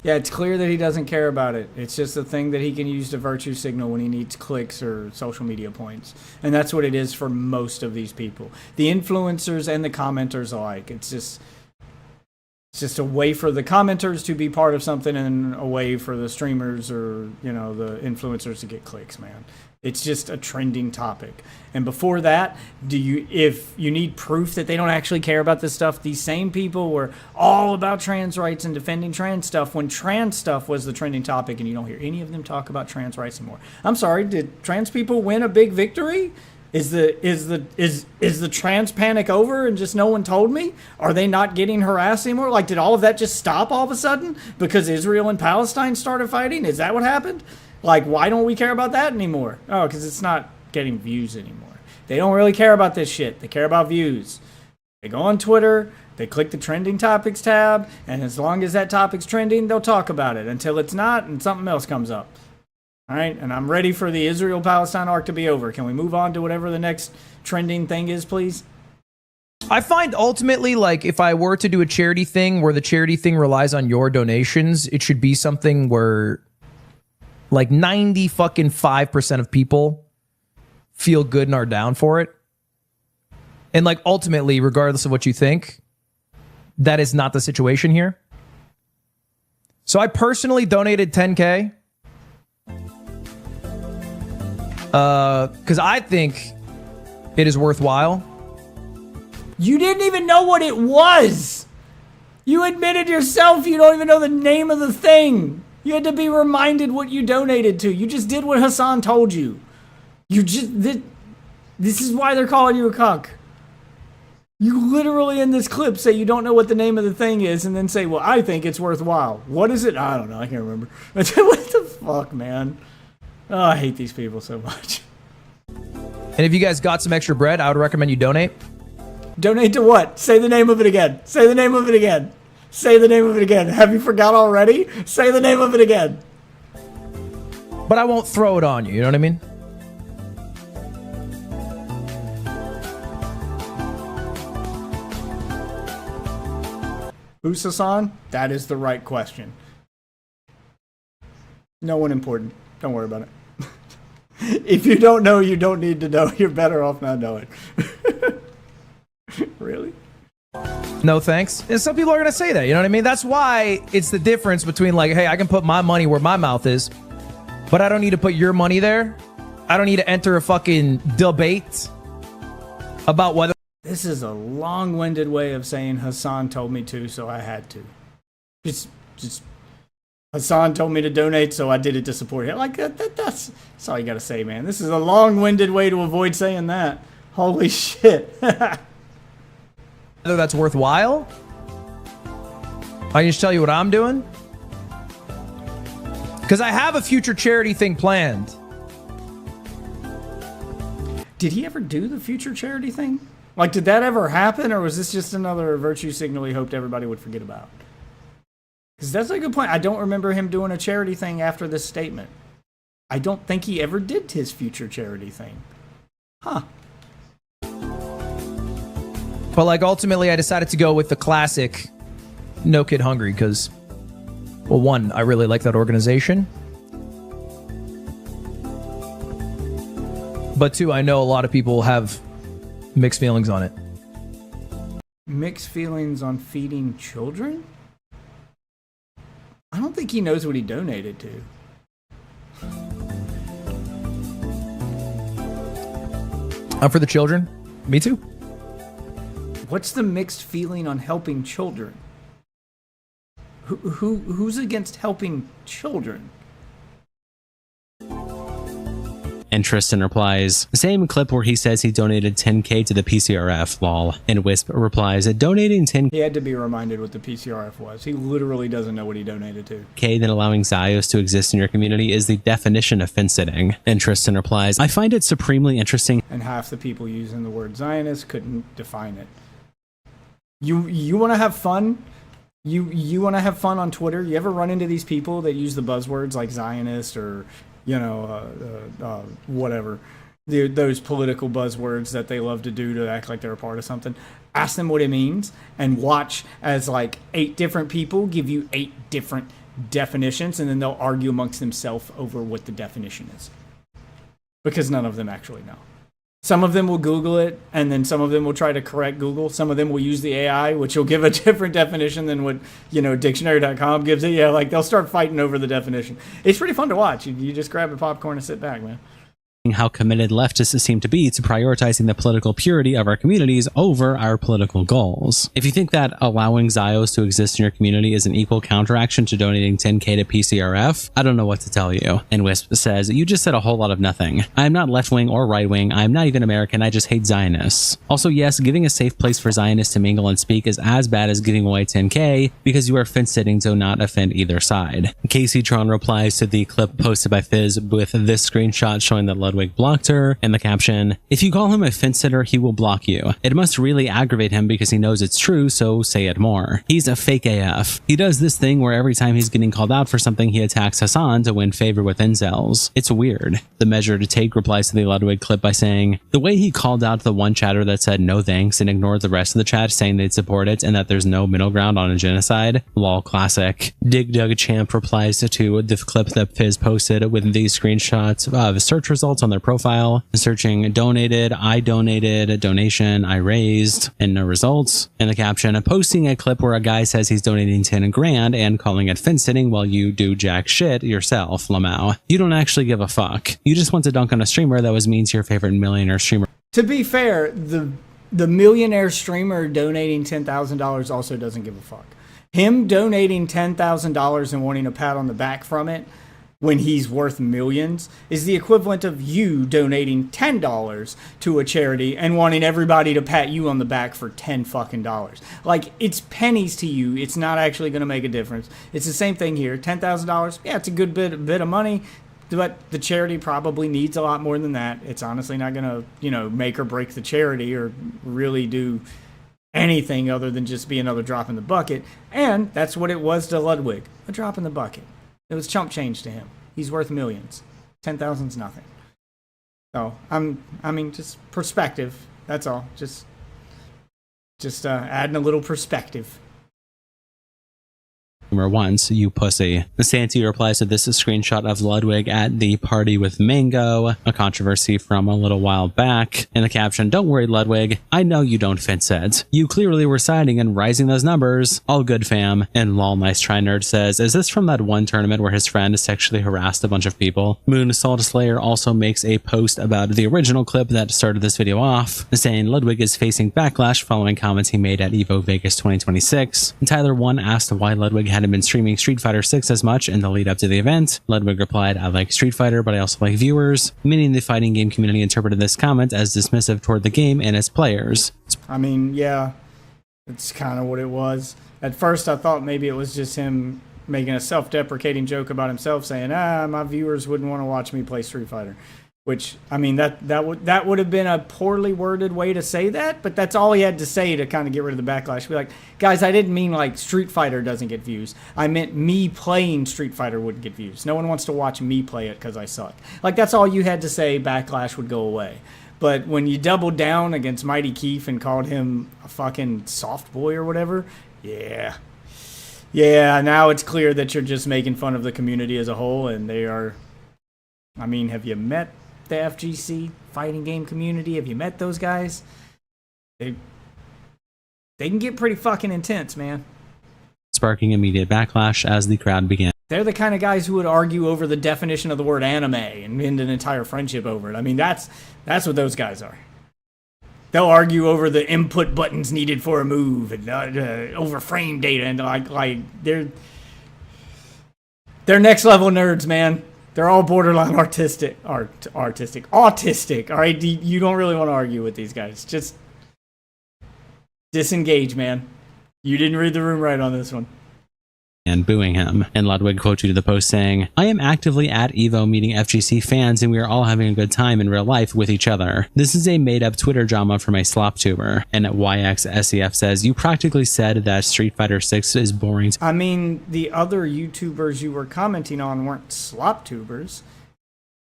Yeah, it's clear that he doesn't care about it. It's just a thing that he can use to virtue signal when he needs clicks or social media points. And that's what it is for most of these people. The influencers and the commenters alike. It's just a way for the commenters to be part of something and a way for the streamers or, you know, the influencers to get clicks, man. It's just a trending topic. And before that, if you need proof that they don't actually care about this stuff, these same people were all about trans rights and defending trans stuff when trans stuff was the trending topic, and you don't hear any of them talk about trans rights anymore. I'm sorry, did trans people win a big victory? Is the trans panic over and just no one told me? Are they not getting harassed anymore? Like, did all of that just stop all of a sudden because Israel and Palestine started fighting? Is that what happened? Like, why don't we care about that anymore? Oh, because it's not getting views anymore. They don't really care about this shit. They care about views. They go on Twitter, they click the trending topics tab, and as long as that topic's trending, they'll talk about it until it's not and something else comes up. All right, and I'm ready for the Israel-Palestine arc to be over. Can we move on to whatever the next trending thing is, please? I find ultimately, like, if I were to do a charity thing where the charity thing relies on your donations, it should be something where like 95% of people feel good and are down for it. And like ultimately, regardless of what you think, that is not the situation here. So I personally donated $10K. Because I think it is worthwhile. You didn't even know what it was. You admitted yourself you don't even know the name of the thing. You had to be reminded what you donated to. You just did what Hassan told you. This is why they're calling you a cuck. You literally in this clip say you don't know what the name of the thing is and then say, well, I think it's worthwhile. What is it? I don't know. I can't remember. What the fuck, man? Oh, I hate these people so much. And if you guys got some extra bread, I would recommend you donate. Donate to what? Say the name of it again. Say the name of it again. Say the name of it again. Have you forgot already? Say the name of it again. But I won't throw it on you. You know what I mean? Who's Hassan? That is the right question. No one important. Don't worry about it. If you don't know, you don't need to know. You're better off not knowing. Really? No thanks. And some people are going to say that, you know what I mean? That's why it's the difference between like, hey, I can put my money where my mouth is, but I don't need to put your money there. I don't need to enter a fucking debate about whether... This is a long-winded way of saying Hassan told me to, so I had to. Just Hassan told me to donate, so I did it to support him. Like, that's all you got to say, man. This is a long-winded way to avoid saying that. Holy shit. Whether that's worthwhile, I can just tell you what I'm doing. Because I have a future charity thing planned. Did he ever do the future charity thing? Like, did that ever happen, or was this just another virtue signal he hoped everybody would forget about? Because that's a good point. I don't remember him doing a charity thing after this statement. I don't think he ever did his future charity thing. Huh. But like ultimately I decided to go with the classic No Kid Hungry because, well, one, I really like that organization. But two, I know a lot of people have mixed feelings on it. Mixed feelings on feeding children? I don't think he knows what he donated to. I'm for the children. Me too. What's the mixed feeling on helping children? Who's against helping children? And And Tristan replies, same clip where he says he donated 10K to the PCRF, lol. And Wisp replies, donating 10K. He had to be reminded what the PCRF was. He literally doesn't know what he donated to. Then allowing Zios to exist in your community is the definition of fence sitting. And Tristan replies, I find it supremely interesting. And half the people using the word Zionist couldn't define it. You want to have fun? You want to have fun on Twitter? You ever run into these people that use the buzzwords like Zionist or, whatever, those political buzzwords that they love to do to act like they're a part of something? Ask them what it means and watch as like 8 different people give you 8 different definitions, and then they'll argue amongst themselves over what the definition is. Because none of them actually know. Some of them will Google it, and then some of them will try to correct Google. Some of them will use the AI, which will give a different definition than what, dictionary.com gives it. Yeah, like they'll start fighting over the definition. It's pretty fun to watch. You just grab a popcorn and sit back, man. How committed leftists seem to be to prioritizing the political purity of our communities over our political goals. If you think that allowing Zios to exist in your community is an equal counteraction to donating 10K to PCRF, I don't know what to tell you. And Wisp says, you just said a whole lot of nothing. I'm not left-wing or right-wing. I'm not even American. I just hate Zionists. Also, yes, giving a safe place for Zionists to mingle and speak is as bad as giving away 10K because you are fence-sitting to not offend either side. Casey Tron replies to the clip posted by Fizz with this screenshot showing that Lugwig blocked her, and the caption, if you call him a fence sitter, he will block you. It must really aggravate him because he knows it's true, so say it more. He's a fake AF. He does this thing where every time he's getting called out for something, he attacks Hassan to win favor with incels. It's weird. The Measure to Take replies to the Ludwig clip by saying, the way he called out the one chatter that said no thanks and ignored the rest of the chat saying they'd support it and that there's no middle ground on a genocide, lol classic. Dig Dug Champ replies to the clip that Fizz posted with these screenshots of search results on their profile, searching donated, I donated, donation, I raised, and no results. And the caption, posting a clip where a guy says he's donating 10 grand and calling it fence sitting while you do jack shit yourself, Lamau. You don't actually give a fuck. You just want to dunk on a streamer that was mean to your favorite millionaire streamer. To be fair, the millionaire streamer donating $10,000 also doesn't give a fuck. Him donating $10,000 and wanting a pat on the back from it when he's worth millions is the equivalent of you donating $10 to a charity and wanting everybody to pat you on the back for $10 fucking dollars. Like, it's pennies to you. It's not actually going to make a difference. It's the same thing here. $10,000, yeah, it's a good bit of money, but the charity probably needs a lot more than that. It's honestly not going to, make or break the charity or really do anything other than just be another drop in the bucket. And that's what it was to Ludwig, a drop in the bucket. It was chump change to him. He's worth millions. 10,000's nothing. So just perspective. That's all. Just adding a little perspective. Once, you pussy. Santi replies to this a screenshot of Ludwig at the party with Mango, a controversy from a little while back. In the caption, don't worry, Ludwig. I know you don't fence it. You clearly were siding and rising those numbers. All good, fam. And lol, nice try nerd says, is this from that one tournament where his friend sexually harassed a bunch of people? Moon Salt Slayer also makes a post about the original clip that started this video off, saying Ludwig is facing backlash following comments he made at EVO Vegas 2026. And Tyler 1 asked why Ludwig hadn't been streaming Street Fighter 6 as much in the lead up to the event. Ludwig replied, I like Street Fighter, but I also like viewers, meaning the fighting game community interpreted this comment as dismissive toward the game and its players. I mean, yeah, it's kind of what it was. At first, I thought maybe it was just him making a self-deprecating joke about himself, saying, my viewers wouldn't want to watch me play Street Fighter. Which, I mean, that would have been a poorly worded way to say that, but that's all he had to say to kind of get rid of the backlash. Be like, guys, I didn't mean like Street Fighter doesn't get views. I meant me playing Street Fighter wouldn't get views. No one wants to watch me play it because I suck. Like, that's all you had to say, backlash would go away. But when you doubled down against Mighty Keith and called him a fucking soft boy or whatever, yeah, now it's clear that you're just making fun of the community as a whole, and they are, I mean, have you met the FGC fighting game community? Have you met those guys? They can get pretty fucking intense, man. Sparking immediate backlash as the crowd began. They're the kind of guys who would argue over the definition of the word anime and end an entire friendship over it. I mean, that's what those guys are. They'll argue over the input buttons needed for a move and over frame data, and like they're next level nerds, man. They're all borderline autistic. All right, you don't really want to argue with these guys. Just disengage, man. You didn't read the room right on this one. And booing him. And Ludwig quoted the post saying, I am actively at EVO meeting FGC fans and we are all having a good time in real life with each other. This is a made-up Twitter drama from a slop tuber. And YXSEF says, you practically said that Street Fighter 6 is boring. I mean, the other YouTubers you were commenting on weren't slop tubers.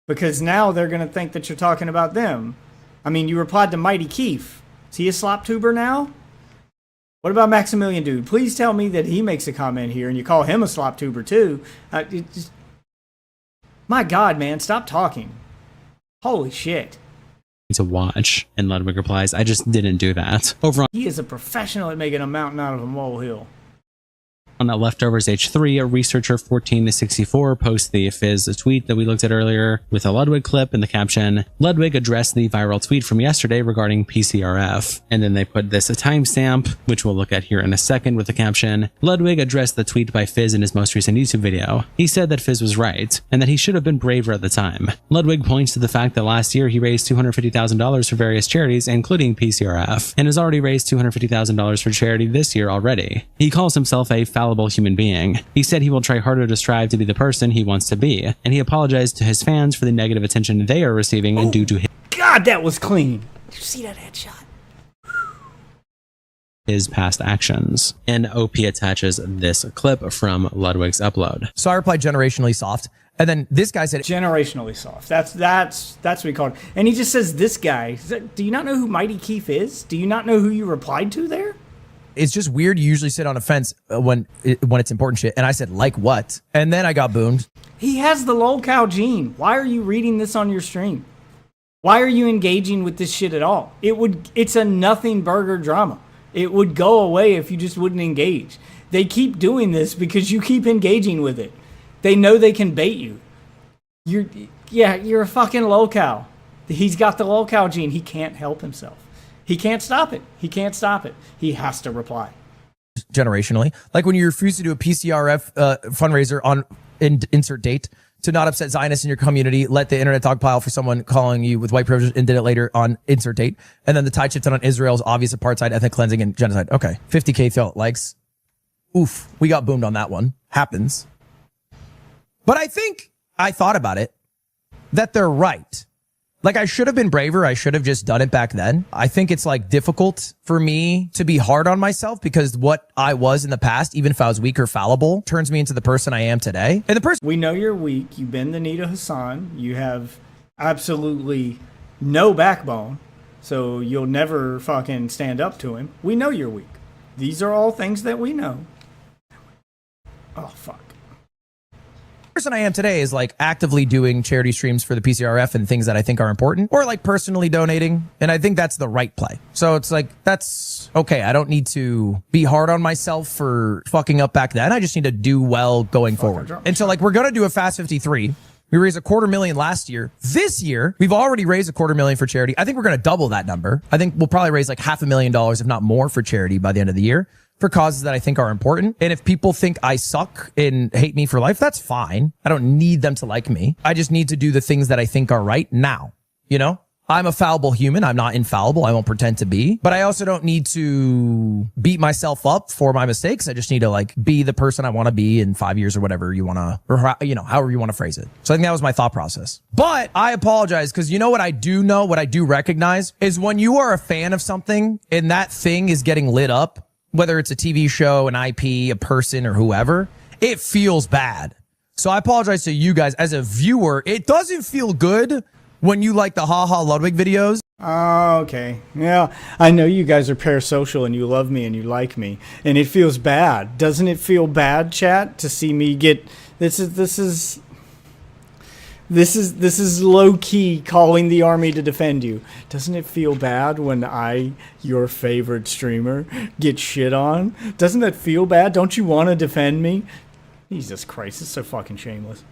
Because now they're going to think that you're talking about them. I mean, you replied to Mighty Keef. Is he a slop tuber now? What about Maximilian Dude? Please tell me that he makes a comment here and you call him a slop tuber too. My God, man, stop talking. Holy shit. To watch. And Ludwig replies, I just didn't do that. Over on He is a professional at making a mountain out of a molehill. On Leftovers H3, a researcher 14-64 posts the Fizz tweet that we looked at earlier with a Ludwig clip in the caption. Ludwig addressed the viral tweet from yesterday regarding PCRF. And then they put this a timestamp, which we'll look at here in a second with the caption. Ludwig addressed the tweet by Fizz in his most recent YouTube video. He said that Fizz was right, and that he should have been braver at the time. Ludwig points to the fact that last year he raised $250,000 for various charities, including PCRF, and has already raised $250,000 for charity this year already. He calls himself a fallible human being. He said he will try harder to strive to be the person he wants to be, and he apologized to his fans for the negative attention they are receiving and due to God, that was clean. Did you see that headshot? his past actions. And OP attaches this clip from Ludwig's upload. So I replied generationally soft. And then this guy said generationally soft. That's what he called it. And he just says this guy. Do you not know who Mighty Keef is? Do you not know who you replied to there? It's just weird. You usually sit on a fence when it's important shit. And I said, like what? And then I got boomed. He has the lol cow gene. Why are you reading this on your stream? Why are you engaging with this shit at all? It's a nothing burger drama. It would go away if you just wouldn't engage. They keep doing this because you keep engaging with it. They know they can bait you. You're a fucking lol cow. He's got the lol cow gene. He can't help himself. He can't stop it. He can't stop it. He has to reply. Generationally. Like when you refuse to do a PCRF fundraiser on insert date to not upset Zionists in your community, let the internet dogpile for someone calling you with white privilege and did it later on insert date. And then the tide shifted on Israel's obvious apartheid, ethnic cleansing, and genocide. Okay. 50K likes. Oof. We got boomed on that one. Happens. But I think I thought about it that they're right. Like I should have been braver. I should have just done it back then. I think it's like difficult for me to be hard on myself because what I was in the past, even if I was weak or fallible, turns me into the person I am today. And the person we know you're weak. You bend the knee to Hassan. You have absolutely no backbone. So you'll never fucking stand up to him. We know you're weak. These are all things that we know. Oh, fuck. Person I am today is like actively doing charity streams for the PCRF and things that I think are important, or like personally donating. And I think that's the right play. So it's like, that's okay. I don't need to be hard on myself for fucking up back then. I just need to do well going forward. And so like, we're going to do a Fast 53. We raised $250,000 last year. This year, we've already raised $250,000 for charity. I think we're going to double that number. I think we'll probably raise like $500,000, if not more, for charity by the end of the year, for causes that I think are important. And if people think I suck and hate me for life, that's fine. I don't need them to like me. I just need to do the things that I think are right now. You know, I'm a fallible human. I'm not infallible. I won't pretend to be, but I also don't need to beat myself up for my mistakes. I just need to like be the person I want to be in 5 years or whatever you want to, or you know, however you want to phrase it. So I think that was my thought process, but I apologize. Cause you know what I do know, what I do recognize is when you are a fan of something and that thing is getting lit up, whether it's a TV show, an IP, a person, or whoever, it feels bad. So I apologize to you guys. As a viewer, it doesn't feel good when you like the haha Ludwig videos. Oh, okay. Yeah, I know you guys are parasocial and you love me and you like me. And it feels bad. Doesn't it feel bad, chat, to see me get... This is low-key calling the army to defend you. Doesn't it feel bad when I, your favorite streamer, get shit on? Doesn't that feel bad? Don't you want to defend me? Jesus Christ, it's so fucking shameless.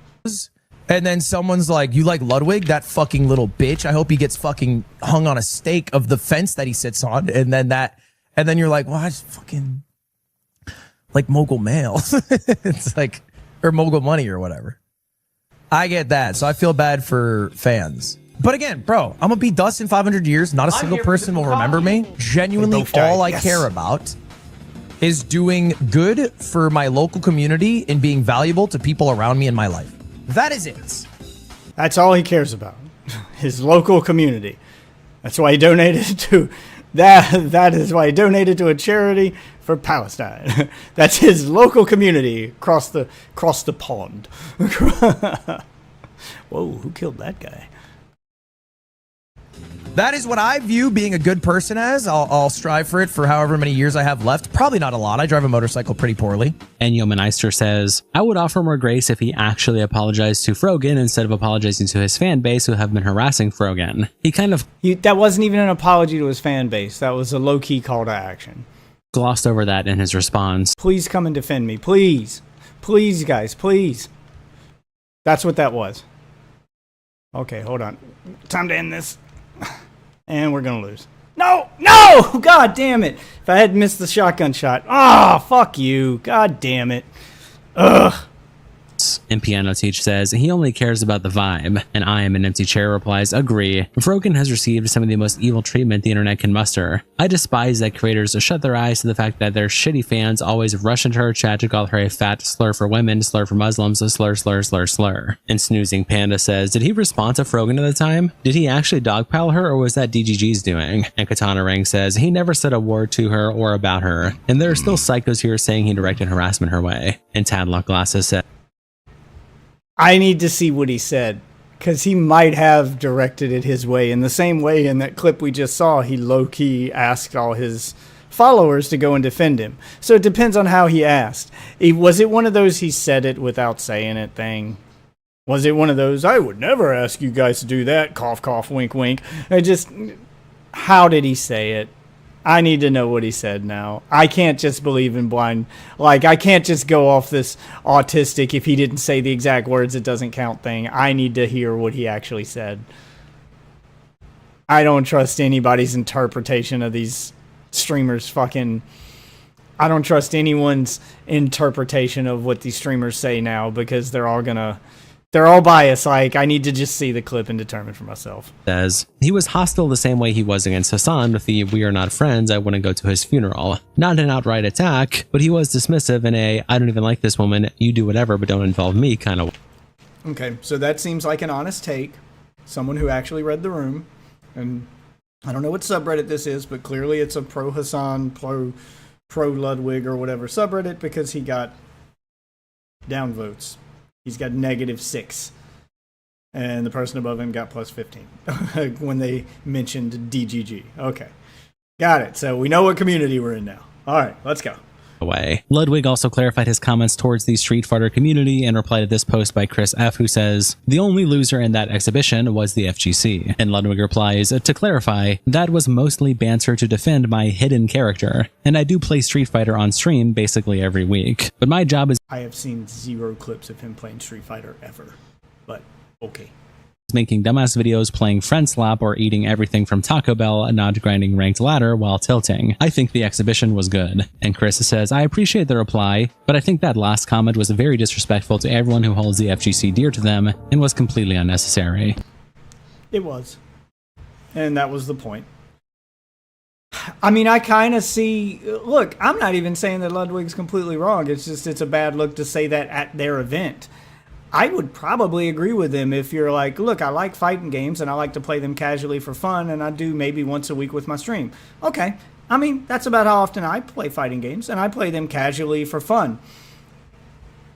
And then someone's like, you like Ludwig? That fucking little bitch. I hope he gets fucking hung on a stake of the fence that he sits on. And then you're like, well, I just fucking like mogul mail. It's like, or mogul money or whatever. I get that. So I feel bad for fans. But again, bro, I'm gonna be dust in 500 years. Not a single person will remember me. Genuinely, all I care about is doing good for my local community and being valuable to people around me in my life. That is it. That's all he cares about. His local community. That's why he donated to that is why he donated to a charity for Palestine. That's his local community across the pond. Whoa, who killed that guy? That is what I view being a good person as. I'll strive for it for however many years I have left. Probably not a lot. I drive a motorcycle pretty poorly. And Yeomanister says, I would offer more grace if he actually apologized to Frogan instead of apologizing to his fan base who have been harassing Frogan. That wasn't even an apology to his fan base. That was a low-key call to action. Glossed over that in his response. Please come and defend me. Please. Please, guys. Please. That's what that was. Okay, hold on. Time to end this. And we're going to lose. No! No! God damn it. If I had missed the shotgun shot. Ah, fuck you. God damn it. Ugh. And Piano Teach says, he only cares about the vibe. And I am an empty chair replies, agree. Frogan has received some of the most evil treatment the internet can muster. I despise that creators shut their eyes to the fact that their shitty fans always rush into her chat to call her a fat slur for women, slur for Muslims, a slur, slur, slur, slur. And Snoozing Panda says, did he respond to Frogan at the time? Did he actually dogpile her or was that DGG's doing? And Katana Rang says, he never said a word to her or about her. And there are still psychos here saying he directed harassment her way. And Tadlock Glasses said, I need to see what he said, because he might have directed it his way. In the same way in that clip we just saw, he low-key asked all his followers to go and defend him. So it depends on how he asked. Was it one of those he said it without saying it thing? Was it one of those, I would never ask you guys to do that, cough, cough, wink, wink? How did he say it? I need to know what he said now. I can't just believe in blind. I can't just go off this autistic if he didn't say the exact words, it doesn't count thing. I need to hear what he actually said. I don't trust anybody's interpretation of these streamers I don't trust anyone's interpretation of what these streamers say now because they're all biased. I need to just see the clip and determine for myself. Says, he was hostile the same way he was against Hassan with the we are not friends, I wouldn't go to his funeral. Not an outright attack, but he was dismissive in a I don't even like this woman, you do whatever but don't involve me kind of. Okay, so that seems like an honest take. Someone who actually read the room. And I don't know what subreddit this is, but clearly it's a pro Hassan, pro Ludwig or whatever subreddit because he got downvotes. He's got -6. And the person above him got +15 when they mentioned DGG. Okay. Got it. So we know what community we're in now. All right, let's go. Away. Ludwig also clarified his comments towards the Street Fighter community and replied to this post by Chris F, who says, the only loser in that exhibition was the FGC. And Ludwig replies, to clarify, that was mostly banter to defend my hidden character. And I do play Street Fighter on stream basically every week. But my job is I have seen 0 clips of him playing Street Fighter ever. But okay. Making dumbass videos playing Friend Slap or eating everything from Taco Bell and not grinding ranked ladder while tilting. I think the exhibition was good. And Chris says, I appreciate the reply, but I think that last comment was very disrespectful to everyone who holds the FGC dear to them and was completely unnecessary. It was. And that was the point. I mean, I kind of see, look, I'm not even saying that Ludwig's completely wrong. It's just, it's a bad look to say that at their event. I would probably agree with him if you're like, look, I like fighting games and I like to play them casually for fun and I do maybe once a week with my stream. Okay. I mean, that's about how often I play fighting games and I play them casually for fun.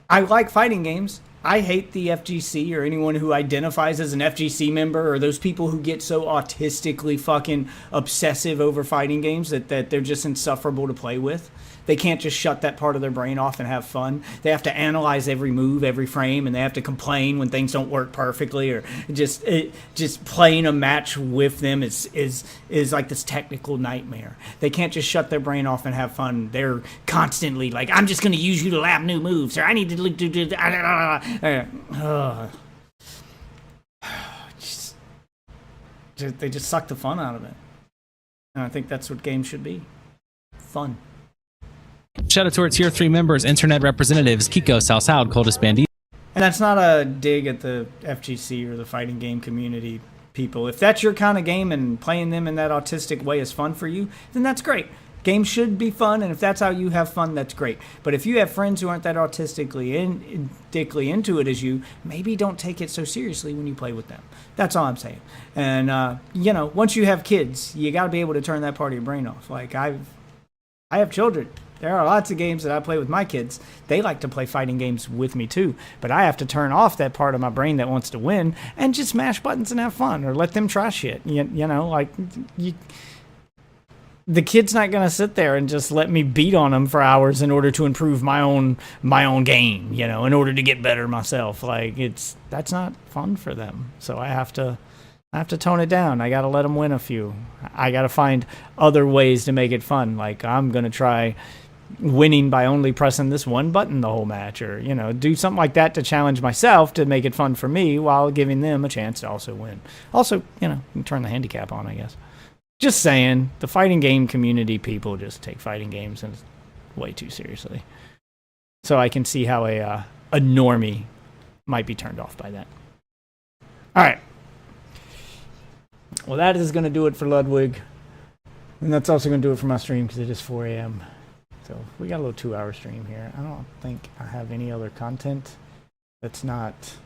I like fighting games. I hate the FGC or anyone who identifies as an FGC member or those people who get so autistically fucking obsessive over fighting games that they're just insufferable to play with. They can't just shut that part of their brain off and have fun. They have to analyze every move, every frame, and they have to complain when things don't work perfectly, or just playing a match with them is like this technical nightmare. They can't just shut their brain off and have fun. They're constantly like, I'm just going to use you to lab new moves, or I need to do. They just suck the fun out of it. And I think that's what games should be. Fun. Shout out to our tier 3 members, internet representatives, Kiko, Salsal, Coldest Bandit. And that's not a dig at the FGC or the fighting game community people. If that's your kind of game and playing them in that autistic way is fun for you, then that's great. Games should be fun, and if that's how you have fun, that's great. But if you have friends who aren't that autistically into it as you, maybe don't take it so seriously when you play with them. That's all I'm saying. And, you know, once you have kids, you got to be able to turn that part of your brain off. Like, I have children. There are lots of games that I play with my kids. They like to play fighting games with me too, but I have to turn off that part of my brain that wants to win and just mash buttons and have fun, or let them try shit. You know, like, the kid's not gonna sit there and just let me beat on them for hours in order to improve my own game. You know, in order to get better myself. Like, that's not fun for them. So I have to tone it down. I got to let them win a few. I got to find other ways to make it fun. Like, I'm going to try winning by only pressing this one button the whole match, or, you know, do something like that to challenge myself to make it fun for me while giving them a chance to also win. Also, you know, you can turn the handicap on, I guess. Just saying, the fighting game community people just take fighting games and way too seriously. So I can see how a normie might be turned off by that. All right. Well, that is going to do it for Ludwig. And that's also going to do it for my stream because it is 4 a.m. So we got a little 2-hour stream here. I don't think I have any other content that's not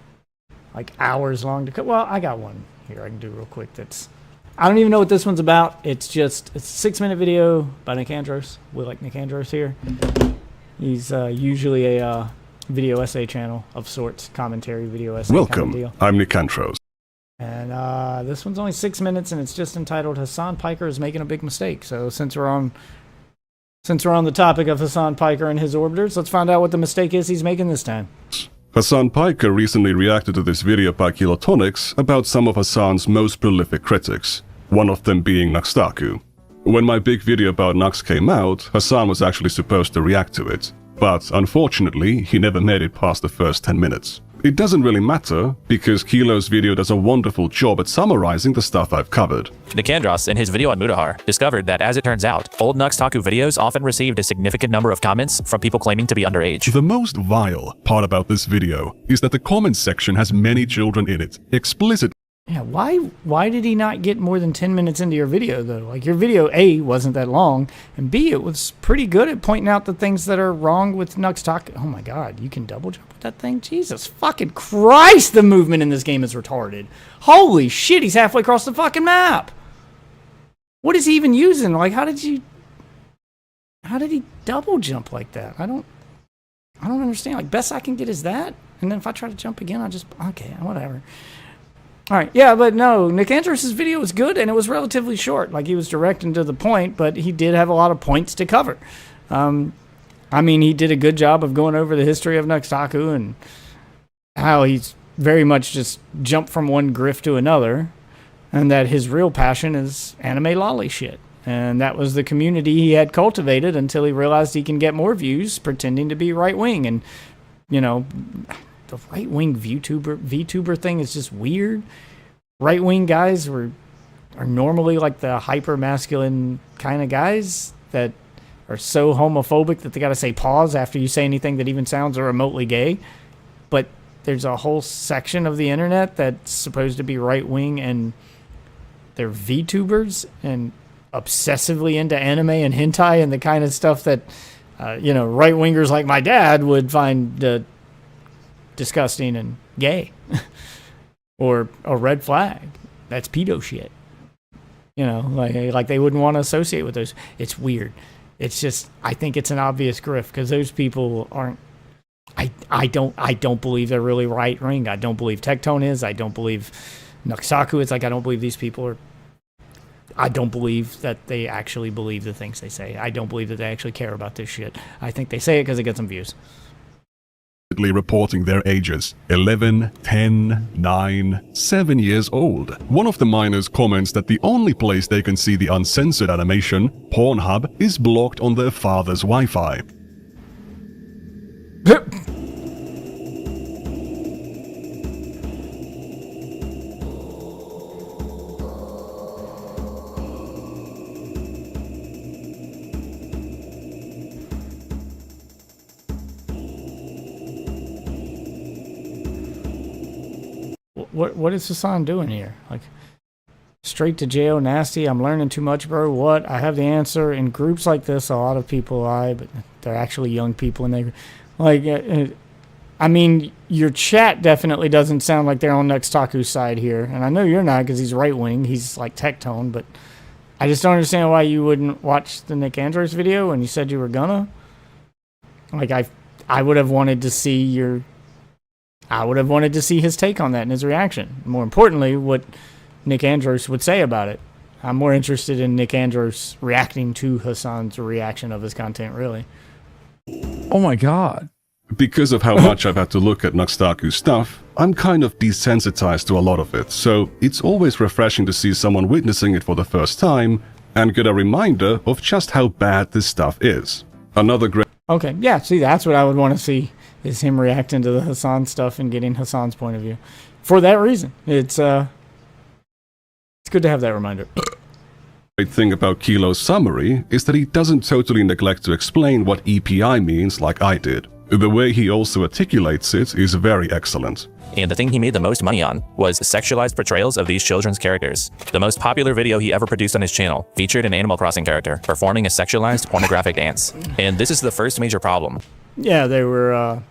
like hours long to cut. Well, I got one here I can do real quick. I don't even know what this one's about. It's a 6-minute video by Nicandros. We like Nicandros here. He's usually a video essay channel of sorts, commentary video essay. Welcome, kind of deal. I'm Nicandros. And this one's only 6 minutes, and it's just entitled "Hassan Piker is making a big mistake." So since we're on the topic of Hassan Piker and his orbiters, let's find out what the mistake is he's making this time. Hassan Piker recently reacted to this video by Kilotonics about some of Hassan's most prolific critics, one of them being Naxtaku. When my big video about Nux came out, Hassan was actually supposed to react to it, but unfortunately, he never made it past the first 10 minutes. It doesn't really matter, because Kilo's video does a wonderful job at summarizing the stuff I've covered. Nicandros, in his video on Mudahar, discovered that, as it turns out, old Nuxtaku videos often received a significant number of comments from people claiming to be underage. The most vile part about this video is that the comments section has many children in it, explicit. Yeah, why did he not get more than 10 minutes into your video, though? Like, your video, A, wasn't that long, and B, it was pretty good at pointing out the things that are wrong with Nuxtaku. Oh my god, you can double jump with that thing? Jesus fucking Christ, the movement in this game is retarded. Holy shit, he's halfway across the fucking map. What is he even using? Like, how did he double jump like that? I don't understand. Like, best I can get is that, and then if I try to jump again, okay, whatever. All right, yeah, but no, Nicandros' video was good, and it was relatively short. Like, he was direct and to the point, but he did have a lot of points to cover. I mean, he did a good job of going over the history of Nuxtaku and how he's very much just jumped from one grift to another, and that his real passion is anime lolly shit. And that was the community he had cultivated until he realized he can get more views pretending to be right-wing. And, you know, the right-wing VTuber thing is just weird. Right-wing guys are normally like the hyper-masculine kind of guys that are so homophobic that they got to say pause after you say anything that even sounds remotely gay. But there's a whole section of the internet that's supposed to be right-wing, and they're VTubers and obsessively into anime and hentai and the kind of stuff that, right-wingers like my dad would find disgusting and gay. Or a red flag. That's pedo shit. Like they wouldn't want to associate with those. It's weird. It's just, I think it's an obvious grift because those people aren't, I don't believe they're really right wing. I don't believe Tectone is. I don't believe Nuxtaku is. Like, I don't believe these people are, I don't believe that they actually believe the things they say. I don't believe that they actually care about this shit. I think they say it because it gets some views. Reporting their ages 11, 10, 9, 7 years old. One of the minors comments that the only place they can see the uncensored animation, Pornhub, is blocked on their father's Wi-Fi. what is Hassan doing here? Like, straight to jail, nasty. I'm learning too much, bro. What? I have the answer. In groups like this, a lot of people lie, but they're actually young people, and they like. I mean, your chat definitely doesn't sound like they're on Nuxtaku's side here, and I know you're not because he's right wing. He's like tech tone, but I just don't understand why you wouldn't watch the Nick Andros video, and you said you were gonna. Like, I would have wanted to see his take on that and his reaction. More importantly, what Nick Andros would say about it. I'm more interested in Nick Andros reacting to Hassan's reaction of his content, really. Oh my god. Because of how much I've had to look at Nuxtaku's stuff, I'm kind of desensitized to a lot of it, so it's always refreshing to see someone witnessing it for the first time and get a reminder of just how bad this stuff is. Another great... Okay, yeah, see, that's what I would want to see, is him reacting to the Hassan stuff and getting Hassan's point of view. For that reason, it's good to have that reminder. Great thing about Kilo's summary is that he doesn't totally neglect to explain what EPI means like I did. The way he also articulates it is very excellent. And the thing he made the most money on was sexualized portrayals of these children's characters. The most popular video he ever produced on his channel featured an Animal Crossing character performing a sexualized pornographic dance. And this is the first major problem. Yeah, they were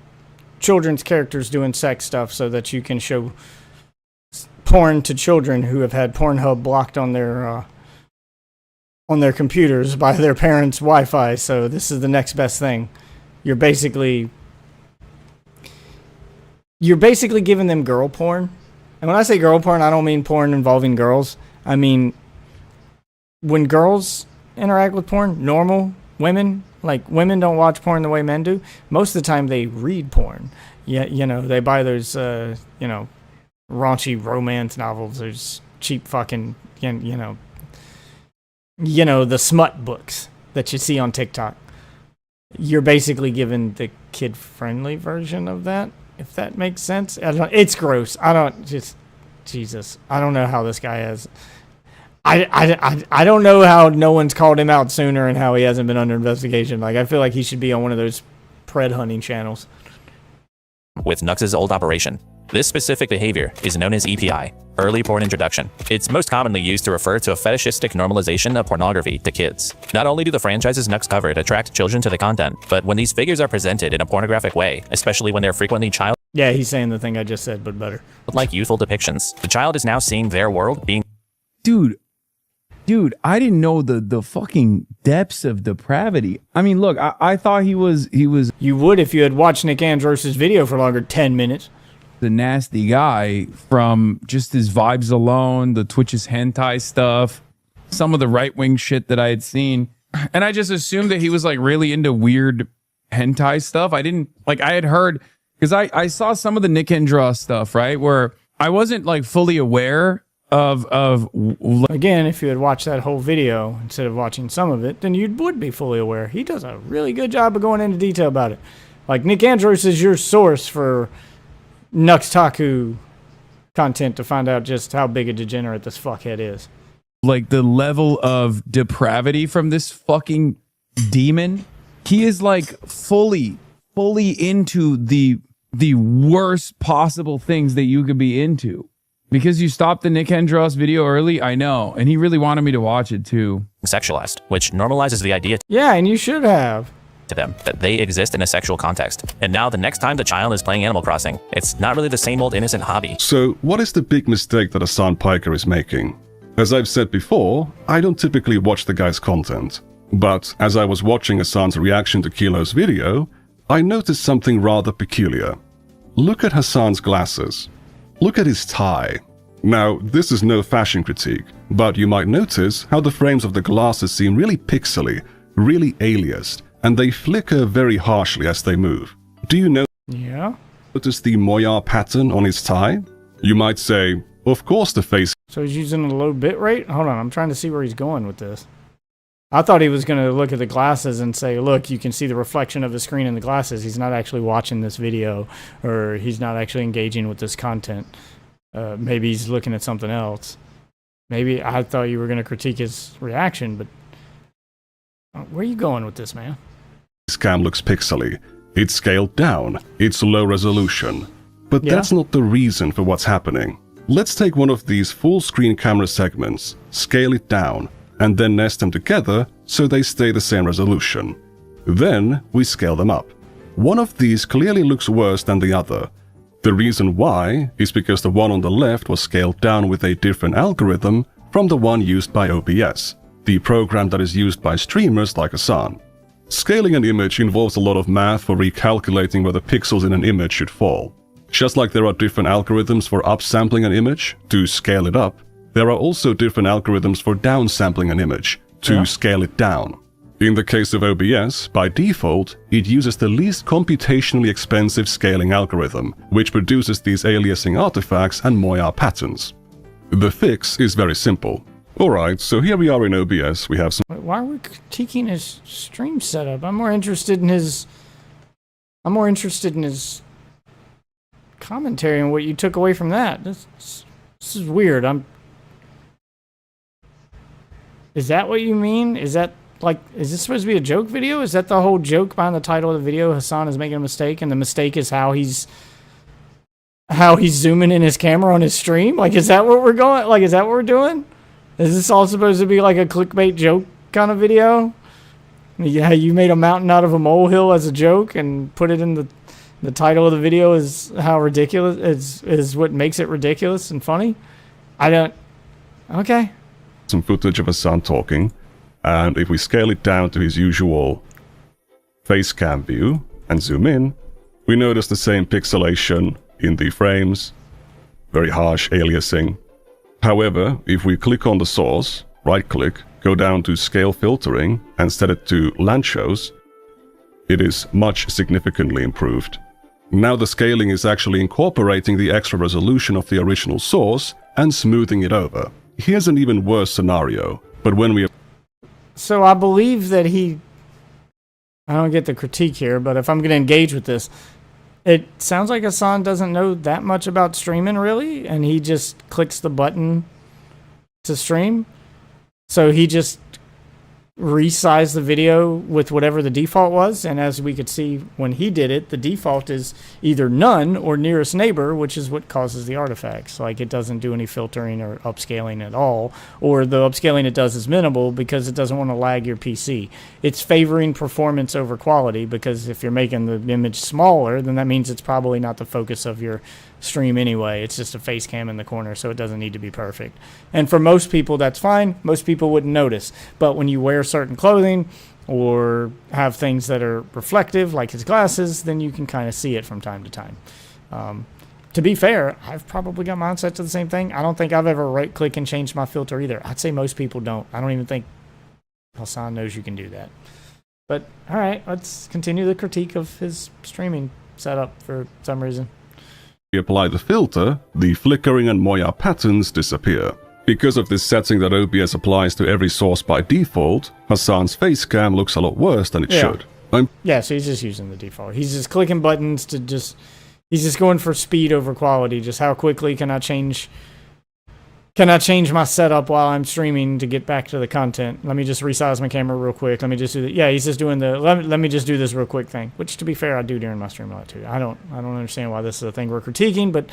children's characters doing sex stuff so that you can show porn to children who have had Pornhub blocked on their computers by their parents' Wi-Fi. So this is the next best thing. You're basically giving them girl porn. And when I say girl porn, I don't mean porn involving girls. I mean, when girls interact with porn, normal women, like women don't watch porn the way men do. Most of the time they read porn. Yeah, you know, they buy those, raunchy romance novels. There's cheap fucking, the smut books that you see on TikTok. You're basically given the kid-friendly version of that, if that makes sense. It's gross. Jesus. I don't know how this guy has. I don't know how no one's called him out sooner and how he hasn't been under investigation. Like, I feel like he should be on one of those pred hunting channels. With Nux's old operation. This specific behavior is known as EPI, early porn introduction. It's most commonly used to refer to a fetishistic normalization of pornography to kids. Not only do the franchises Nux covered attract children to the content, but when these figures are presented in a pornographic way, especially when they're frequently child... Yeah, he's saying the thing I just said, but better. ...like youthful depictions, the child is now seeing their world being... Dude, I didn't know the fucking depths of depravity. I mean, look, I thought he was... You would if you had watched Nick Andros' video for longer, 10 minutes. The nasty guy from just his vibes alone, the Twitch's hentai stuff, some of the right-wing shit that I had seen. And I just assumed that he was like really into weird hentai stuff. I had heard, because I saw some of the Nick Andros stuff, right? Where I wasn't like fully aware of again, if you had watched that whole video instead of watching some of it, then you would be fully aware. He does a really good job of going into detail about it. Like, Nick Andros is your source for Nuxtaku content to find out just how big a degenerate this fuckhead is. Like, the level of depravity from this fucking demon. He is like fully into the worst possible things that you could be into. Because you stopped the Nick Andros video early, I know. And he really wanted me to watch it too. Sexualized, which normalizes the idea... Yeah, and you should have. ...to them that they exist in a sexual context. And now the next time the child is playing Animal Crossing, it's not really the same old innocent hobby. So what is the big mistake that Hassan Piker is making? As I've said before, I don't typically watch the guy's content. But as I was watching Hassan's reaction to Kilo's video, I noticed something rather peculiar. Look at Hassan's glasses. Look at his tie. Now, this is no fashion critique, but you might notice how the frames of the glasses seem really pixely, really aliased, and they flicker very harshly as they move. Do you notice the Moyar pattern on his tie? You might say, of course the face... So he's using a low bit rate? Hold on, I'm trying to see where he's going with this. I thought he was going to look at the glasses and say, look, you can see the reflection of the screen in the glasses. He's not actually watching this video, or he's not actually engaging with this content. Maybe he's looking at something else. Maybe I thought you were going to critique his reaction, but where are you going with this, man? This cam looks pixely. It's scaled down. It's low resolution. But that's not the reason for what's happening. Let's take one of these full-screen camera segments, scale it down, and then nest them together so they stay the same resolution. Then we scale them up. One of these clearly looks worse than the other. The reason why is because the one on the left was scaled down with a different algorithm from the one used by OBS, the program that is used by streamers like Hasan. Scaling an image involves a lot of math for recalculating where the pixels in an image should fall. Just like there are different algorithms for upsampling an image to scale it up, there are also different algorithms for downsampling an image to scale it down. In the case of OBS, by default, it uses the least computationally expensive scaling algorithm, which produces these aliasing artifacts and Moya patterns. The fix is very simple. Alright, so here we are in OBS, we have some... Why are we critiquing his stream setup? I'm more interested in his commentary and what you took away from that. This is weird. Is that what you mean? Is that like, is this supposed to be a joke video? Is that the whole joke behind the title of the video? Hasan is making a mistake, and the mistake is how he's zooming in his camera on his stream? Like, is that what we're going? Like, is that what we're doing? Is this all supposed to be like a clickbait joke kind of video? Yeah, you made a mountain out of a molehill as a joke and put it in the title of the video is how ridiculous is what makes it ridiculous and funny. Okay. Some footage of Hasan talking, and if we scale it down to his usual face cam view and zoom in, we notice the same pixelation in the frames, very harsh aliasing. However, if we click on the source, right-click, go down to scale filtering and set it to Lanchos, it is much significantly improved. Now the scaling is actually incorporating the extra resolution of the original source and smoothing it over. Here's an even worse scenario, but when we... So I believe that I don't get the critique here, but if I'm going to engage with this, it sounds like Hasan doesn't know that much about streaming, really, and he just clicks the button to stream. So he just resized the video with whatever the default was, and as we could see when he did it, the default is either none or nearest neighbor, which is what causes the artifacts. Like, it doesn't do any filtering or upscaling at all, or the upscaling it does is minimal because it doesn't want to lag your PC. It's favoring performance over quality, because if you're making the image smaller, then that means it's probably not the focus of your stream anyway. It's just a face cam in the corner, so it doesn't need to be perfect. And for most people, that's fine. Most people wouldn't notice. But when you wear certain clothing or have things that are reflective, like his glasses, then you can kind of see it from time to time. To be fair, I've probably got mine set to the same thing. I don't think I've ever right-click and changed my filter either. I'd say most people don't. I don't even think Hasan knows you can do that. But, all right, let's continue the critique of his streaming setup for some reason. we apply the filter, the flickering and Moya patterns disappear. Because of this setting that OBS applies to every source by default, Hasan's face cam looks a lot worse than it should. Yeah, so he's just using the default. He's just clicking buttons to he's just going for speed over quality. Just how quickly can I change my setup while I'm streaming to get back to the content? Let me just resize my camera real quick. Let me just do that. Yeah, he's just doing the let me just do this real quick thing, which to be fair, I do during my stream a lot too. I don't understand why this is a thing we're critiquing, but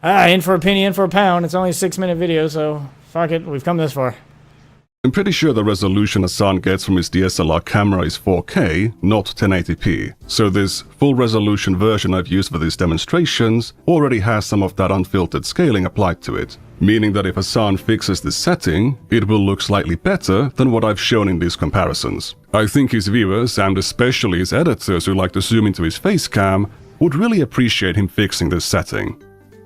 in for a penny, in for a pound. It's only a 6-minute video, so fuck it. We've come this far. I'm pretty sure the resolution Hasan gets from his DSLR camera is 4K, not 1080p. So this full resolution version I've used for these demonstrations already has some of that unfiltered scaling applied to it. Meaning that if Hasan fixes this setting, it will look slightly better than what I've shown in these comparisons. I think his viewers, and especially his editors who like to zoom into his face cam, would really appreciate him fixing this setting.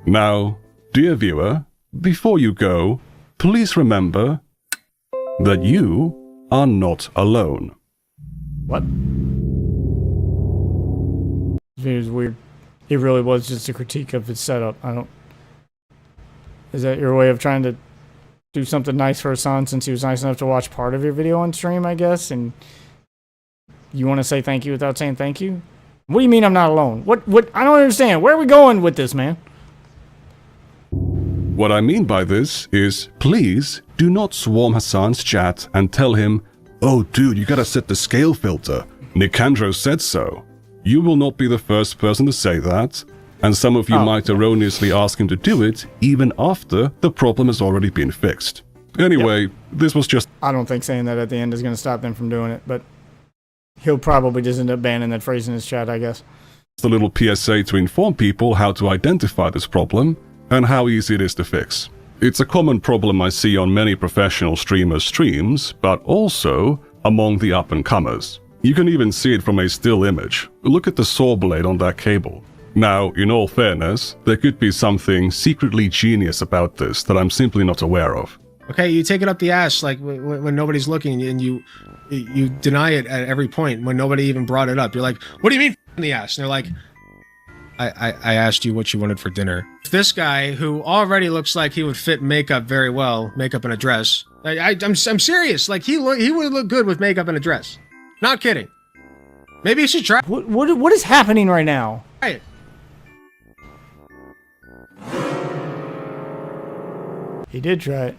Now, dear viewer, before you go, please remember that you are not alone. What? It was weird. It really was just a critique of his setup. Is that your way of trying to do something nice for Hasan since he was nice enough to watch part of your video on stream, I guess? And you want to say thank you without saying thank you? What do you mean I'm not alone? What? I don't understand. Where are we going with this, man? What I mean by this is, please do not swarm Hasan's chat and tell him, "Oh dude, you gotta set the scale filter. Nicandro said so." You will not be the first person to say that, And some of you might erroneously ask him to do it even after the problem has already been fixed. Anyway, this was just... I don't think saying that at the end is going to stop them from doing it, but he'll probably just end up banning that phrase in his chat, I guess. a little PSA to inform people how to identify this problem and how easy it is to fix. It's a common problem I see on many professional streamers' streams, but also among the up-and-comers. You can even see it from a still image. Look at the saw blade on that cable. Now, in all fairness, there could be something secretly genius about this that I'm simply not aware of. Okay, you take it up the ass like when nobody's looking, and you deny it at every point when nobody even brought it up. You're like, what do you mean in the ass? And they're like, I asked you what you wanted for dinner. This guy, who already looks like he would fit makeup very well, makeup and a dress. I'm serious. Like he would look good with makeup and a dress. Not kidding. Maybe you should try. What is happening right now? Right. He did try it.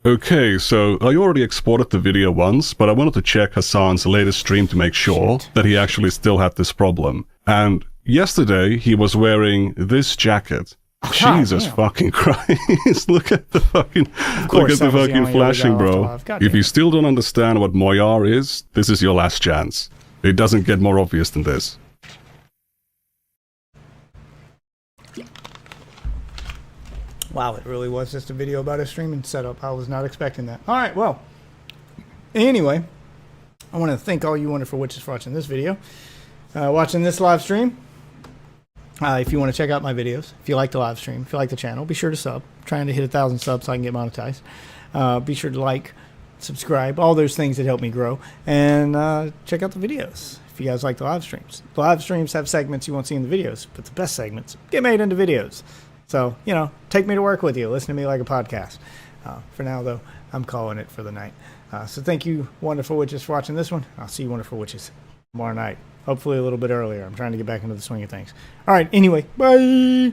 Okay, so I already exported the video once, but I wanted to check Hassan's latest stream to make sure that he actually still had this problem. And yesterday, he was wearing this jacket. Jesus fucking Christ. Look at the fucking flashing, bro. If you still don't understand what Moyar is, this is your last chance. It doesn't get more obvious than this. Wow, it really was just a video about a streaming setup. I was not expecting that. All right, well, anyway, I want to thank all you wonderful witches for watching this video, watching this live stream. If you want to check out my videos, if you like the live stream, if you like the channel, be sure to sub. I'm trying to hit 1,000 subs so I can get monetized. Be sure to like, subscribe, all those things that help me grow, and check out the videos if you guys like the live streams. The live streams have segments you won't see in the videos, but the best segments get made into videos. So, you know, take me to work with you. Listen to me like a podcast. For now, though, I'm calling it for the night. So thank you, wonderful witches, for watching this one. I'll see you, wonderful witches, tomorrow night. Hopefully a little bit earlier. I'm trying to get back into the swing of things. All right, anyway, bye.